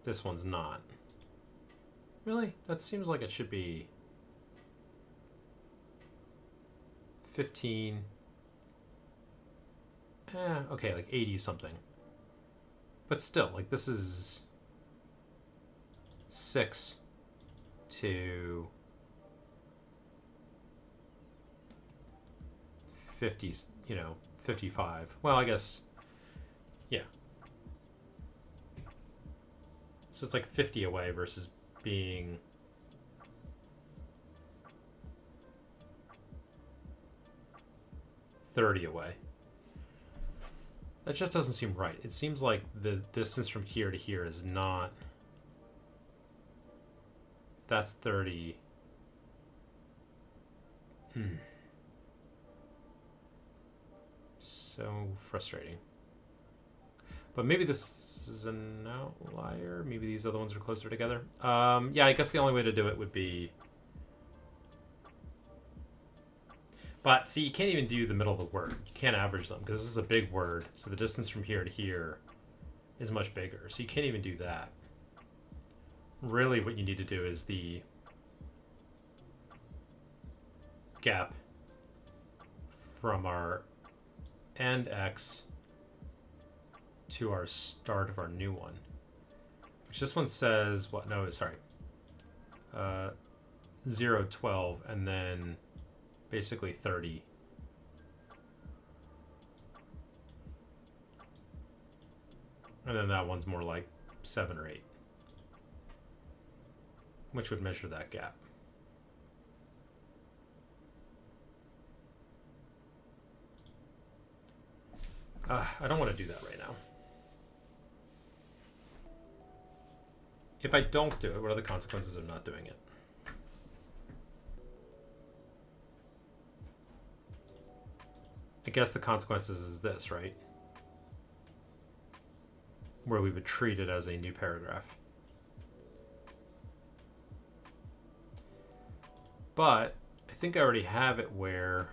This one's not. Really? That seems like it should be 15. Okay, like 80 something. But still, like this is 6 to 50, 55. Well, I guess, yeah. So it's like 50 away versus being 30 away. That just doesn't seem right. It seems like the distance from here to here is not... That's 30. So frustrating. But maybe this is an outlier. Maybe these other ones are closer together. Yeah, I guess the only way to do it would be... But see, you can't even do the middle of the word. You can't average them because this is a big word. So the distance from here to here is much bigger. So you can't even do that. Really what you need to do is the gap from our end X to our start of our new one. Which this one says, what? No, sorry. 0, 12, and then basically 30. And then that one's more like 7 or 8. Which would measure that gap. I don't want to do that right now. If I don't do it, what are the consequences of not doing it? I guess the consequences is this, right? Where we would treat it as a new paragraph. But I think I already have it where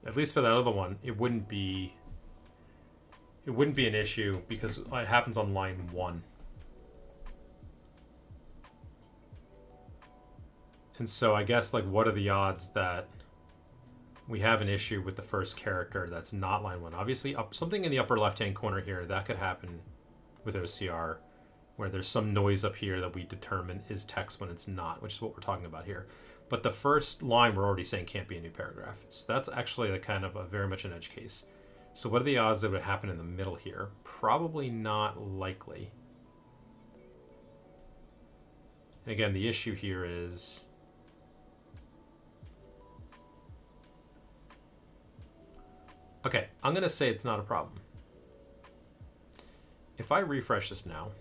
at least for that other one, it wouldn't be an issue because it happens on line 1. And so I guess, like, what are the odds that we have an issue with the first character that's not line 1? Obviously, something in the upper left-hand corner here, that could happen with OCR, where there's some noise up here that we determine is text when it's not, which is what we're talking about here. But the first line we're already saying can't be a new paragraph. So that's actually a kind of a very much an edge case. So what are the odds that it would happen in the middle here? Probably not likely. And again, the issue here is... Okay, I'm going to say it's not a problem. If I refresh this now,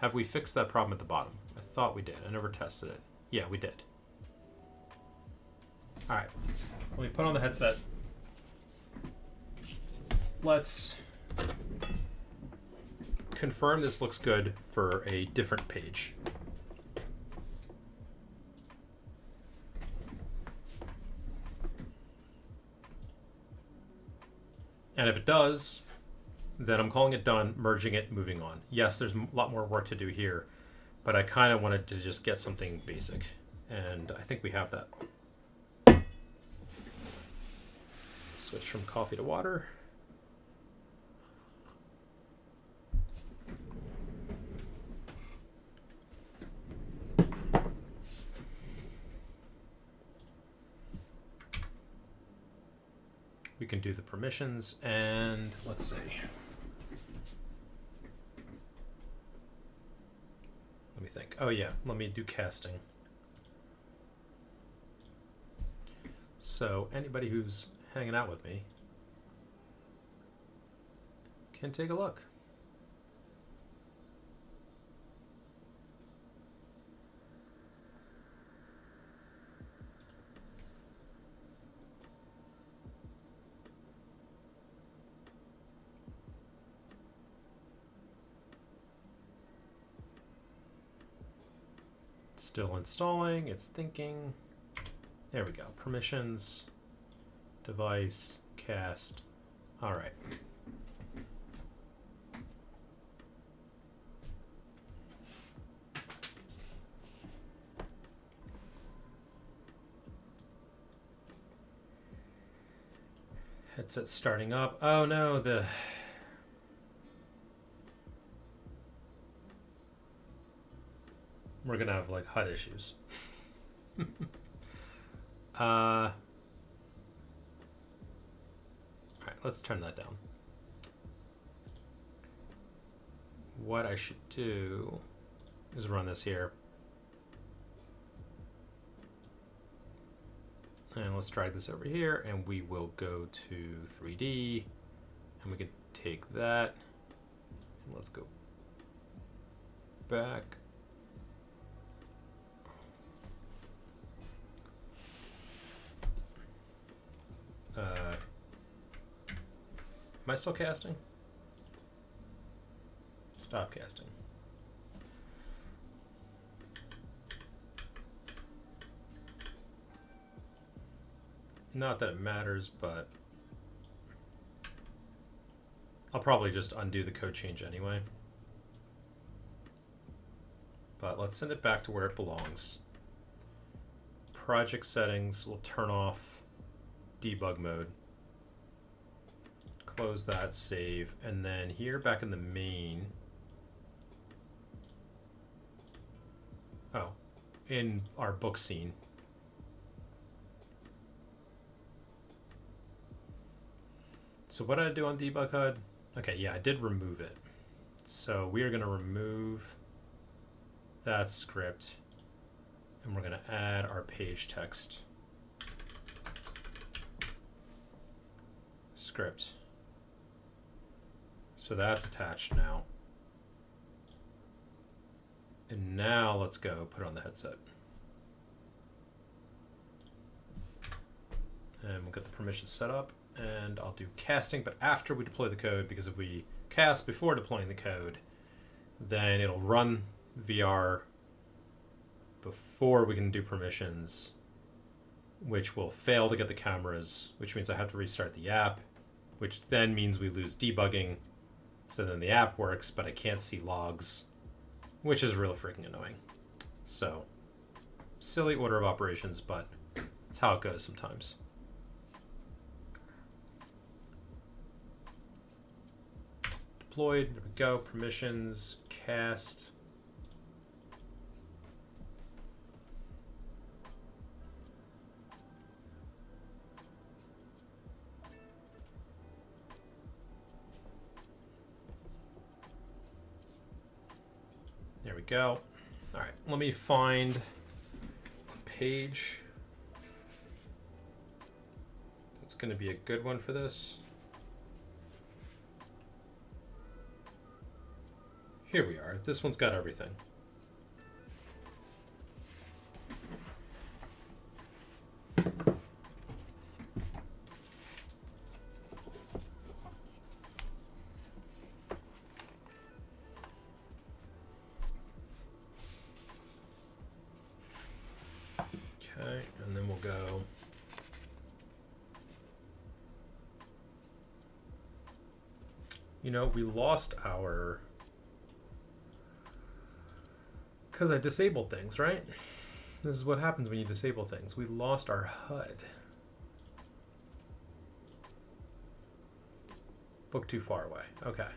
have we fixed that problem at the bottom? I thought we did. I never tested it. Yeah, we did. All right, let me put on the headset. Let's confirm this looks good for a different page. And if it does, then I'm calling it done, merging it, moving on. Yes, there's a lot more work to do here, but I kind of wanted to just get something basic, and I think we have that. Switch from coffee to water. We can do the permissions, and let's see. Let me think. Oh yeah, let me do casting. So anybody who's hanging out with me can take a look. Still installing, it's thinking. There we go. Permissions, device, cast. All right. Headset starting up. Oh no, we're gonna have like HUD issues. All right, let's turn that down. What I should do is run this here. And let's drag this over here, and we will go to 3D, and we can take that, and let's go back. Am I still casting? Stop casting. Not that it matters, but I'll probably just undo the code change anyway. But let's send it back to where it belongs. Project settings, we'll turn off debug mode. Close that, save, and then here back in the main. Oh, in our book scene. So what did I do on debug HUD? Okay, yeah, I did remove it. So we are going to remove that script, and we're going to add our page text script. So that's attached now. And now let's go put it on the headset. And we'll get the permissions set up, and I'll do casting, but after we deploy the code, because if we cast before deploying the code, then it'll run VR before we can do permissions, which will fail to get the cameras, which means I have to restart the app, which then means we lose debugging. So then the app works, but I can't see logs, which is real freaking annoying. So, silly order of operations, but it's how it goes sometimes. Deployed, there we go, permissions, cast. There we go. All right, let me find a page. That's going to be a good one for this. Here we are. This one's got everything. Okay, and then we'll go. You know, we lost our... Because I disabled things, right? This is what happens when you disable things. We lost our HUD. Book too far away. Okay.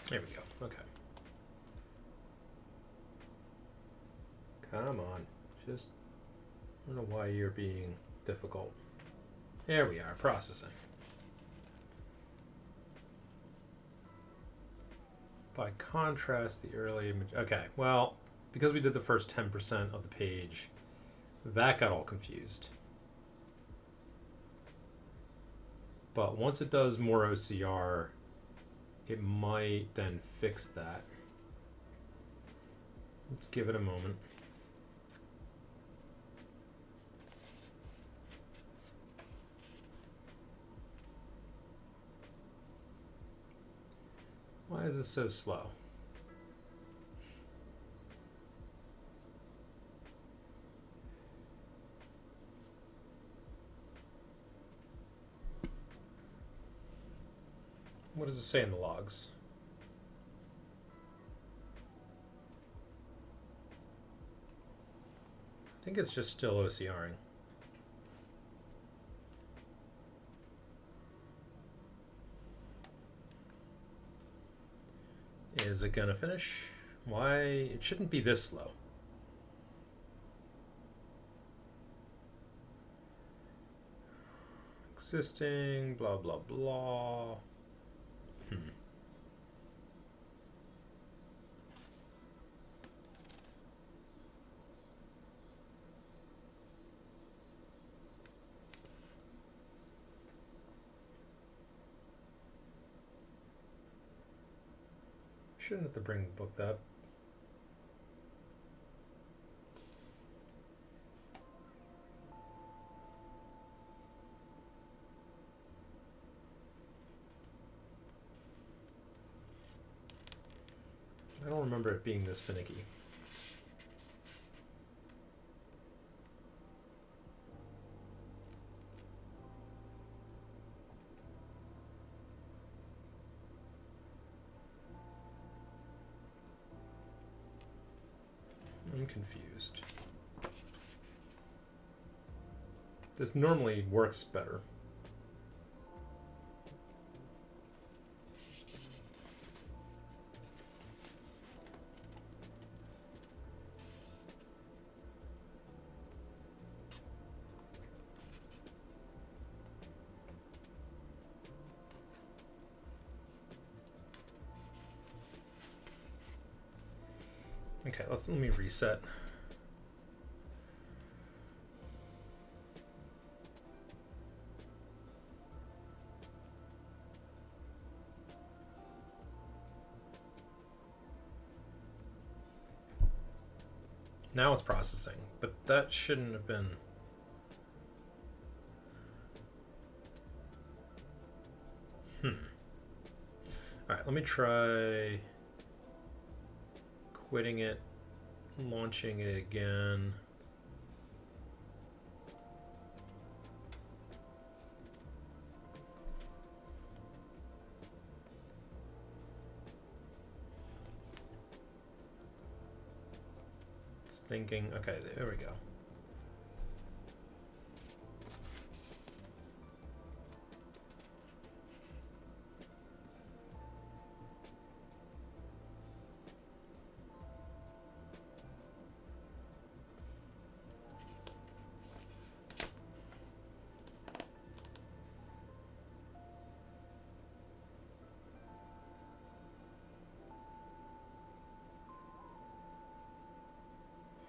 There we go. Okay. Come on. Just, I don't know why you're being difficult. There we are, processing. By contrast, the early image. Okay, well, because we did the first 10% of the page, that got all confused. But once it does more OCR, it might then fix that. Let's give it a moment. Why is this so slow? What does it say in the logs? I think it's just still OCRing. Is it gonna finish? Why? It shouldn't be this slow. Existing, blah, blah, blah. Shouldn't have to bring the book up. I don't remember it being this finicky. I'm confused. This normally works better. Okay, let me reset. Now it's processing, but that shouldn't have been. All right, let me try quitting it, launching it again. It's thinking, okay, there we go.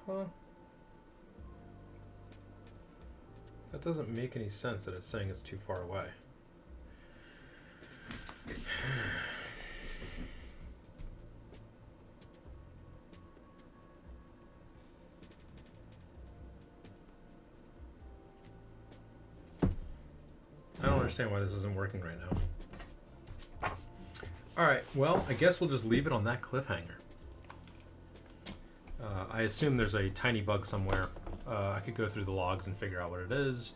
Huh? That doesn't make any sense that it's saying it's too far away. I don't understand why this isn't working right now. Alright, well, I guess we'll just leave it on that cliffhanger. I assume there's a tiny bug somewhere. I could go through the logs and figure out what it is.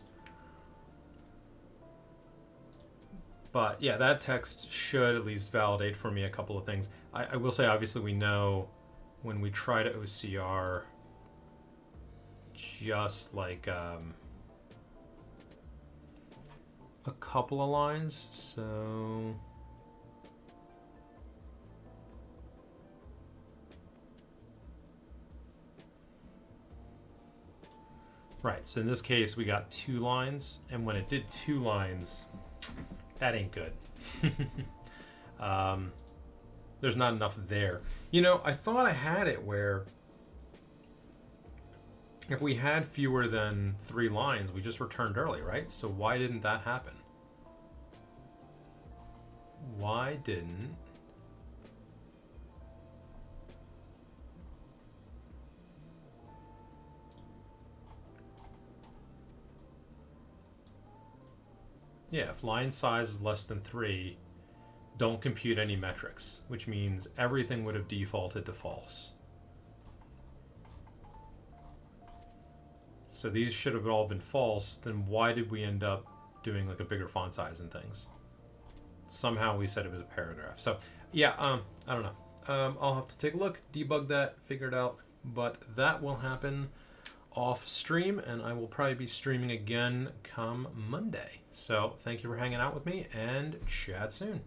But yeah, that text should at least validate for me a couple of things. I will say, obviously, we know when we try to OCR just like a couple of lines. So Right, so in this case, we got 2 lines, and when it did 2 lines, that ain't good. There's not enough there. You know, I thought I had it where if we had fewer than 3 lines, we just returned early, right? So why didn't that happen? Why didn't... Yeah, if line size is less than 3, don't compute any metrics, which means everything would have defaulted to false. So these should have all been false. Then why did we end up doing like a bigger font size and things? Somehow we said it was a paragraph. So yeah, I don't know. I'll have to take a look, debug that, figure it out. But that will happen off stream, and I will probably be streaming again come Monday. So thank you for hanging out with me, and chat soon.